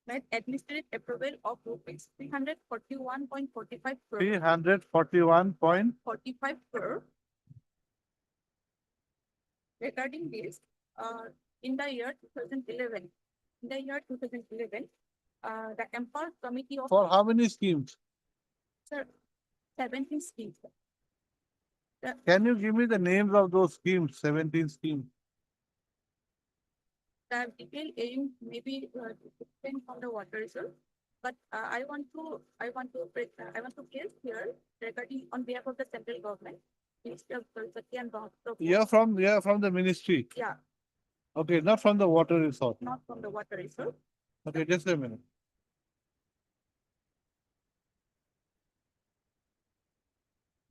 made administrative approval of rupees 341.45 crore. 341 45 crore. Regarding this, in the year 2011, the Empowered Committee of for how many schemes? Sir, 17 schemes. Can you give me the names of those schemes, 17 schemes? the detailed aim maybe different from the water resource. But I want to place here regarding on behalf of the central government, Ministry of Jal Shakti and Mahakam. You're from the ministry. Yeah, Okay, not from the water resource. not from the water resource. Okay, just a minute.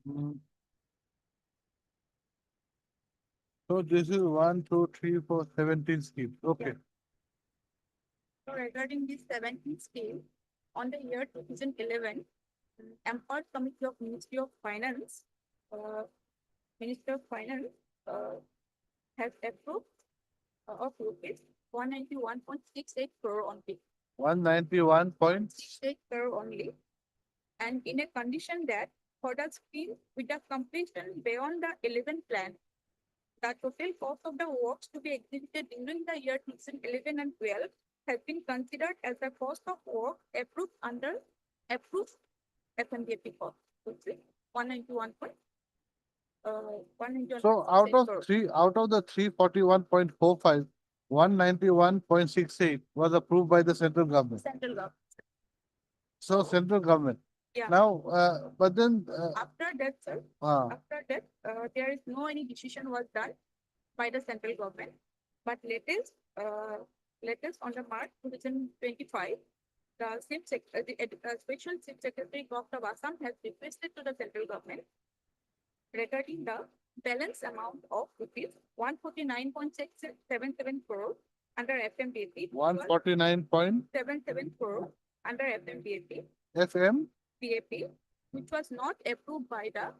Hmm. So this is 1, 2, 3, 4, 17 schemes. Okay. So regarding this 17th scheme, on the year 2011, Empowered Committee of Ministry of Finance, Minister of Finance has approved of rupees 191.68 crore only. 191 68 crore only. And in a condition that for the scheme with the completion beyond the 11th plan, the total cost of the works to be executed during the year 2011 and 12 has been considered as the cost of work approved under approved FMDAP cost, which is 191. So out of the 341.45, 191.68 was approved by the central government. Central government. So central government. Yeah. Now, but then, After that, sir, after that, there is no any decision was done by the central government. But latest on the March 2025, the Special Chief Secretary of the Assam has requested to the central government regarding the balance amount of rupees 149.677 crore under FMDAP. 149.77 crore under FMDAP. FM. PAP, which was not approved by the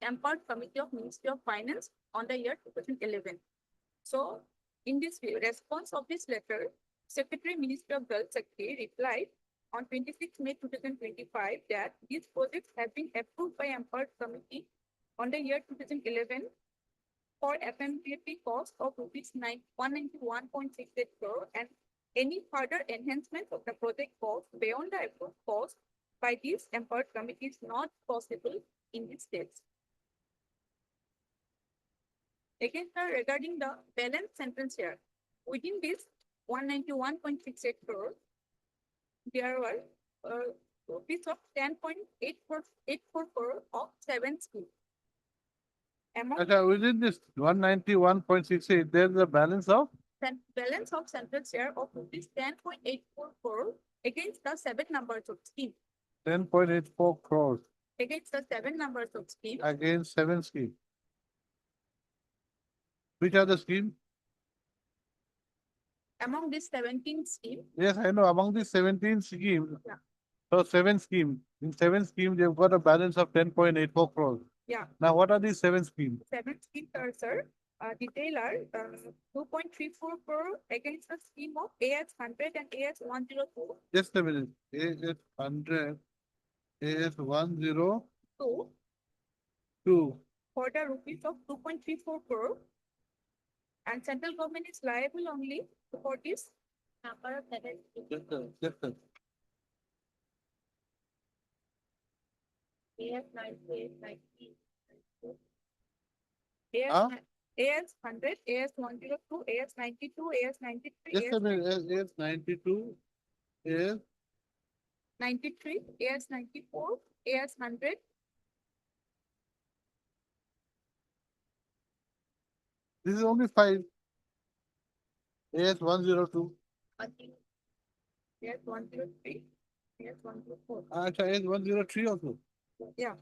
Empowered Committee of Ministry of Finance on the year 2011. So, in this response of this letter, Secretary Ministry of Jal Shakti replied on 26 May 2025 that these projects have been approved by Empowered Committee on the year 2011 for FMDAP cost of rupees 191.68 crore, and any further enhancement of the project cost beyond the approved cost by this Empowered Committee is not possible in these states. Again, sir, regarding the balance sentence here, within this 191.68 crore, there were rupees of 10.84 crore of 7 schemes. Within this 191.68, there's a balance of balance of central share of rupees 10.84 crore against the 7 numbers of scheme. 10.84 crores Against the 7 numbers of scheme. against 7 schemes. Which are the schemes? Among these 17 schemes. Yes, I know. Among these 17 schemes, Yeah. so 7 schemes. In 7 schemes, they've got a balance of 10.84 crores. Yeah. Now, what are these 7 schemes? 7 schemes are, sir, detail are 2.34 crore against the scheme of AS 100 and AS 102. Just a minute. AS 100, AS 102. For the rupees of 2.34 crore. And central government is liable only for this number of 7 schemes. AS 90, AS 100, AS 102, AS 92, AS 93, Just a minute. AS 92, AS 93, AS 94, AS 100. This is only 5. AS 102. AS 103, AS 104. AS 103 also. Yeah.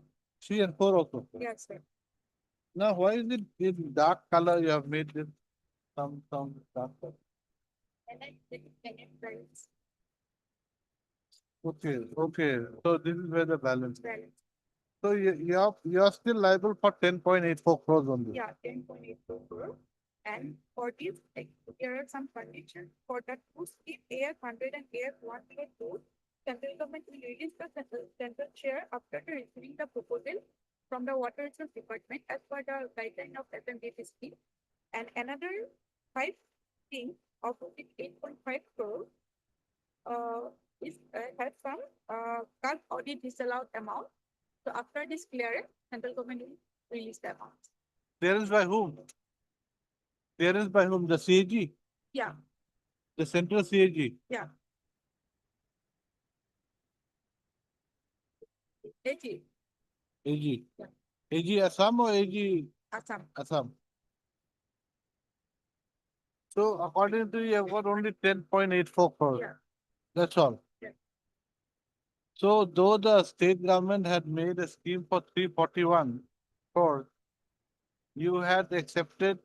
3 and 4 also. Yes, sir. Now, why is it in dark color? You have made it some dark color. Okay. So this is where the balance. So you're still liable for 10.84 crores only. Yeah, 10.84 crore. And for this, there are some conditions. For the two scheme AS 100 and AS 102, central government will release the central share after receiving the proposal from the Water Resources Department as per the guideline of FMDAP scheme. And another 5 schemes of 8.5 crore has some cut audit disallowed amount. So after this clearance, central government will release the amount. Clearance by whom? Clearance by whom? The CAG? Yeah, The central CAG, yeah. AG, AG. Yeah. AG Assam or AG Assam. Assam? So according to you, have got only 10.84 crores. Yeah. That's all. Yeah. So though the state government had made a scheme for 341 crores, you had accepted,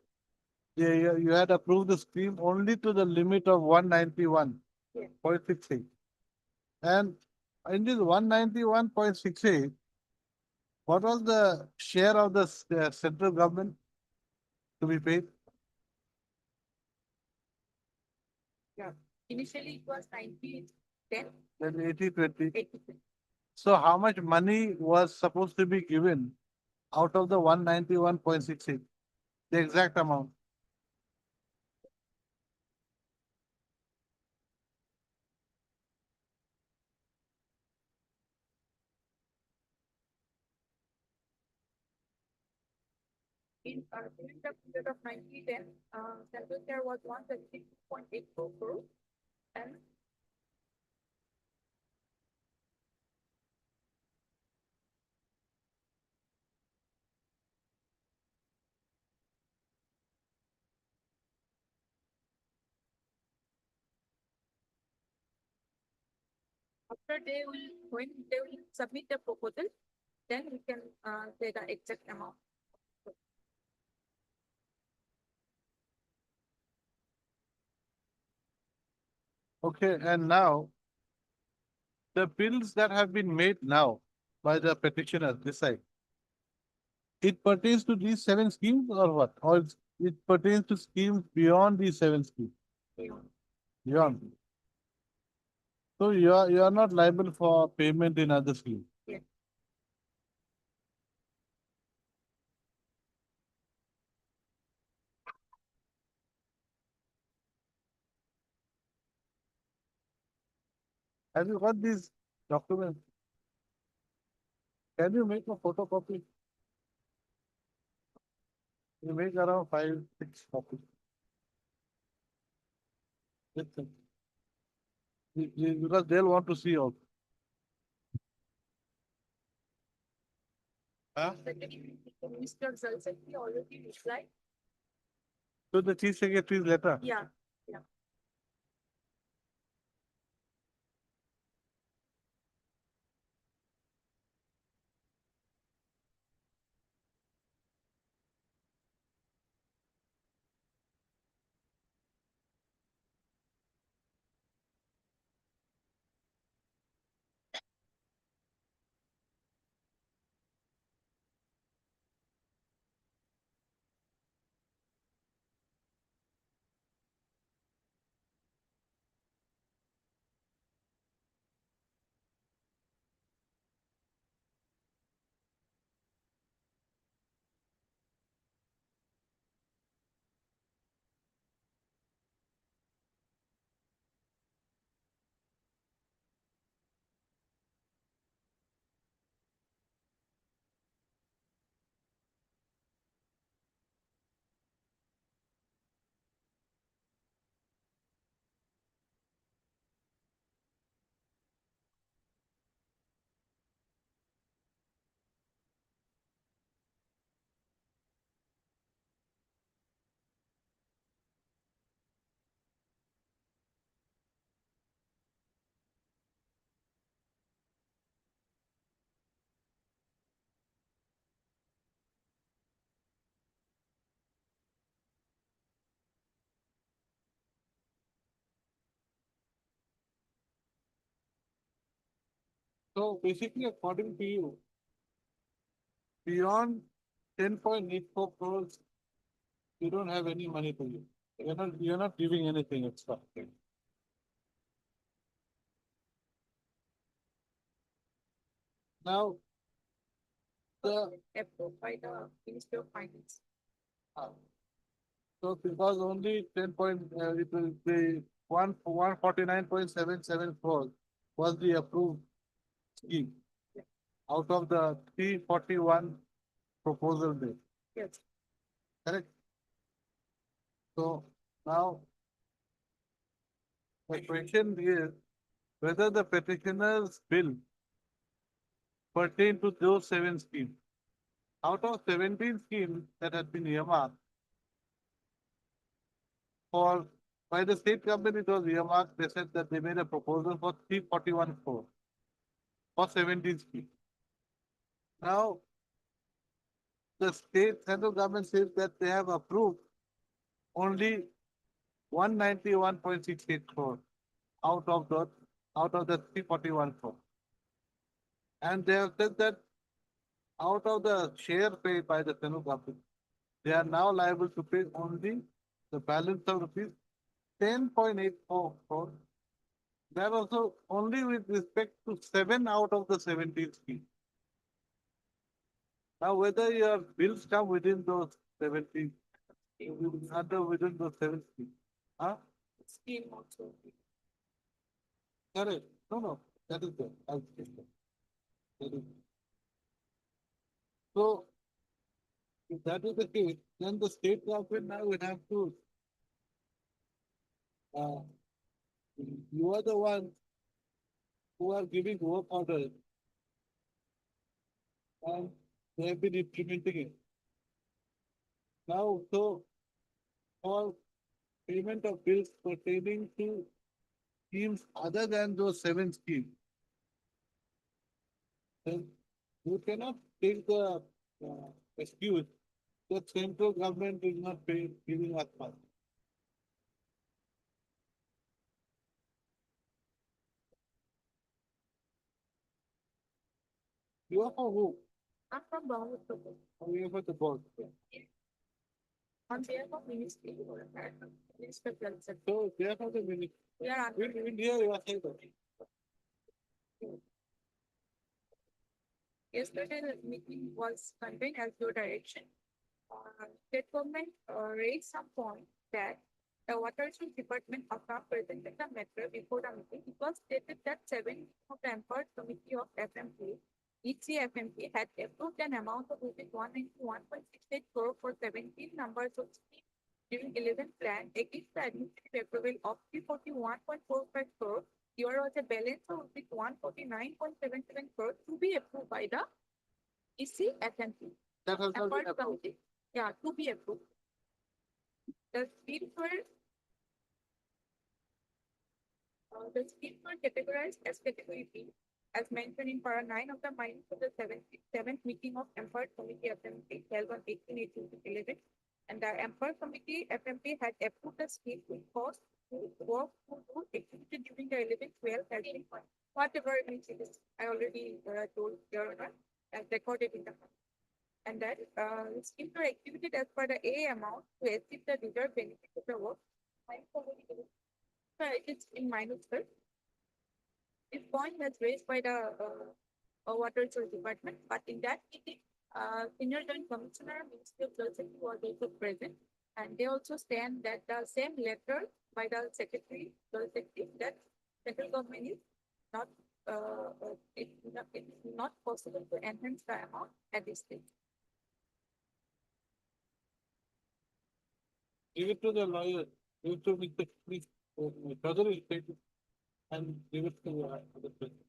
you had approved the scheme only to the limit of 191.68. And in this 191.68, what was the share of the central government to be paid? Initially it was 90-10, Then 80/20. 80. So how much money was supposed to be given out of the 191.68? The exact amount. During the period of 90-10, central share was 132.84 crore. And after when they will submit the proposal, then we can say the exact amount. Okay, and now the bills that have been made now by the petitioners this side, it pertains to these 7 schemes or what? Or it pertains to schemes beyond these 7 schemes? Beyond. So you are not liable for payment in other schemes. Yes. Have you got these documents? Can you make a photocopy? You make around 5, 6 copies. With them. Because they'll want to see also. Huh? Mr. Zalsaki already replied. So the chief secretary's letter. Yeah. So basically, according to you, beyond 10.84 crores, you don't have any money to you. You're not giving anything extra. Now, Approved by the Ministry of Finance. so because only 149.77 crores was the approved scheme out of the 341 proposal there. Yes. Correct? So now The question is whether the petitioner's bill pertain to those 7 schemes. Out of 17 schemes that had been earmarked for, by the state government, it was earmarked, they said that they made a proposal for 341 crores for 17 schemes. Now, the central government says that they have approved only 191.68 crores out of the 341 crores. And they have said that out of the share paid by the central government, they are now liable to pay only the balance of rupees 10.84 crores. That also only with respect to 7 out of the 17 schemes. Now, whether your bills come within those 17, within those 7 schemes, huh? Scheme also. Correct. No, that is good. I'll take that. That is. So, if that is the case, then the state government now will have to, you are the ones who are giving work orders and they have been implementing it. Now, so for payment of bills pertaining to schemes other than those 7 schemes, then you cannot take the excuse that central government is not giving us funds. You are for who? I'm from Bahawalpur. Or you are for the board? On behalf of Ministry or Minister of Health Sector. So therefore the ministry. We are under In India, you are saying that. yesterday the meeting was convened as your direction. State government raised some point that the watershed department of our presented the matter before the meeting. It was stated that 7 of the empowered committee of FMP, ECFMP had approved an amount of ₹191.68 crore for 17 numbers of schemes during 11th plan against the administrative approval of 341.45 crore. There was a balance of 149.77 crore to be approved by the ECFMP. That has not been Apart from approved. it, yeah, to be approved. The schemes were categorized as category B, as mentioned in para 9 of the minutes of the seventh meeting of Empowered Committee FMP held on 18/18/11, and the Empowered Committee FMP had approved the scheme with cost to work to do executed during the 11-12 has been whatever it is. I already told your honor and recorded in the and that schemes were executed as per the A amount to achieve the desired benefit of the work. So it's in minus third. This point was raised by the Water Resource Department, but in that meeting, Senior Joint Commissioner, Ministry of Jal Shakti was also present, and they also stand that the same letter by the Secretary Jal Shakti that central government is not it's not possible to enhance the amount at this stage. Give it to the lawyer, give it to Mr. Please, Treasury State, and give it to the president.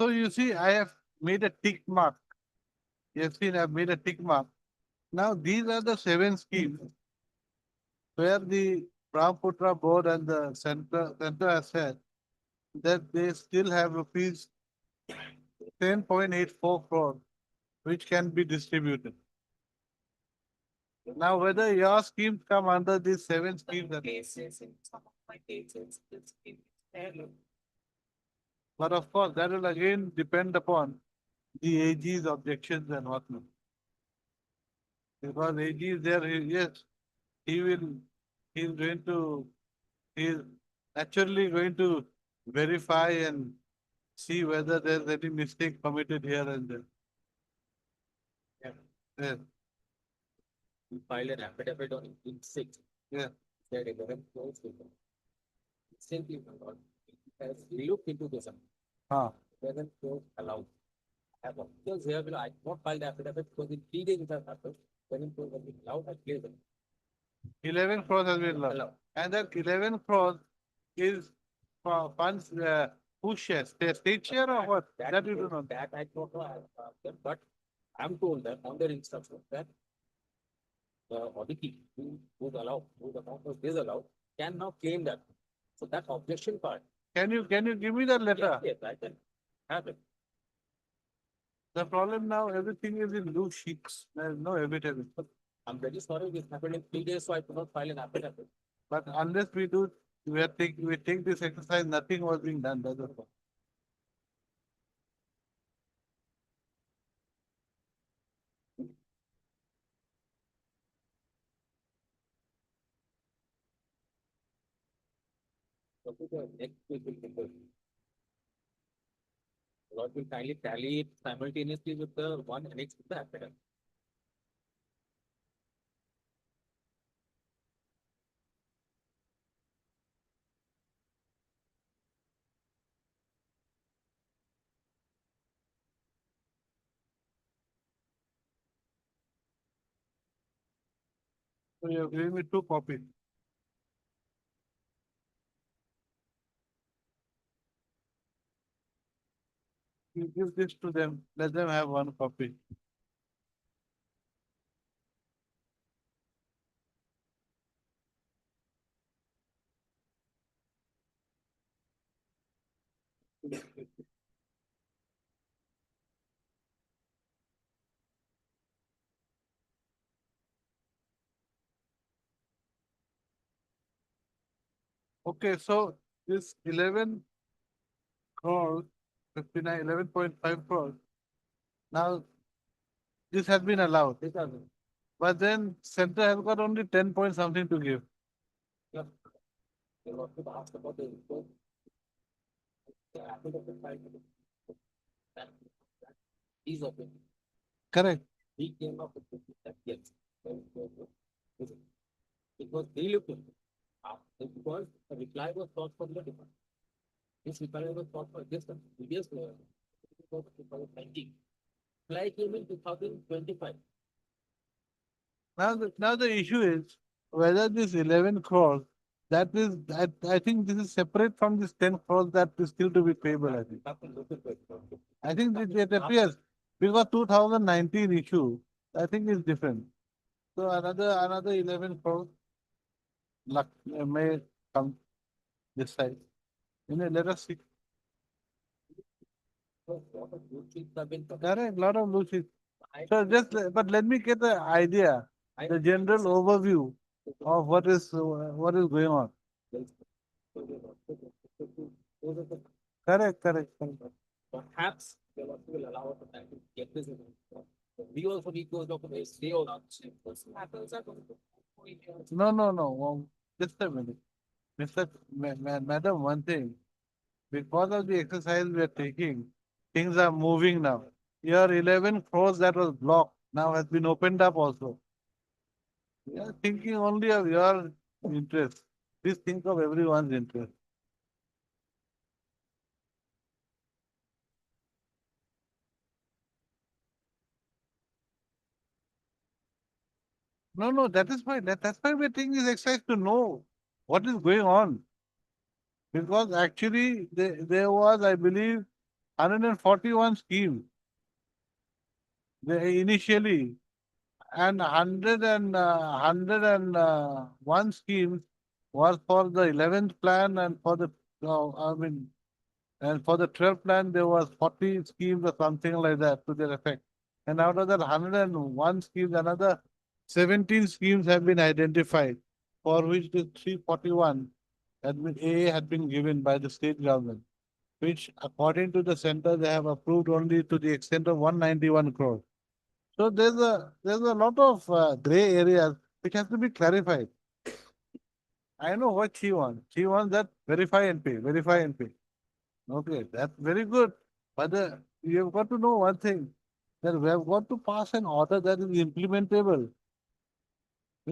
So you see, I have made a tick mark. You have seen, I've made a tick mark. Now, these are the 7 schemes where the Brahmaputra board and the center has said that they still have rupees 10.84 crore, which can be distributed. Now, whether your schemes come under these 7 schemes, Cases in some of my cases, this scheme is fair. but of course, that will again depend upon the AG's objections and whatnot. Because AG is there, yes, he's going to, he's naturally going to verify and see whether there's any mistake committed here and there. Yeah. We filed an affidavit on June 6th. Yeah. Said 11 crores will come. Simply, my lord, he has looked into this. Huh. 11 crores allowed. I have officials here, I not filed the affidavit because in 3 days it has happened. 11 crores have been allowed, I clear them. 11 crores has been lost. Allowed. And that 11 crores is for funds, who shares? State share or what? That you do not. That I don't know, but I'm told that on their instruction that the auditee who's allowed, whose account was disallowed, can now claim that. So that objection part. Can you give me that letter? Yes, I can have it. The problem now, everything is in loose sheets. There is no evidence. I'm very sorry this happened in 3 days, so I could not file an affidavit. But unless we do, we take this exercise, nothing was being done. That's the problem. So to the next week will be good. Lord will kindly tally it simultaneously with the one annexed with the affidavit. So you're giving me 2 copies. You give this to them, let them have 1 copy. Okay, so this 11 crores, 59, 11.5 crores. Now, this has been allowed. But then center has got only 10 point something to give. They were asked about the report. The affidavit filed with that is open. Correct. He came up with that, yes. It was relooked. Because the reply was sought for the department. This reply was sought for just the previous 2019. Reply came in 2025. Now the issue is whether this 11 crores, that is, I think this is separate from this 10 crores that is still to be payable, I think. I think it appears because 2019 issue, I think is different. So another 11 crores luck may come this side. Let us see. Correct, lot of loose sheets. So but let me get the idea, the general overview of what is going on. Correct. Perhaps they will allow us to get this. We also need those documents. They all No. Just a minute. Madam, one thing. Because of the exercise we are taking, things are moving now. Your 11 crores that was blocked now has been opened up also. We are thinking only of your interest. Please think of everyone's interest. No, that is why. That's why we're taking this exercise to know what is going on. Because actually there was, I believe, 141 schemes. Initially, and 101 schemes was for the 11th plan, and for the, and for the 12th plan, there was 40 schemes or something like that to their effect. And out of that 101 schemes, another 17 schemes have been identified, for which the 341 AA had been given by the state government, which according to the center, they have approved only to the extent of 191 crores. So there's a lot of gray areas which has to be clarified. I know what she wants. She wants that verify and pay, verify and pay. Okay, that's very good. But you have got to know one thing, that we have got to pass an order that is implementable.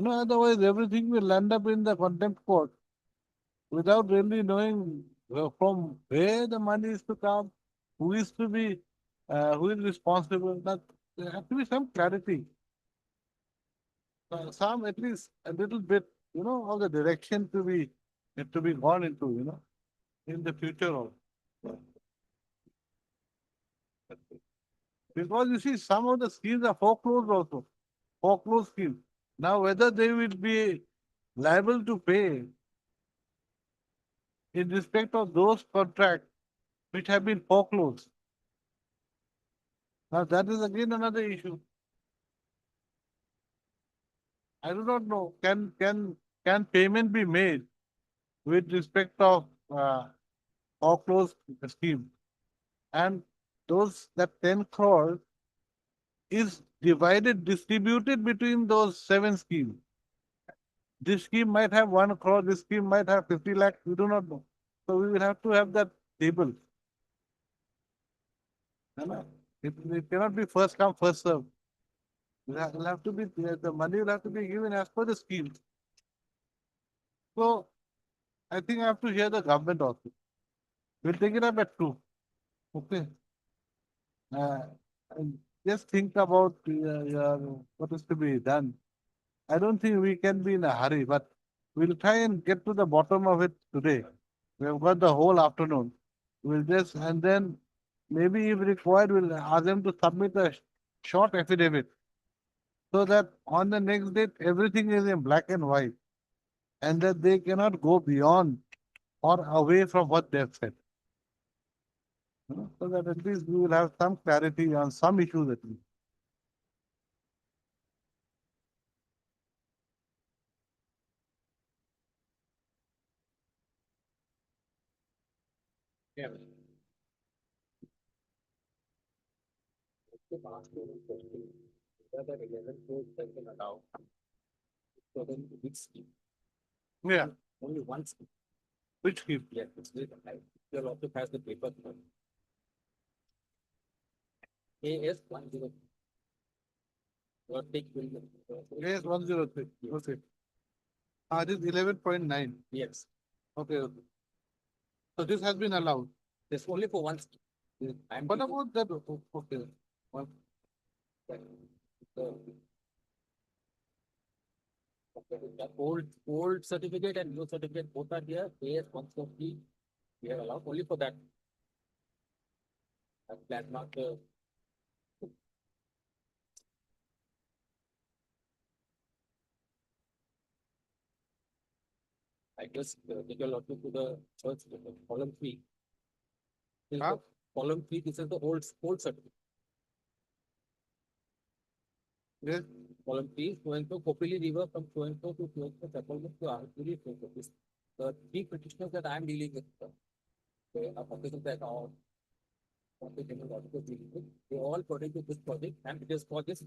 Otherwise everything will end up in the contempt court without really knowing from where the money is to come, who is to be, who is responsible. That there has to be some clarity. Some at least a little bit, of the direction to be gone into, in the future also. Because you see, some of the schemes are foreclosed also, foreclosed schemes. Now, whether they will be liable to pay in respect of those contracts which have been foreclosed. Now, that is again another issue. I do not know. Can payment be made with respect of foreclosed scheme? And that 10 crore is distributed between those 7 schemes. This scheme might have 1 crore, this scheme might have 50 lakhs, we do not know. So we will have to have that table. It cannot be first come, first serve. Will have to be, the money will have to be given as per the scheme. So I think I have to hear the government also. We'll take it up at 2. Okay. And just think about what is to be done. I don't think we can be in a hurry, but we'll try and get to the bottom of it today. We have got the whole afternoon. And then maybe if required, we'll ask them to submit a short affidavit so that on the next date, everything is in black and white and that they cannot go beyond or away from what they've said. So that at least we will have some clarity on some issues at least. Yeah. To ask you a question, whether 11 crores has been allowed. So then which scheme? Yeah. Only one scheme. Which scheme? Yes, it's very like your office has the paper. AS 10. Your take will. Yes, 103. Okay. This is 11.9. Yes, Okay. So this has been allowed. it's only for one scheme. What about that? Okay. One. The old certificate and new certificate both are here. AS 140. We are allowed only for that. That mark. I just take a lot to the church column 3. Huh? Column 3. This is the old certificate. Yes. Column 3, so-and-so Kopili River from so-and-so to so-and-so settlement to Arjuri so-and-so. The 3 petitioners that I am dealing with, they are officers that are they all pertain to this project and it is for this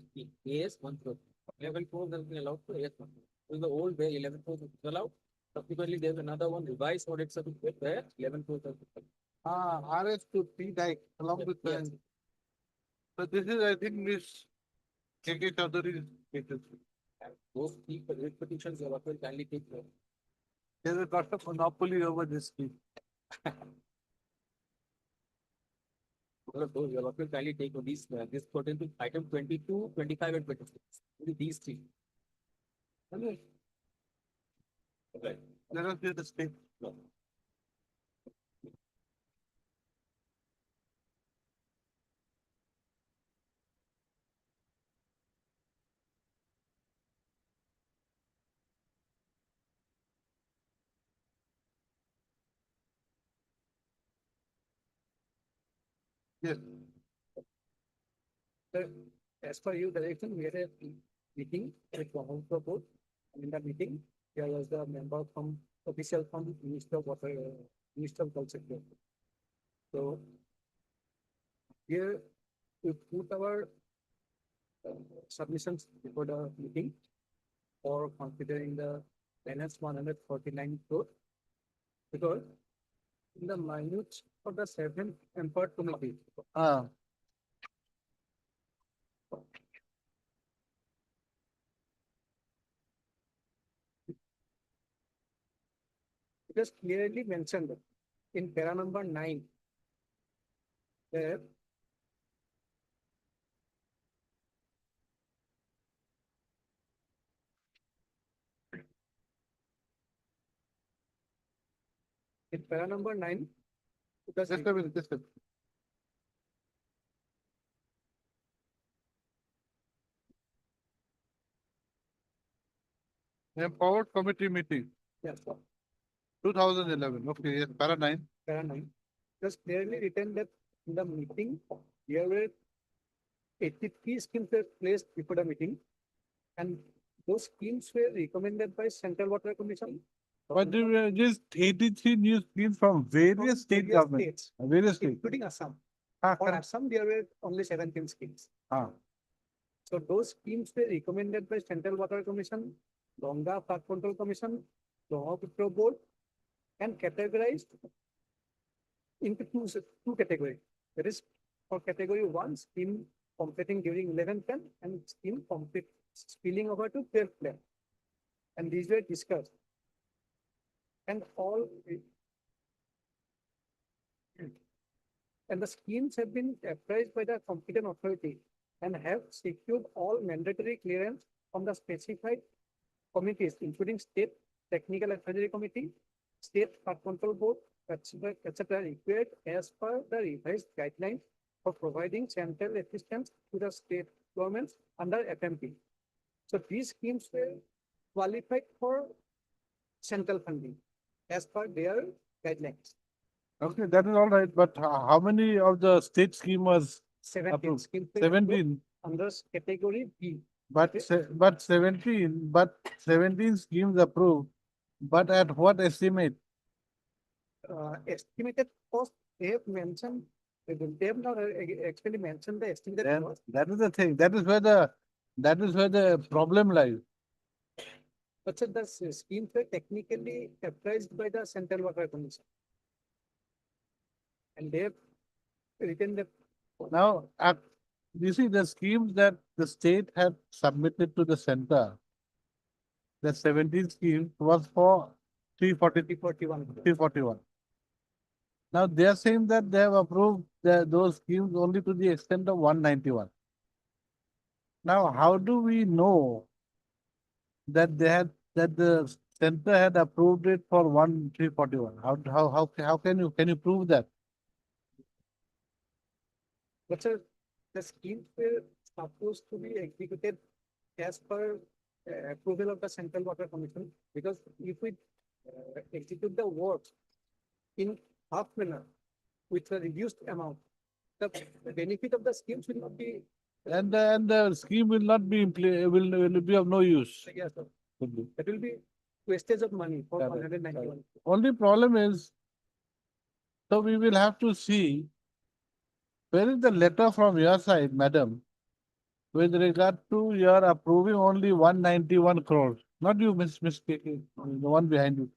AS 130. 11 crores has been allowed for AS 130. So the old where 11 crores is allowed. Subsequently, there's another one revised audit certificate where 11 crores has been allowed. RS to T dike along with Yes. So this is, I think, this KK Chaudhary's cases. And those 3 petitions are offered kindly take care. There's a got of monopoly over this scheme. Those you are offered kindly take on these. This pertain to item 22, 25, and 26. Only these 3. Okay. Right. Let us hear the state. No. Yes. Sir, as per your direction, we had a meeting with the House of Board. And in the meeting, there was the member from official from Minister of Water, Minister of Culture. So here we put our submissions before the meeting. for considering the minus 149 crore. Because in the minutes of the seventh empowered committee, Ah, it is clearly mentioned in para number 9 that in para number 9, it was just a minute, just a minute. Empowered committee meeting, yes, 2011, okay, yes, para 9. para 9, it was clearly written that in the meeting, there were 83 schemes were placed before the meeting, and those schemes were recommended by Central Water Commission. But there were just 83 new schemes from various state governments, states, various states. including Assam. Ah, For Assam, there were only 17 schemes. ah. So those schemes were recommended by Central Water Commission, Ganga Flood Control Commission, Brahmaputra Board, and categorized into two categories. That is, for category 1, scheme completing during 11th plan and scheme complete spilling over to 12th plan. And these were discussed. And the schemes have been appraised by the competent authority and have secured all mandatory clearance from the specified committees, including State Technical Advisory Committee, State Flood Control Board, etc., required as per the revised guidelines for providing central assistance to the state governments under FMP. So these schemes were qualified for central funding as per their guidelines. Okay, that is all right, but how many of the state scheme was 17 approved? schemes were 17, under category B. but 17 schemes approved, but at what estimate? Estimated cost, they have mentioned, they have not actually mentioned the estimated Then cost. that is the thing, that is where the problem lies. But sir, the schemes were technically appraised by the Central Water Commission. And they have written the. Now, you see the schemes that the state had submitted to the center, the 17 schemes was for 341. 341. Now they are saying that they have approved those schemes only to the extent of 191. Now, how do we know that the center had approved it for 341? How can you prove that? But sir, the schemes were supposed to be executed as per approval of the Central Water Commission, because if we execute the work in half manner with a reduced amount, the benefit of the schemes will not be. And the scheme will not be will be of no use. Yes, sir. That will be wastage of money for Correct, 191. Only problem is, so we will have to see where is the letter from your side, madam, with regard to your approving only 191 crores. Not you, Miss KK, the one behind you.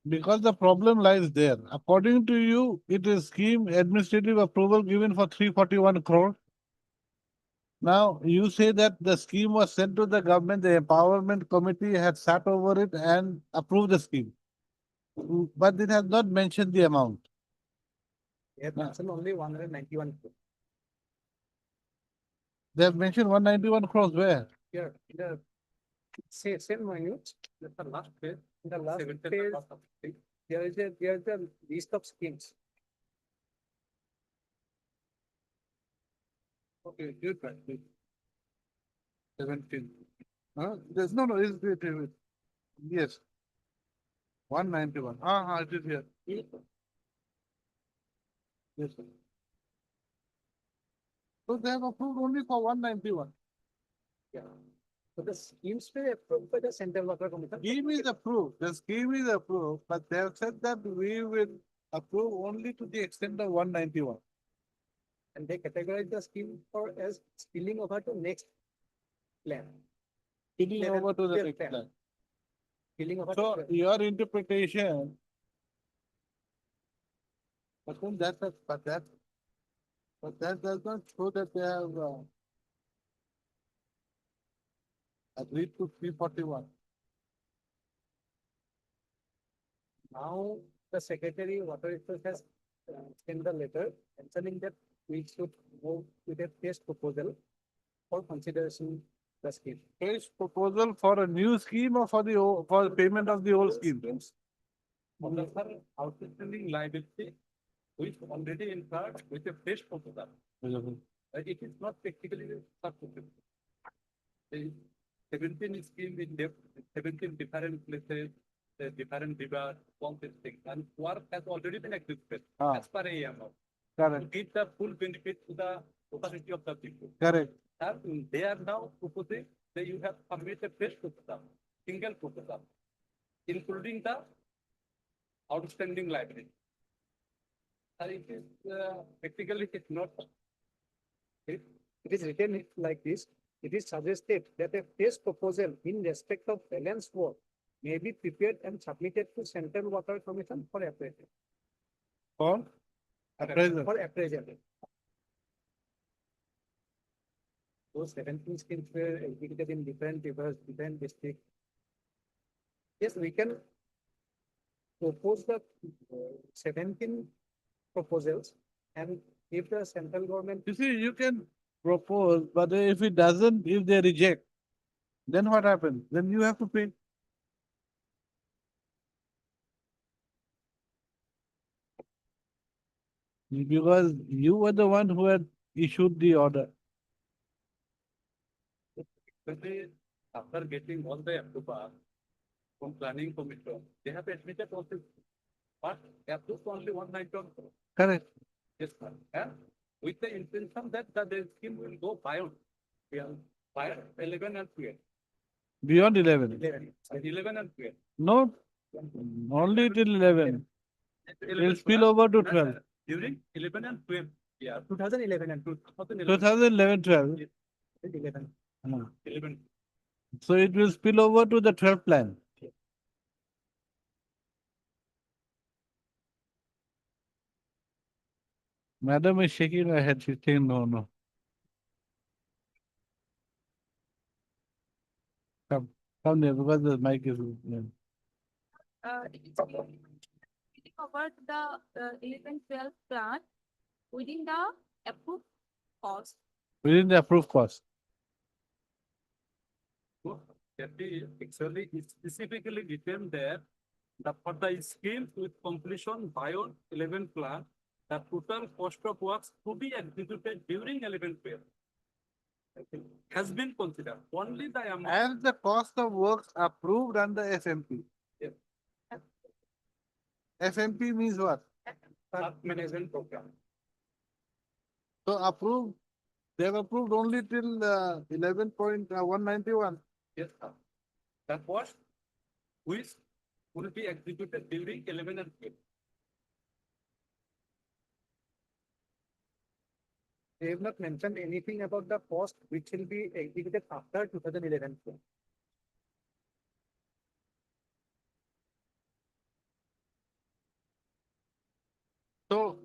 Because the problem lies there. According to you, it is scheme administrative approval given for 341 crore. Now, you say that the scheme was sent to the government, the empowerment committee had sat over it and approved the scheme. But it has not mentioned the amount. They have mentioned only 191 crore. They have mentioned 191 crores where? Here, in the same minute, the last page, in the last page, there is a list of schemes. Okay, good, right. 17. There's no, wait. Yes. 191. It is here. Yes, sir. So they have approved only for 191. Yeah. So the schemes were approved by the Central Water Commission. Scheme is approved, the scheme is approved, but they have said that we will approve only to the extent of 191. And they categorize the scheme for as spilling over to next plan. Spilling Eleven- over to the twelve next plan. plan. Spilling over. to So 12. your interpretation. But then that, but that does not show that they have agreed to 341. Now, the Secretary of Water Resources has sent the letter mentioning that we should move with a test proposal for consideration the scheme. Fresh proposal for a new scheme or for the, for the payment of the old scheme? On the outstanding liability, which already incurred with a fresh proposal. It is not technically substitute. There is 17 schemes in 17 different places, different rivers, all these things, and work has already been executed Ah. as per AMO. To Correct, give the full benefit to the totality of the people. correct. And they are now proposing that you have submitted a fresh proposal, single proposal, including the outstanding liability. And it is practically it's not. It is written like this. It is suggested that a test proposal in respect of balance work may be prepared and submitted to Central Water Commission for appraisal. For appraisal. For appraisal. Those 17 schemes were executed in different rivers, different districts. Yes, we can propose the 17 proposals, and if the central government, You see, you can propose, but if it doesn't, if they reject, then what happens? Then you have to pay. Because you were the one who had issued the order. Especially after getting all the approval from planning commission, they have admitted also, but approved only 191 crore. Correct. Yes, sir. And with the intention that the scheme will go beyond 11 and 12. Beyond 11. 11 and 12. No, only till 11. It will spill over to 12. During 11 and 12. Yeah. 2011 and 2011, 12. 2011. 11. So it will spill over to the 12th plan. Madam is shaking her head. She's saying no, no. Come there because the mic is. Yeah. It is speaking about the 11-12 plan within the approved cost. Within the approved cost. Actually, it's specifically written there that for the schemes with completion beyond 11 plan, the total cost of works to be executed during 11 period has been considered. Only the amount. And the cost of works approved under FMP. Yes. FMP means what? Management program. So approved, they have approved only till 11.191. Yes, sir. The cost which will be executed during 11 and 12. They have not mentioned anything about the cost which will be executed after 2011. So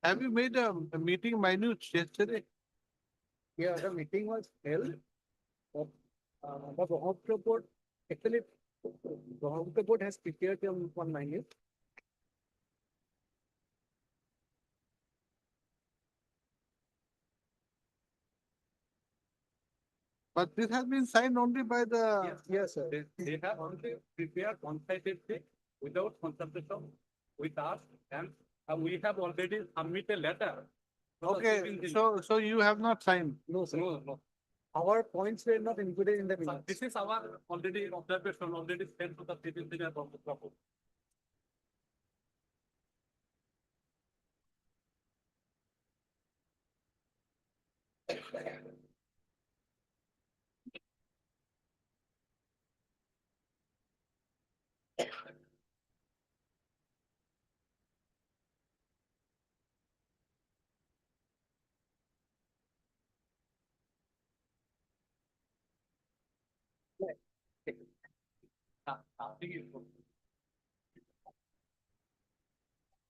have you made a meeting minutes yesterday? Yeah, the meeting was held. The Brahmaputra board, actually, Brahmaputra board has prepared one minute. But this has been signed only by the. Yes. Yes, sir. They have only prepared one-sided thing without consultation with us, and we have already submitted letter. Okay, so you have not signed. No, sir. No. Our points were not included in the So minutes. this is our already observation, already sent to the civil engineer from the proposal.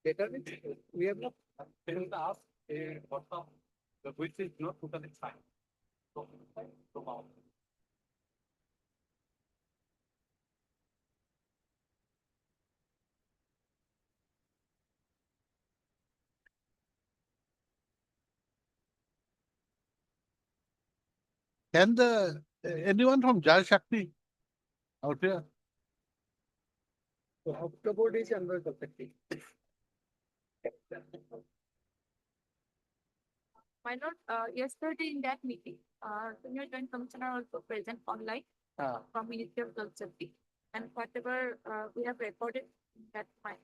Later, we have not asked a bottom, which is not totally fine. So, Can anyone from Jal Shakti out here? So October is under perspective. Why not, yesterday in that meeting, senior joint commissioner also present online from Ministry of Jal Shakti. And whatever, we have recorded, that's fine.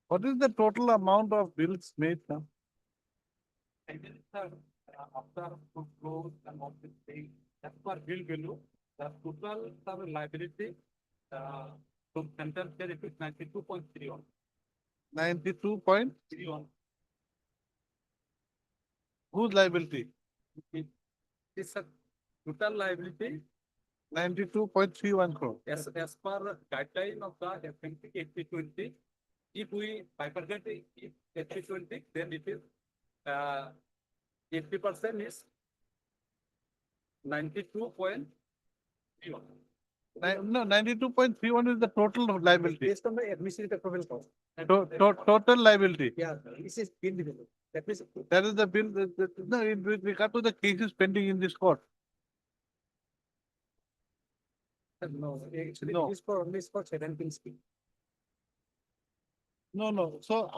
What is the total amount of bills made now? I mean, after to close and of this thing, as per bill value, the total liability, to central share it is 92.31. 92.31. Whose liability? It's a total liability 92.31 crore. as per guideline of the FMC 80/20. If we bifurcate it 80/20, then it is 80% is 92.31. No, 92.31 is the total liability. Based on the administrative approval cost. Total liability. Yeah, this is bill division. That means. That is the bill. No, with regard to the cases pending in this court. No, actually, No. it is for only for 17 scheme. No. So,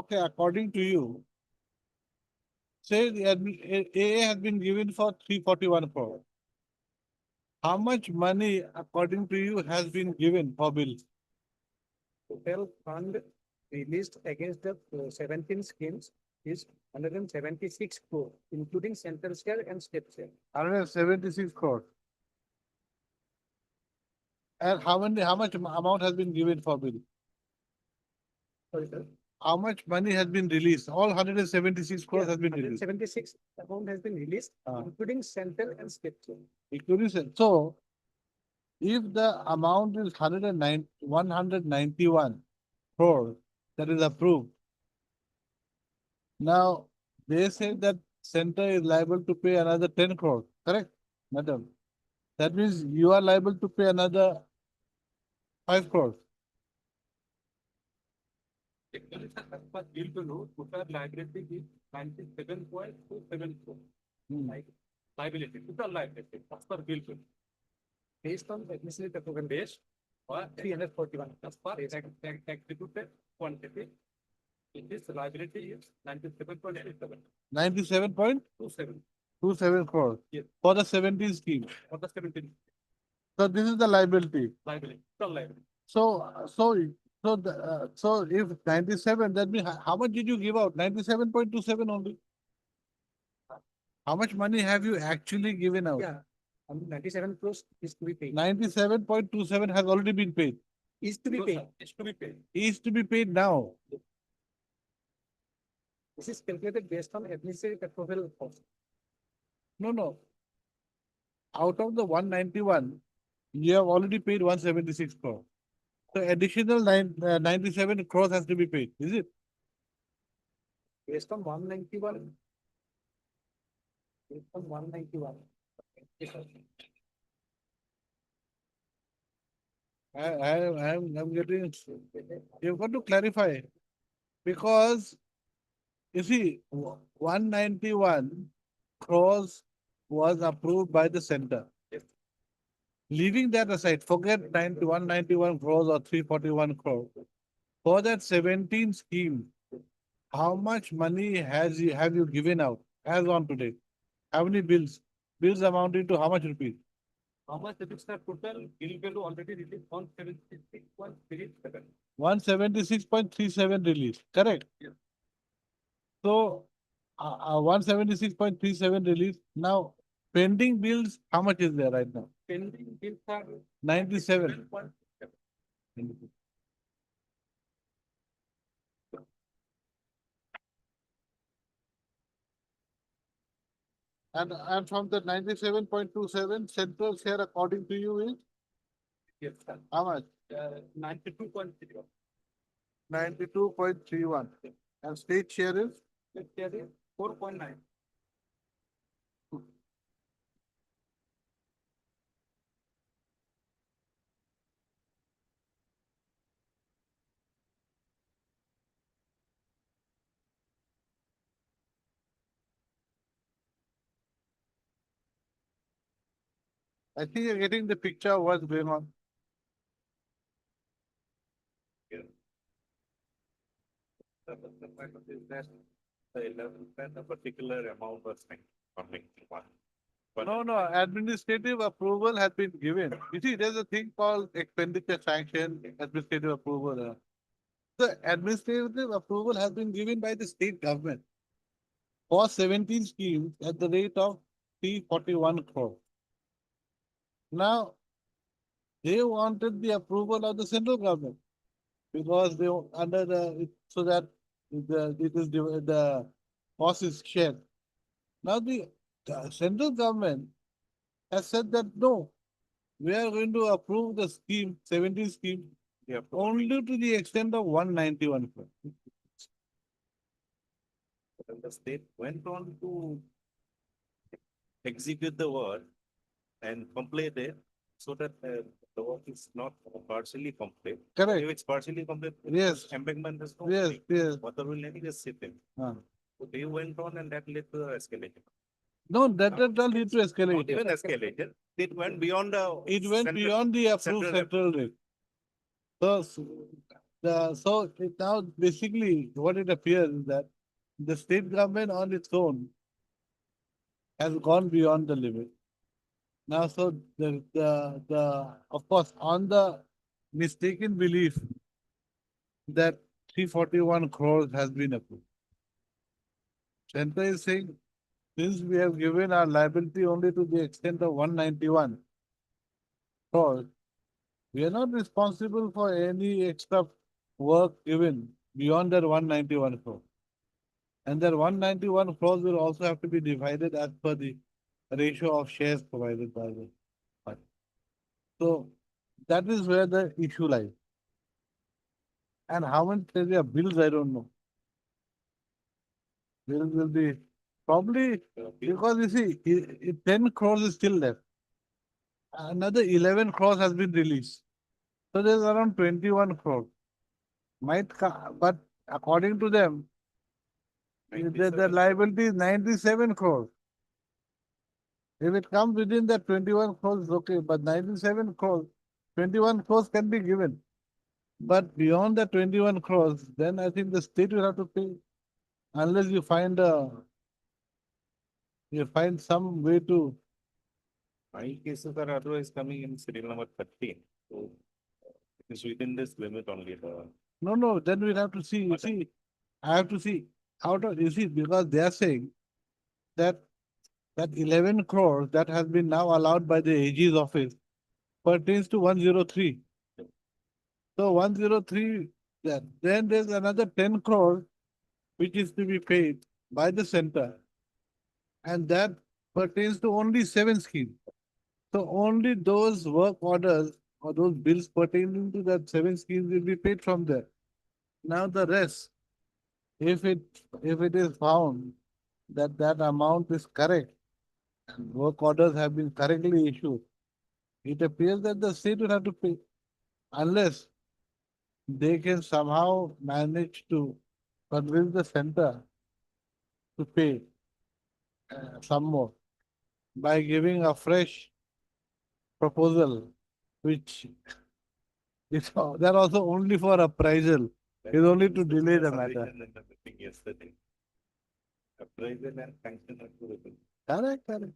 okay, according to you, say the AA has been given for 341 crore. How much money, according to you, has been given for bills? Total fund released against the 17 schemes is 176 crore, including central share and state share. 176 crore. And how much amount has been given for bill? Sorry, sir. How much money has been released? All 176 crores has been released. 176 amount has been released, including central and state share. Including so, if the amount is 191 crore that is approved, now they say that center is liable to pay another 10 crore, correct, madam? That means you are liable to pay another 5 crores. Actually, sir, as per bill value, total liability is 97.274. Like liability, total liability, as per bill value. Based on the administrative approval Based or 341. as per executed quantity, it is liability is 97.87. 97.27 27 crores Yes. for the 17 scheme. for the 17 So this is the liability. liability, total liability. So if 97, that means how much did you give out? 97.27 only. How much money have you actually given out? Yeah, 97 crores is to be paid. 97.27 has already been paid. Is to be No, paid. sir, it's to be paid. Is to be paid now. This is calculated based on administrative approval cost. No. Out of the 191, you have already paid 176 crore. So additional 97 crores has to be paid, is it? Based on 191. Based on 191. I'm getting, you've got to clarify. Because, you see, 191 crores was approved by the center. Leaving that aside, forget 191 crores or 341 crores. For that 17 scheme, how much money have you given out as on today? How many bills? Bills amounting to how much rupees? How much it is the total bill value already released 176.37. 176.37 release, correct? Yes. So, 176.37 release. Now, pending bills, how much is there right now? Pending bills are 97. 97.7. And from the 97.27, central share according to you is Yes, sir. how much? 92.0. 92.31. And state share is? There is 4.9. I think you're getting the picture of what's going on. The point is that the 11 a particular amount was coming one. But No, no, administrative approval has been given. You see, there's a thing called expenditure sanction, administrative approval. The administrative approval has been given by the state government for 17 schemes at the rate of 341 crore. Now, they wanted the approval of the central government because they under so that the cost is shared. Now the central government has said that no, we are going to approve the scheme, 17 scheme, yeah, only to the extent of 191 crore. and the state went on to execute the work and complete it so that the work is not partially complete. Correct. If it's partially complete, Yes. embankment is not. Yes, yes. Water will anyway sit in. Ah. So they went on and that led to the escalation. No, that does not lead to Not escalation. even escalated. It went beyond the. It went central- beyond the approved central central rate. So it now basically what it appears is that the state government on its own has gone beyond the limit. Now, so of course, on the mistaken belief that 341 crores has been approved. Center is saying, since we have given our liability only to the extent of 191 crores, we are not responsible for any extra work given beyond that 191 crore. And that 191 crores will also have to be divided as per the ratio of shares provided by the fund. So that is where the issue lies. And how much there are bills, I don't know. Bills will be probably because you see, 10 crores is still left. Another 11 crores has been released. So there's around 21 crores. But according to them, the liability is 97 crores. If it comes within that 21 crores, okay, but 97 crores, 21 crores can be given. But beyond the 21 crores, then I think the state will have to pay unless you find some way to. My cases are otherwise coming in serial number 13. So it is within this limit only. No, then we'll have to see. You see, I have to see you see, because they are saying that 11 crores that has been now allowed by the AG's office pertains to 103. So 103, then there's another 10 crores which is to be paid by the center, and that pertains to only 7 schemes. So only those work orders or those bills pertaining to that 7 schemes will be paid from there. Now the rest, if it is found that that amount is correct and work orders have been correctly issued, it appears that the state will have to pay unless they can somehow manage to convince the center to pay some more by giving a fresh proposal, which is that also only for appraisal, is only to delay the matter. Yesterday. Appraisal and sanction are two different. Correct, correct.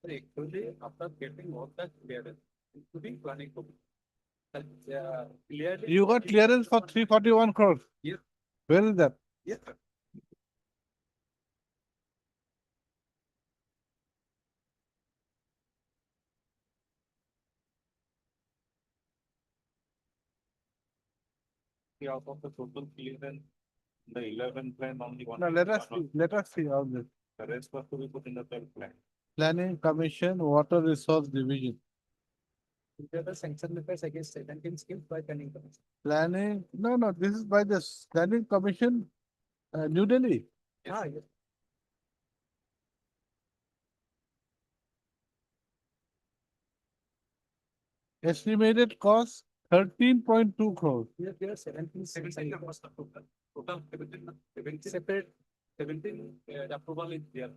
Actually, after getting all that clearance, including planning to You got clearance for 341 crores? Yes. Where is that? Yes. Out of the total clearance, the 11 plan only one. No, let us see how this. The rest was to be put in the plan. Planning Commission, Water Resource Division. There are sanction letters against 17 schemes by planning commission. Planning, no, this is by the Planning Commission, New Delhi. Ah, yes. Estimated cost 13.2 crores. There are 17 schemes. Seventeen was the total 17 Separate, 17 approval is there.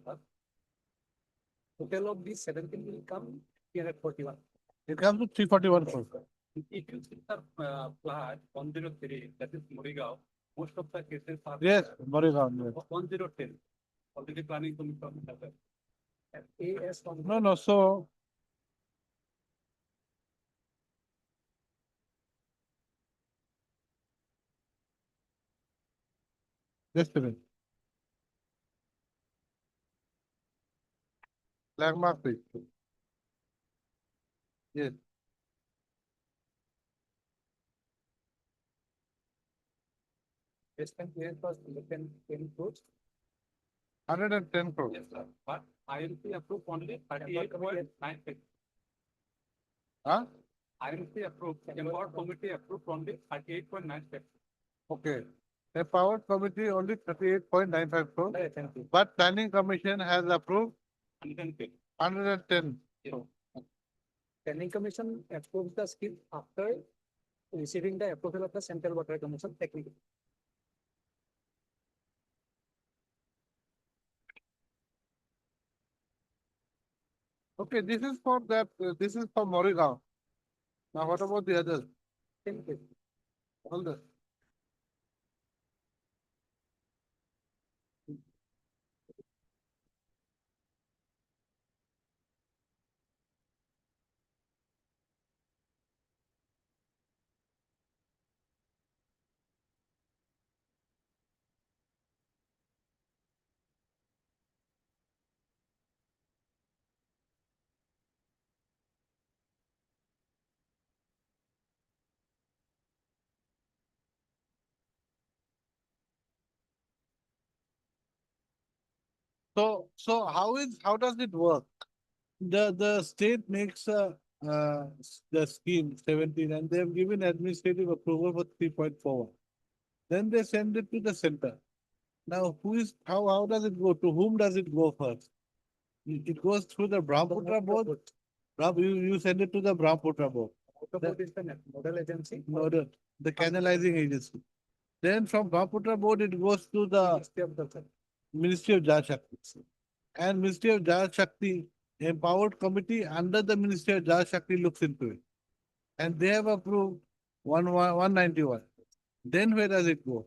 total of these 17 will come 341. It comes to 341 crores. If you see the plat 103, that is Morigao, most of the cases are. Yes, Maregaon, yes. 1010, already planning commission has that. And AS on. No, so. Just a minute. Landmark page. Yes, Basement clearance was 10 crores. 110 crores. Yes, sir. But IMC approved only 38.95. Huh? IMC approved, Empowered Committee approved only 38.95. Okay. Empowered Committee only 38.95 crores, Thank you. but Planning Commission has approved 110. 110. Planning commission approves the scheme after receiving the approval of the Central Water Commission technically. Okay, this is for that, this is for Morigao. Now what about the others? Thank you. All the. So how does it work? The state makes the scheme 17 and they have given administrative approval for 3.41. Then they send it to the center. Now how does it go? To whom does it go first? It goes through the Brahmaputra board. You send it to the Brahmaputra board. Water board is the nodal agency. The canalizing agency. Then from Brahmaputra board, it goes to the Ministry of Jal Shakti. And Ministry of Jal Shakti, empowered committee under the Ministry of Jal Shakti looks into it. And they have approved 191. Then where does it go?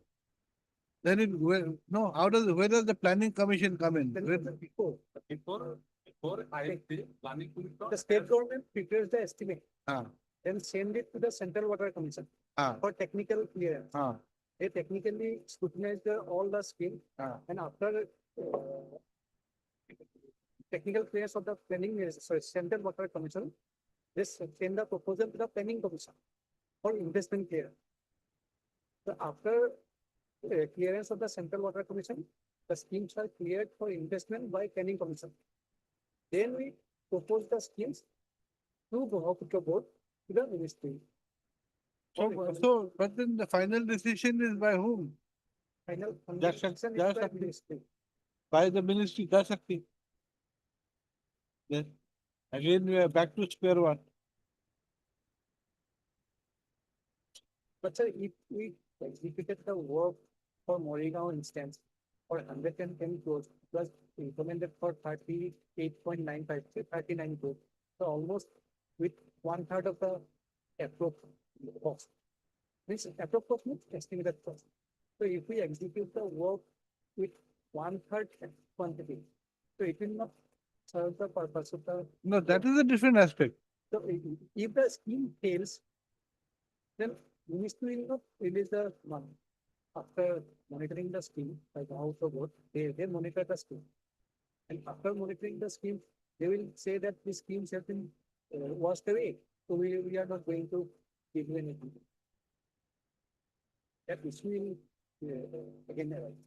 Then where does the planning commission come in? Before IMC, planning commission. The state government prepares the estimate, Ah, then send it to the Central Water Commission ah, for technical clearance. ah, They technically scrutinize all the scheme, ah. and after technical clearance of the Central Water Commission, they send the proposal to the planning commission for investment clearance. So after clearance of the Central Water Commission, the schemes are cleared for investment by planning commission. Then we propose the schemes to Brahmaputra board to the ministry. But then the final decision is by whom? Final Jal decision is Jal by Shakti. ministry. By the Ministry Jal Shakti. Then again we are back to square one. But sir, if we executed the work for Morigao instance for 110 crores, it was implemented for 38.95, 39 crores. So almost with 1/3 of the approved cost. This approved cost means estimated cost. So if we execute the work with 1/3 quantity, so it will not serve the purpose of the. No, that is a different aspect. So if the scheme fails, then ministry will not release the money. After monitoring the scheme, like how to vote, they monitor the scheme. And after monitoring the scheme, they will say that the schemes have been washed away. So we are not going to give you anything. That issue will again arise.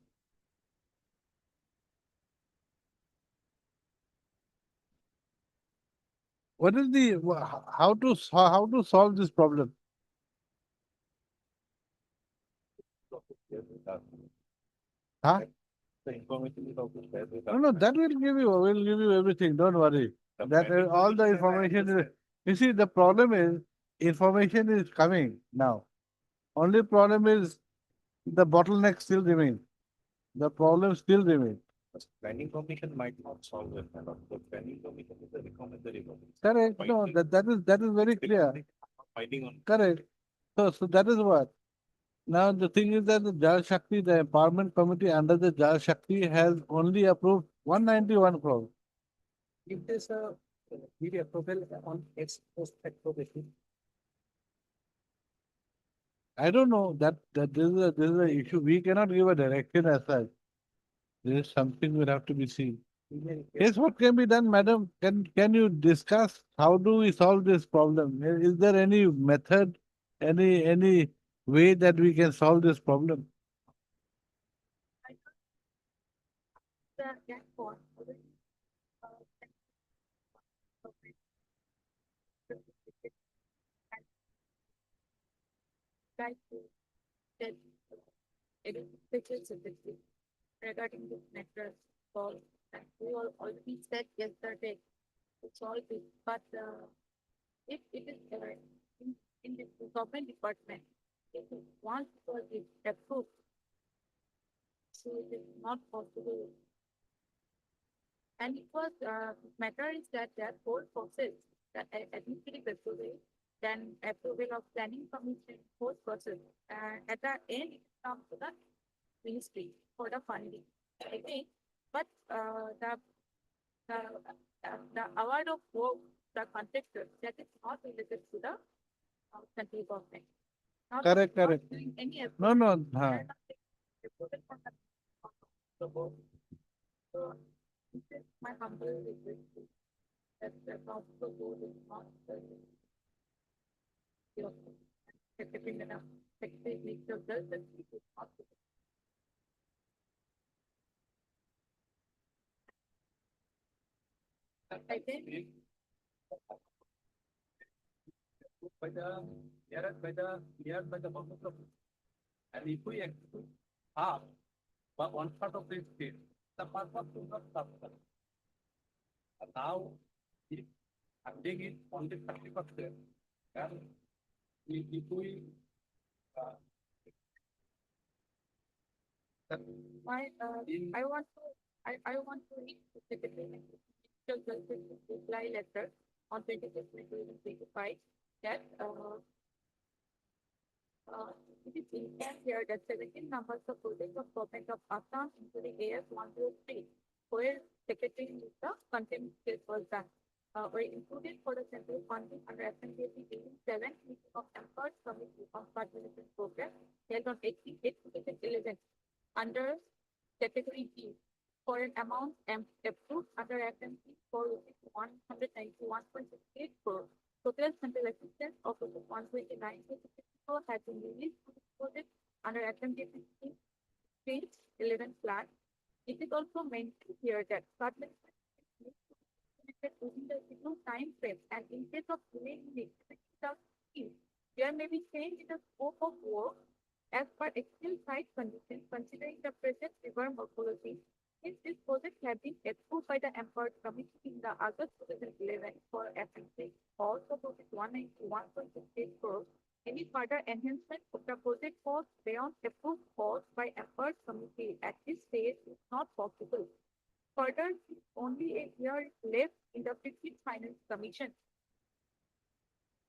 What is the, how to solve this problem? Huh? The information is also shared with No, that we'll give you everything, don't worry. That all the information, you see, the problem is, information is coming now. Only problem is, the bottleneck still remains. The problem still remains. Planning commission might not solve it, and the planning commission is a recommended body. Correct, no, that is very clear. Fighting on. Correct. So that is what. Now the thing is that the Jal Shakti, the empowerment committee under the Jal Shakti has only approved 191 crores. If there's a media approval on ex post facto basis, I don't know that this is a issue. We cannot give a direction as such. This is something will have to be seen. Yes, what can be done, madam? Can you discuss how do we solve this problem? Is there any method, any way that we can solve this problem? That for like that it is regarding this matter solved. And we all already said yesterday to solve it, but if it is in the government department, if once it is approved, so it is not possible. And it was matter is that whole process, that administrative approval, then approval of planning commission, whole process, at the end it comes to the ministry for the funding. Again, but the award of work, the contractor, that is not related to the central government. Not- Correct, not correct. doing any No, effort. no. They are not taking approval from the board. So, this is my humble request that the council board is not accepting enough. Secretary makes the judge that it is not. I think by the, by the purpose of, and if we exclude half, but one part of the state, the purpose will not suffer. And now, if adding it on the 30%, then if we, my, in I want to read the secretary reply letter on 26th May 2025 that it is intent here that 17 numbers of projects of government of Assam, including AS 103, where secretary is the content was done, were included for the central funding under FNDP during 7th meeting of Emperor Committee on Participation Program held on 18 2011 under category B for an amount approved under FMC for 191.68 crore. Total central assistance of 129 has been released to the project under FMDP page 11 plan. It is also mentioned here that department within the scheduled time frame, and in case of delay in the execution scheme, there may be change in the scope of work as per actual site conditions considering the present river morphology. Since this project had been approved by the Emperor Committee in the August 2011 for FMC, also project 191.68 crores, any further enhancement of the project cost beyond approved cost by Emperor Committee at this stage is not possible. Further, only a year is left in the 15th Finance Commission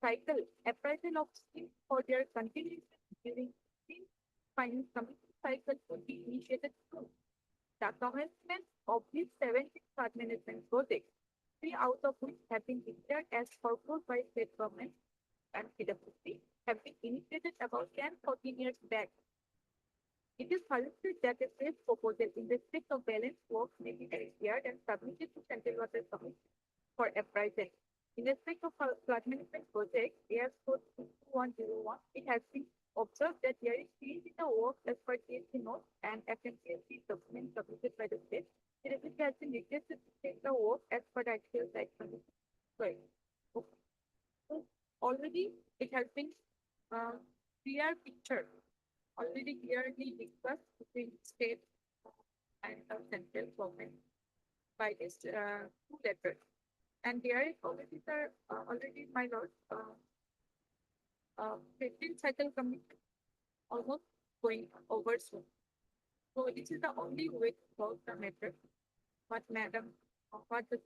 cycle. Appraisal of schemes for their continuation during 15th Finance Commission cycle would be initiated soon. The commencement of these 17 flood management projects, 3 out of which have been declared as purpose by state government and PWC, have been initiated about 10-14 years back. It is suggested that a safe proposal in respect of balance work may be prepared and submitted to Central Water Commission for appraisal. In respect of flood management project, AS code 2101, it has been observed that there is change in the work as per TSC note and FMCSC document submitted by the state. It has been requested to take the work as per the actual site condition. Sorry. So already it has been clear picture, already clearly discussed between state and the central government by this two letters. And there is already the already my lord 15 cycle coming almost going over soon. So this is the only way to solve the matter. What Madam, what the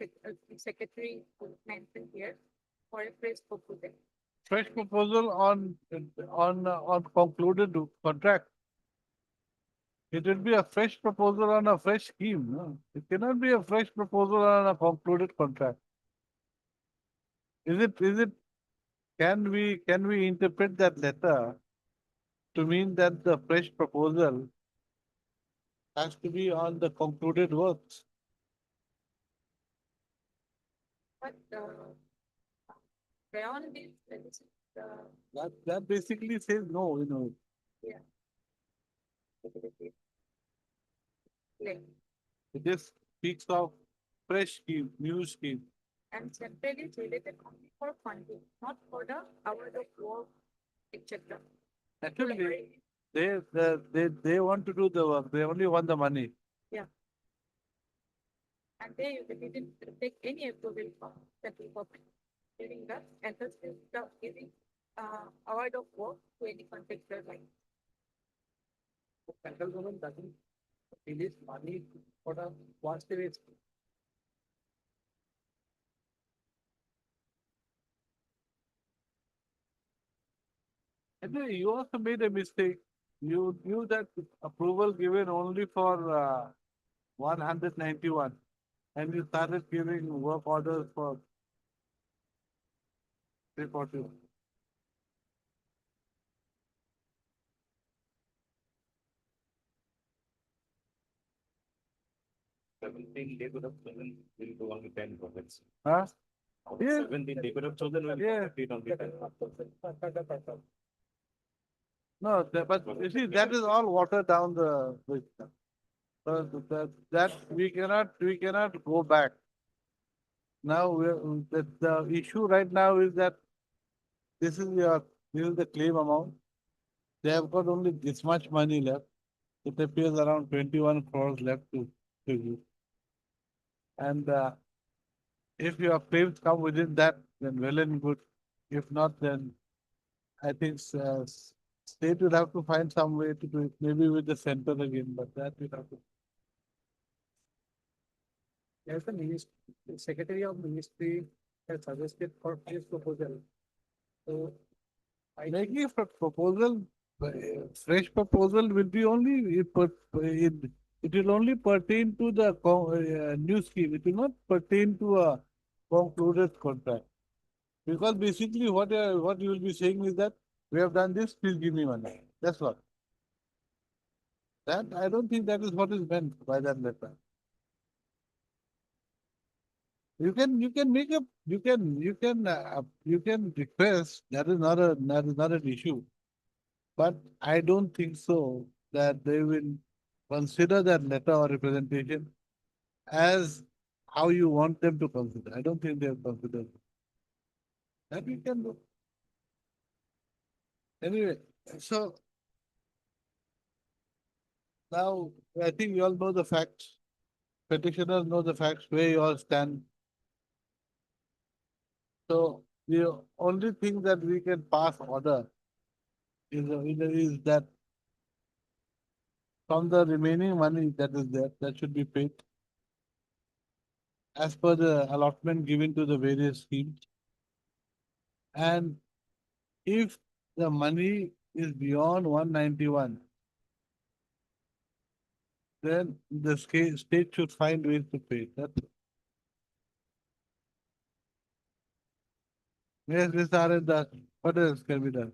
secretary mentioned here for a fresh proposal. Fresh proposal on concluded contract. It will be a fresh proposal on a fresh scheme. No? It cannot be a fresh proposal on a concluded contract. Is it, can we interpret that letter to mean that the fresh proposal has to be on the concluded works? But beyond this, That basically says no, you know. like, It just speaks of fresh scheme, new scheme. and central is related only for funding, not for the hours of work, etc. Actually, they want to do the work. They only want the money. And they didn't take any approval from central government during the emphasis of giving award of work to any contractor like. Central government doesn't release money for the quantity. And then you also made a mistake. You knew that approval given only for 191, and you started giving work orders for 340. 17 they could have chosen will go only 10 projects. Huh? Out of Yeah. 17 they could have chosen will Yeah. complete only 10. No, but you see, that is all watered down the. That we cannot go back. Now the issue right now is that this is the claim amount. They have got only this much money left. It appears around 21 crores left to use. And if your claims come within that, then well and good. If not, then I think state will have to find some way to do it, maybe with the center again, but that we have to. As the ministry, secretary of ministry has suggested for this proposal. So Making a proposal, fresh proposal will be only, it will only pertain to the new scheme. It will not pertain to a concluded contract. Because basically what you will be saying is that we have done this, please give me money. That's what. That, I don't think that is what is meant by that letter. You can make a, you can request, that is not an issue. But I don't think so that they will consider that letter or representation as how you want them to consider. I don't think they have considered it. That we can do. Anyway, so now I think you all know the facts. Petitioners know the facts, where you all stand. So the only thing that we can pass order is that from the remaining money that is there, that should be paid as per the allotment given to the various schemes. And if the money is beyond 191, then the state should find ways to pay. That's it. Yes, Mr. Arendra, what else can be done?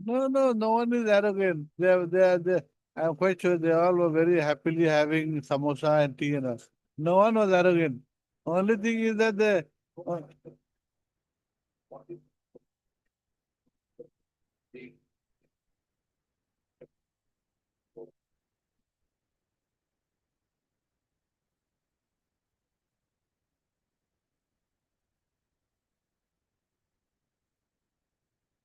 No one is arrogant. They I'm quite sure they all were very happily having samosa and tea and all. No one was arrogant. Only thing is that the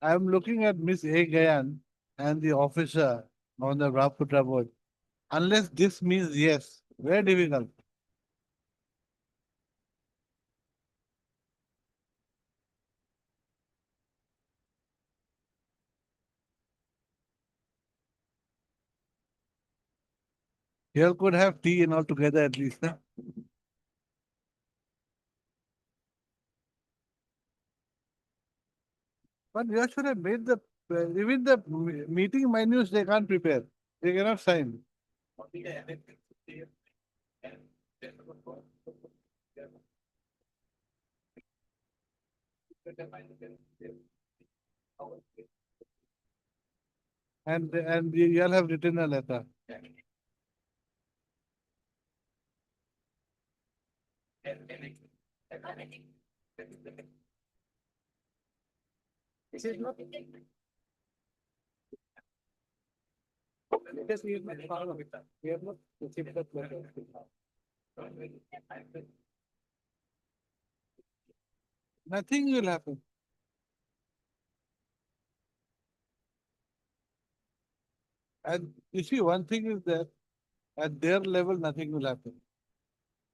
I'm looking at Miss A. Gayan and the officer on the Raputra board. Unless this means yes, very difficult. Here could have tea and all together at least. Huh? But you should have made the even the meeting menus they can't prepare. They cannot sign. And you all have written a letter. This is not. Let us leave my file of it. We have not received that letter. Nothing will happen. And you see, one thing is that at their level, nothing will happen.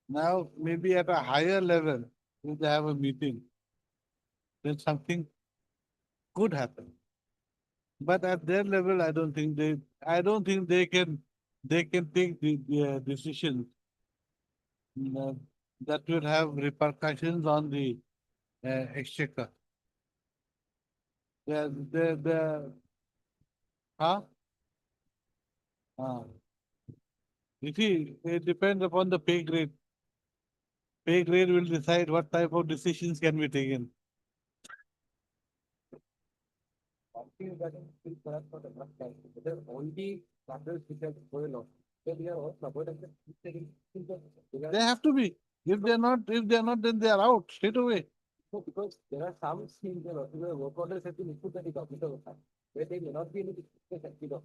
Now, maybe at a higher level, if they have a meeting, then something could happen. But at their level, I don't think they can take the decisions that will have repercussions on the exchequer. The huh? You see, it depends upon the pay grade. Pay grade will decide what type of decisions can be taken. Only matters which are going on. So we are all supporting They have to be. If they're not, then they are out straight away. So because there are some schemes where work orders have been issued by the government of Assam, where they may not be able to execute on.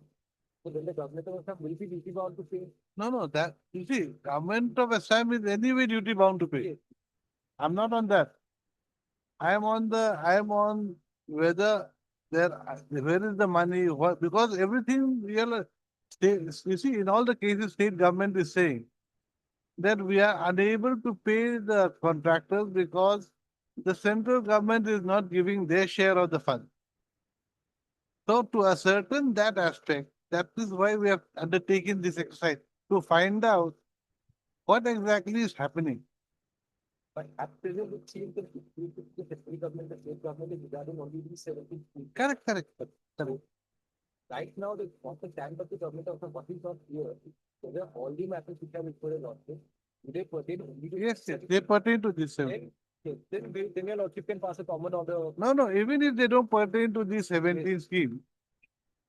So then the government of Assam will be duty bound to pay. No, that you see, government of Assam is anyway duty bound to pay. I'm not on that. I am on whether where is the money, what, because everything you see, in all the cases, state government is saying that we are unable to pay the contractors because the central government is not giving their share of the fund. So to ascertain that aspect, that is why we have undertaken this exercise to find out what exactly is happening. But at present, it seems that the central government, the state government is regarding only these 17 schemes. Correct. So right now, the stand of the government of what is not clear, whether all the matters which are reported on this, do they pertain only to? Yes, they pertain to this. Then your lordship can pass a common order. No, even if they don't pertain to the 17 scheme,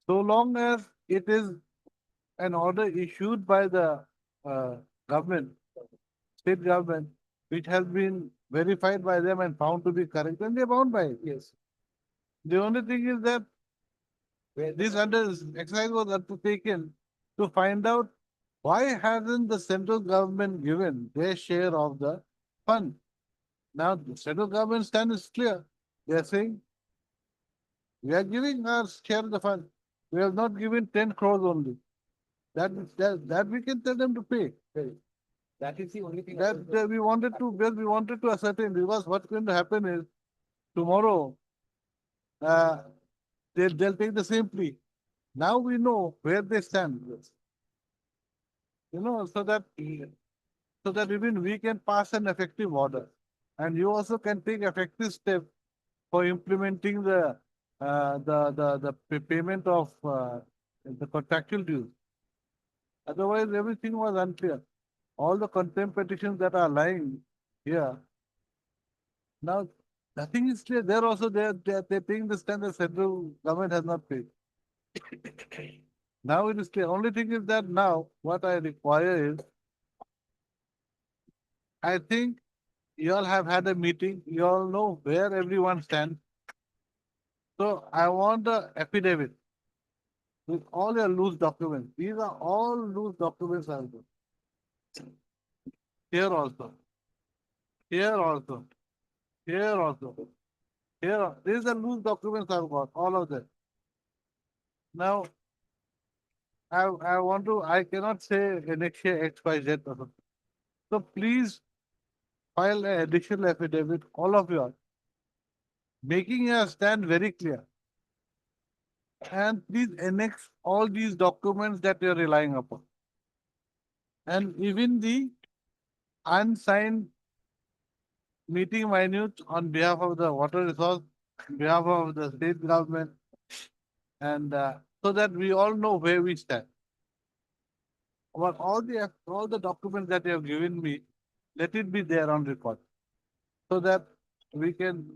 so long as it is an order issued by the government, state government, which has been verified by them and found to be correct, then they're bound by it. Yes. The only thing is that this exercise was undertaken to find out why hasn't the central government given their share of the fund. Now, the central government stand is clear. They are saying, we are giving our share of the fund. We have not given 10 crores only. That we can tell them to pay. That is the only thing. That we wanted to ascertain, because what's going to happen is tomorrow they'll take the same plea. Now we know where they stand. So that even we can pass an effective order, and you also can take effective steps for implementing the payment of the contractual dues. Otherwise, everything was unclear. All the contempt petitions that are lying here, now nothing is clear. They're taking the stand that central government has not paid. Now it is clear. Only thing is that now what I require is, I think you all have had a meeting. You all know where everyone stands. So I want a affidavit with all your loose documents. These are all loose documents also. Here also. Here also. Here also. Here, these are loose documents I've got, all of them. Now, I cannot say next year X, Y, Z or something. So please file an additional affidavit, all of you are, making your stand very clear. And please annex all these documents that you're relying upon. And even the unsigned meeting minutes on behalf of the water resource, on behalf of the state government, and so that we all know where we stand. About all the documents that you have given me, let it be there on record, so that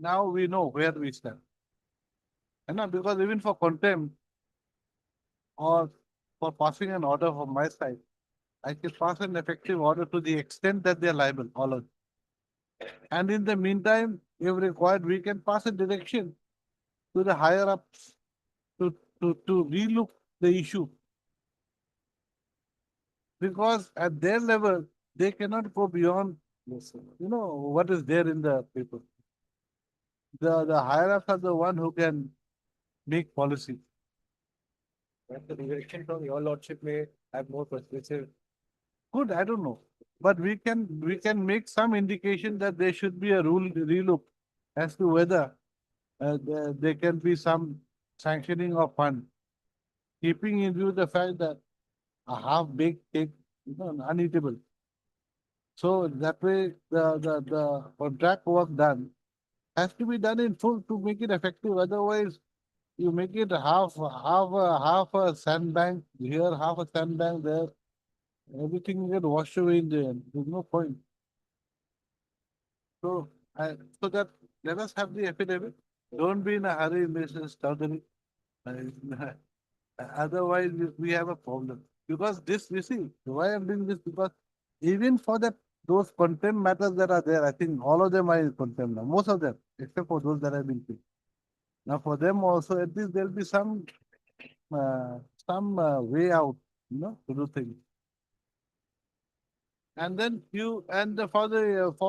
now we know where we stand. And now, because even for contempt or for passing an order from my side, I can pass an effective order to the extent that they are liable, all of them. And in the meantime, if required, we can pass a direction to the higher ups to relook the issue. Because at their level, they cannot go beyond, what is there in the paper. The higher ups are the one who can make policy. But the direction from your lordship may have more persuasive. Good, I don't know. But we can make some indication that there should be a rule relook as to whether there can be some sanctioning of fund, keeping in view the fact that a half-baked cake, uneatable. So that way, the contract work done has to be done in full to make it effective. Otherwise, you make it half a sandbank here, half a sandbank there. Everything will get washed away in the end. There's no point. So that let us have the affidavit. Don't be in a hurry, Mrs. Chowdhury. Otherwise, we have a problem. Because this, you see, why I'm doing this? Because even for those contempt matters that are there, I think all of them are in contempt now. Most of them, except for those that have been paid. Now, for them also, at least there'll be some way out, to do things. And then for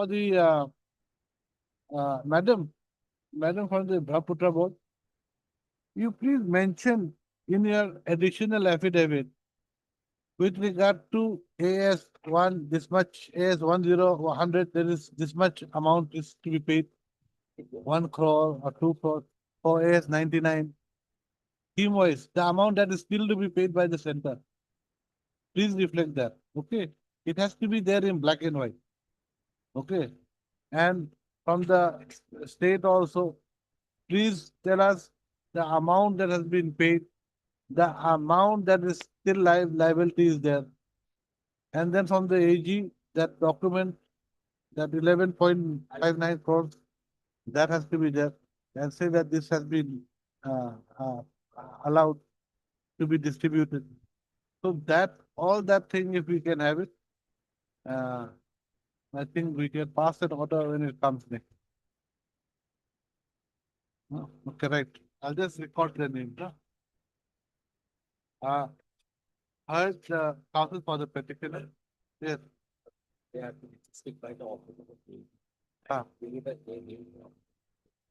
the madam from the Brahmaputra board, you please mention in your additional affidavit with regard to AS1, this much, AS10, 100, there is this much amount is to be paid, 1 crore or 2 crore. For AS99, scheme-wise, the amount that is still to be paid by the center, please reflect that, okay? It has to be there in black and white, okay? And from the state also, please tell us the amount that has been paid, the amount that is still liability is there. And then from the AG, that document, that 11.59 crores, that has to be there. And say that this has been allowed to be distributed. So all that thing, if we can have it, I think we can pass that order when it comes next. Correct. I'll just record the name. Heard the counsel for the particular. Yes. They have to stick by the office of the field. Ah. We need a name.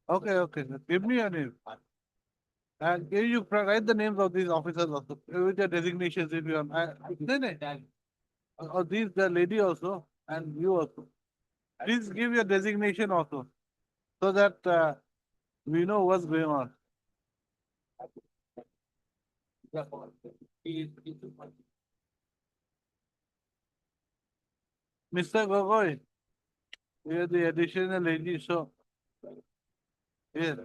Okay. Give me a name. And you write the names of these officers also with their designations if you want. Or the lady also and you also. Please give your designation also so that we know what's going on. Mr. Gogoi, we are the additional lady, so here.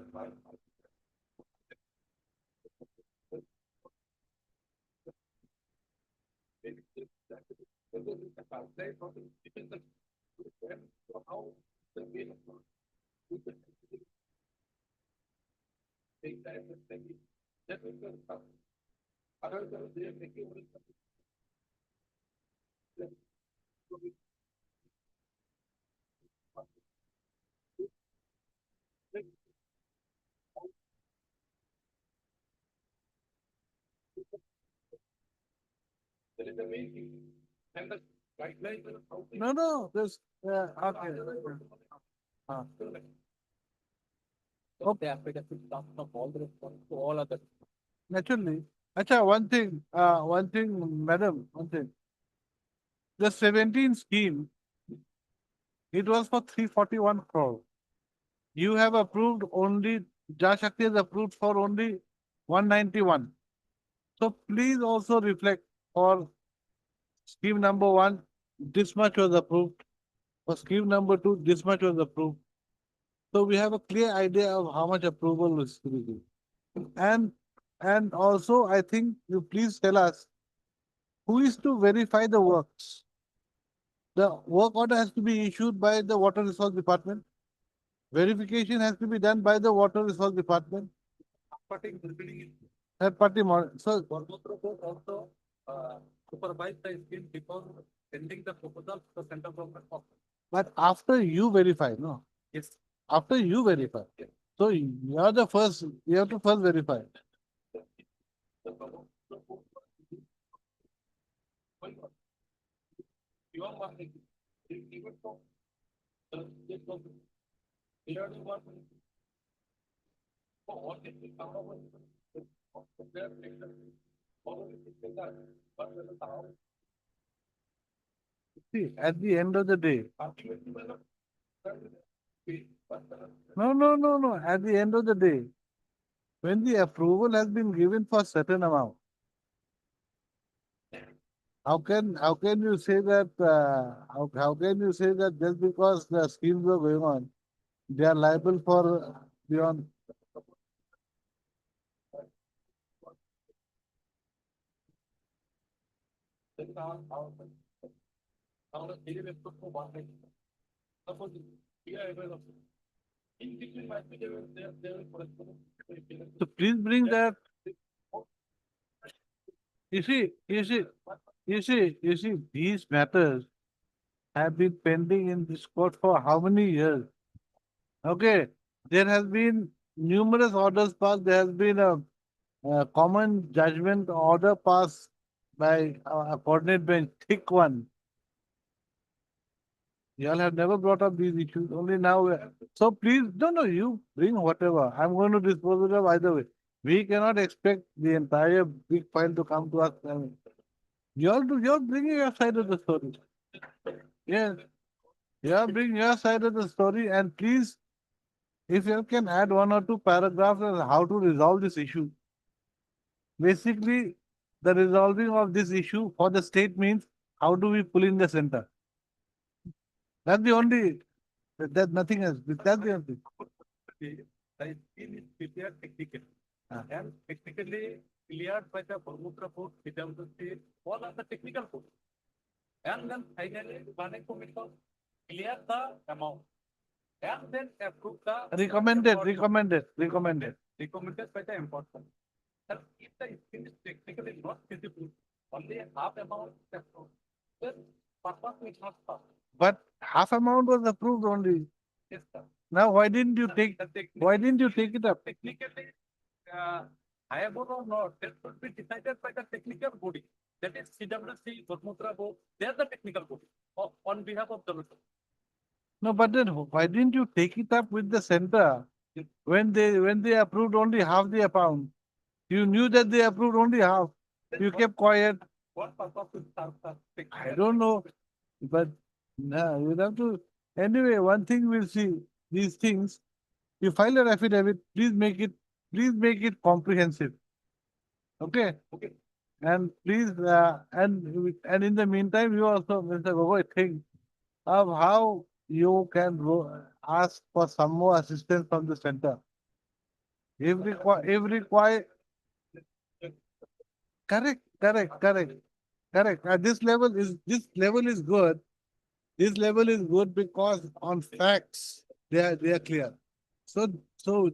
No, this, okay. Uh, Okay, after that, we talk of all the response to all other. Naturally. Acha, one thing, madam, one thing. The 17 scheme, it was for 341 crore. You have approved only, Jal Shakti has approved for only 191. So please also reflect for scheme number one, this much was approved. For scheme number two, this much was approved. So we have a clear idea of how much approval is to be given. And also, I think you please tell us who is to verify the works. The work order has to be issued by the Water Resource Department. Verification has to be done by the Water Resource Department. Third party, so Also, supervise the scheme before sending the proposal to the central government. but after you verify, no? Yes. After you verify. So you are the first, you have to first verify. See, at the end of the day. No. At the end of the day, when the approval has been given for certain amount, how can you say that how can you say that just because the schemes were going on, they are liable for beyond? So please bring that. You see, these matters have been pending in this court for how many years? Okay, there has been numerous orders passed. There has been a common judgment order passed by a coordinate bench, thick one. Y'all have never brought up these issues, only now. So please, no, you bring whatever. I'm going to dispose of it either way. We cannot expect the entire big file to come to us. I mean, you're bringing your side of the story. Yes, you're bringing your side of the story, and please, if you can add one or two paragraphs on how to resolve this issue. Basically, the resolving of this issue for the state means how do we pull in the center? That's the only, that nothing else. That's the only. The scheme is prepared technically. And technically cleared by the Brahmaputra Board, PWC, all are the technical board. And then finally, planning commission clear the amount. And then approve the. Recommended Recommended by the important. And if the scheme is technically not feasible, only half amount is approved, then purpose will not stop. But half amount was approved only. Yes, sir. Now, why didn't you take it up? Technically, viable or not, that should be decided by the technical body. That is CWC, Brahmaputra Board, they are the technical body on behalf of the local. No, but then why didn't you take it up with the center when they approved only half the amount? You knew that they approved only half. You kept quiet. What purpose is that? I don't know, but no, you have to. Anyway, one thing we'll see these things. You file an affidavit. Please make it comprehensive. Okay. Okay. And please, and in the meantime, you also, Mr. Gogoi, think of how you can ask for some more assistance from the center. If required, correct. This level is good. This level is good because on facts they are clear. So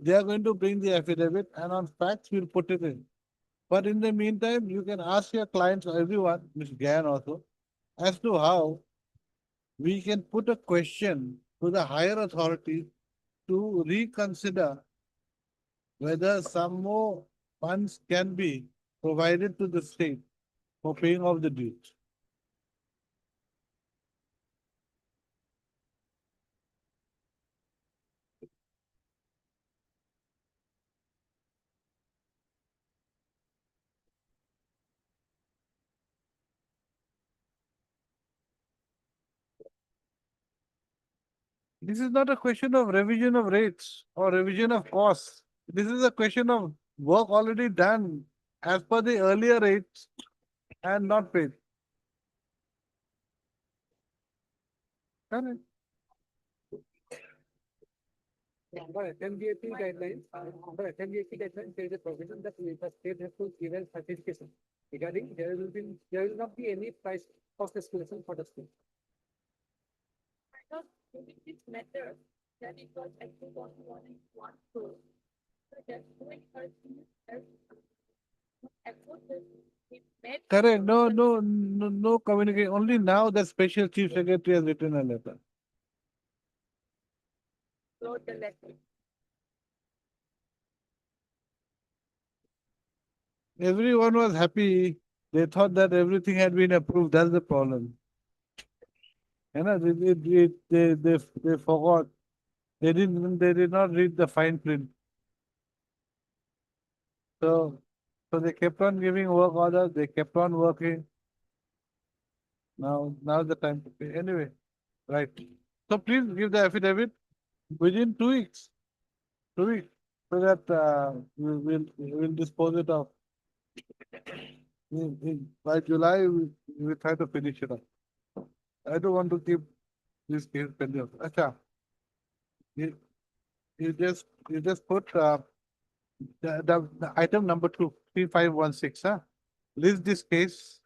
they are going to bring the affidavit, and on facts we'll put it in. But in the meantime, you can ask your clients, everyone, Mr. Gan also, as to how we can put a question to the higher authority to reconsider whether some more funds can be provided to the state for paying off the dues. This is not a question of revision of rates or revision of costs. This is a question of work already done as per the earlier rates and not paid. Correct. Under FMDAP guidelines, there is a provision that the state has to give a certification regarding there will not be any price cost escalation for the state. Because in this matter, that it was actually 1 crore. So that's when her Correct. No communication. Only now the special chief secretary has written a letter. wrote the letter. Everyone was happy. They thought that everything had been approved. That's the problem. You know, they forgot. They did not read the fine print. So they kept on giving work orders. They kept on working. Now's the time to pay. Anyway, right. So please give the affidavit within 2 weeks. 2 weeks. So that we'll dispose it of. By July, we try to finish it up. I don't want to keep this case pending. Acha. You just put the item number 23516. List this case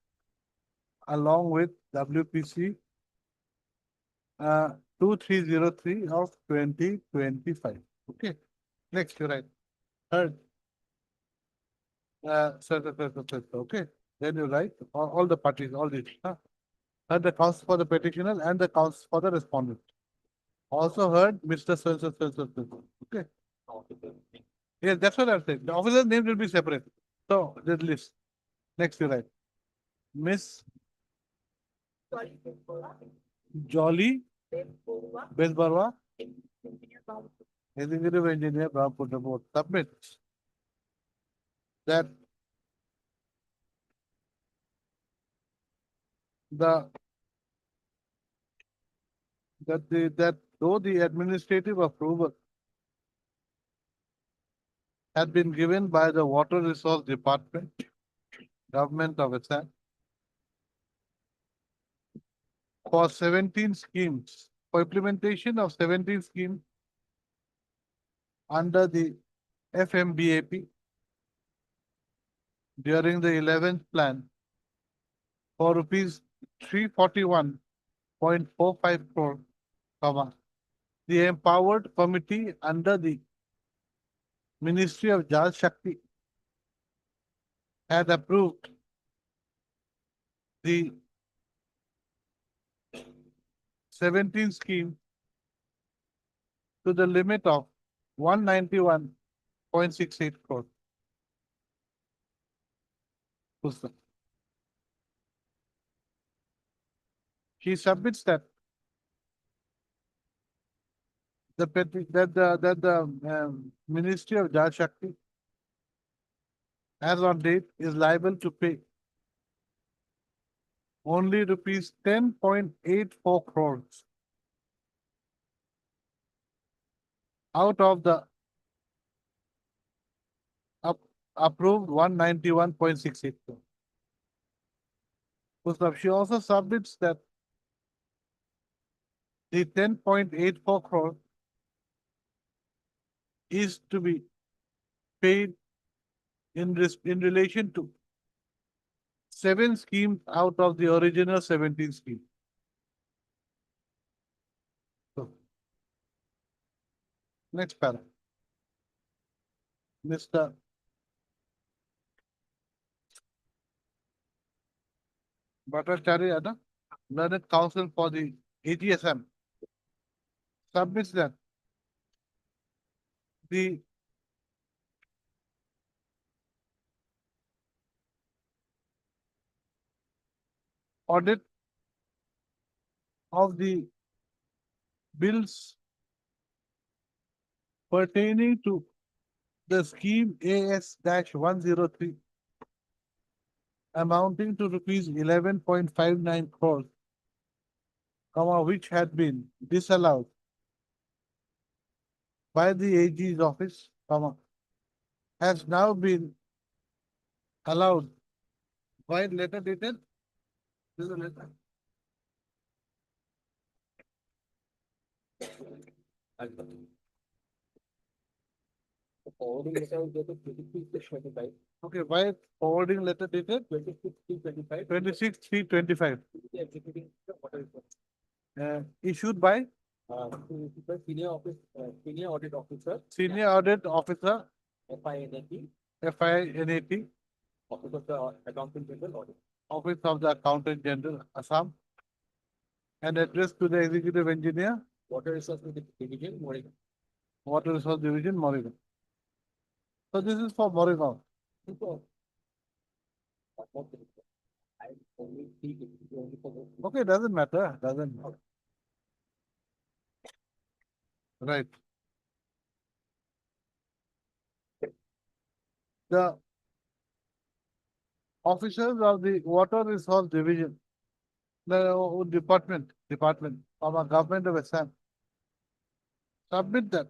along with WPC 2303 of 2025. Okay. Next, you're right. Third. Sir. Okay. Then you write all the parties, all these. Heard the counts for the petitioner and the counts for the respondent. Also heard Mr. Sir. Okay. Yes, that's what I'm saying. The officer's name will be separate. So, this list. Next, you write. Miss Jolly Besbarwa, Executive Engineer, Brahmapura Board. Submit that that though the administrative approval had been given by the Water Resource Department, Government of Assam, for 17 schemes, for implementation of 17 schemes under the FMBAP during the 11th plan for rupees 341.45 crore, the empowered committee under the Ministry of Jal Shakti had approved the 17 scheme to the limit of 191.68 crore. She submits that the Ministry of Jal Shakti as on date is liable to pay only rupees 10.84 crores out of the approved 191.68 crore. She also submits that the 10.84 crore is to be paid in relation to 7 schemes out of the original 17 schemes. So, next paragraph. Mr. Bhattacharya, Learned Counsel for the AGSM, submits that the audit of the bills pertaining to the scheme AS-103 amounting to rupees 11.59 crores, which had been disallowed by the AG's office, has now been allowed by letter dated. This is the letter. Forwarding letter will go to 26/25. Okay, by forwarding letter dated 26/3/25. 26/3/25, Executing the order report. issued by To the senior office, senior audit officer, Senior Audit Officer, FINAT, FINAT, Office of the Accountant General Audit. Office of the Accountant General, Assam, and addressed to the Executive Engineer, Water Resources Division, Morega. Water Resource Division, Moregon. So this is for Moregon. I only see it only for the. Okay, doesn't matter, doesn't matter. Right. The officers of the Water Resource Division, the department of our government of Assam, submit that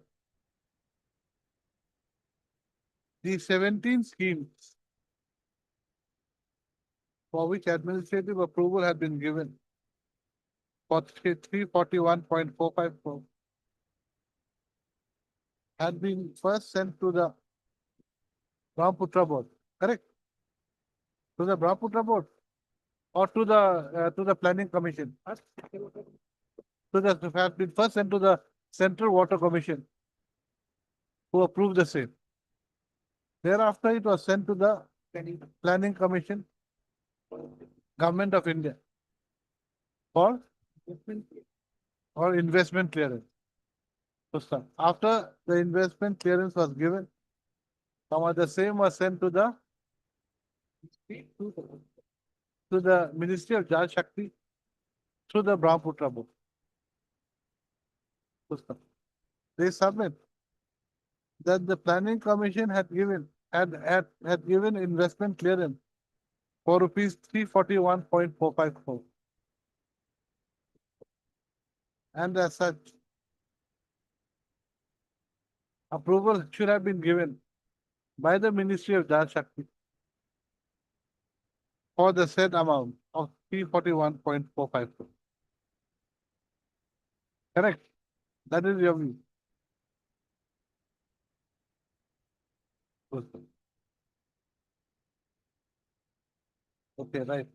the 17 schemes for which administrative approval had been given for 341.45 crore had been first sent to the Brahmaputra board, correct? To the Brahmaputra board or to the planning commission? Had been first sent to the Central Water Commission, who approved the same. Thereafter, it was sent to the Planning Commission, Government of India, for investment clearance. So, after the investment clearance was given, the same was sent to the Ministry of Jal Shakti through the Brahmaputra board. They submit that the Planning Commission had given investment clearance for rupees 341.45 crore. And as such, approval should have been given by the Ministry of Jal Shakti for the said amount of 341.45 crore. Correct? That is your view. Okay, right.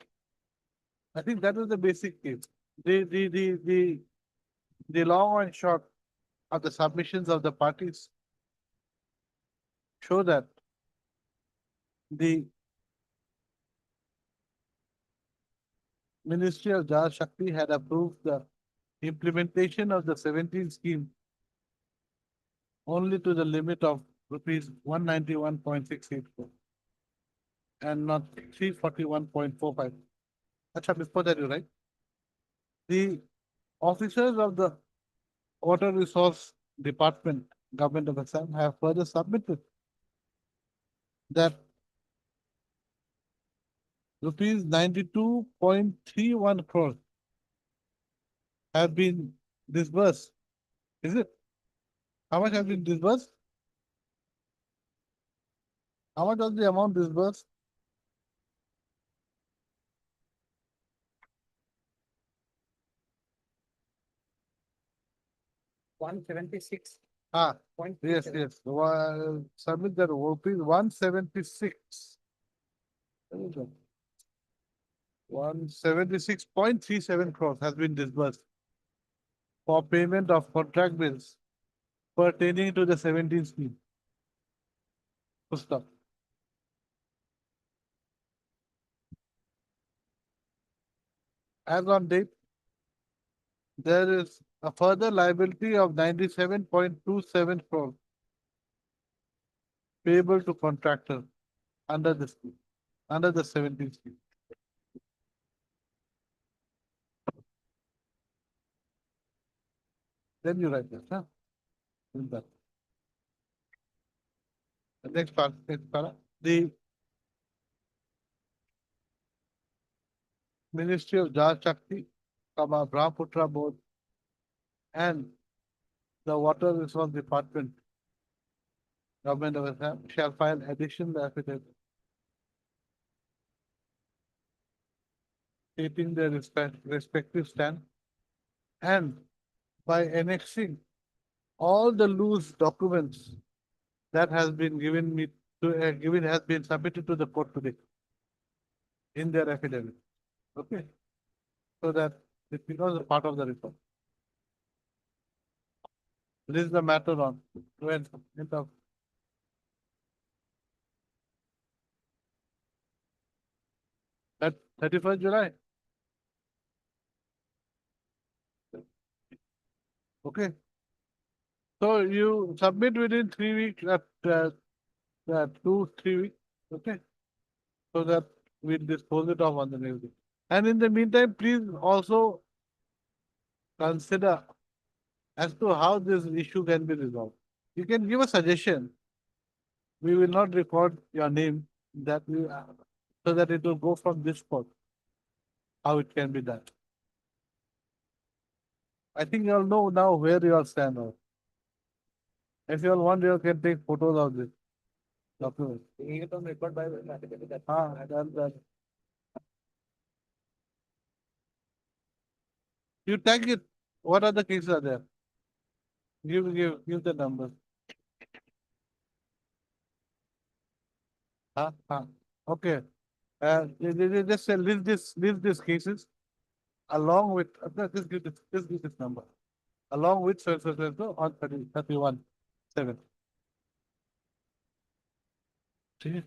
I think that is the basic case. The long and short of the submissions of the parties show that the Ministry of Jal Shakti had approved the implementation of the 17 scheme only to the limit of rupees 191.68 crore and not 341.45. Acha, before that, you right? The officers of the Water Resource Department, Government of Assam, have further submitted that rupees 92.31 crores have been disbursed. Is it? How much have been disbursed? How much was the amount disbursed? $176. Yes, yes. Submit that rupees 176. 176.37 crores has been disbursed for payment of contract bills pertaining to the 17 scheme. Stop. as on date, there is a further liability of 97.27 crore payable to contractor under this scheme, under the 17th scheme. Then you write this, huh? In that. The next part, the Ministry of Jal Shakti, Brahmaputra Board, and the Water Resource Department, Government of Assam, shall file additional affidavit stating their respective stand, and by annexing all the loose documents that has been given me to has been submitted to the court today in their affidavit. Okay, so that it becomes a part of the report. This is the matter on when that 31st July. Okay. So you submit within 3 weeks, 2-3 weeks. Okay. So that we dispose it off on the next day. And in the meantime, please also consider as to how this issue can be resolved. You can give a suggestion. We will not record your name that we so that it will go from this court. How it can be done. I think you all know now where you all stand on. If you all want, you all can take photos of this document. Taking it on record by That. You tag it. What other cases are there? Give the numbers. Okay. Just list these cases along with just give this number along with so on 31/7. See?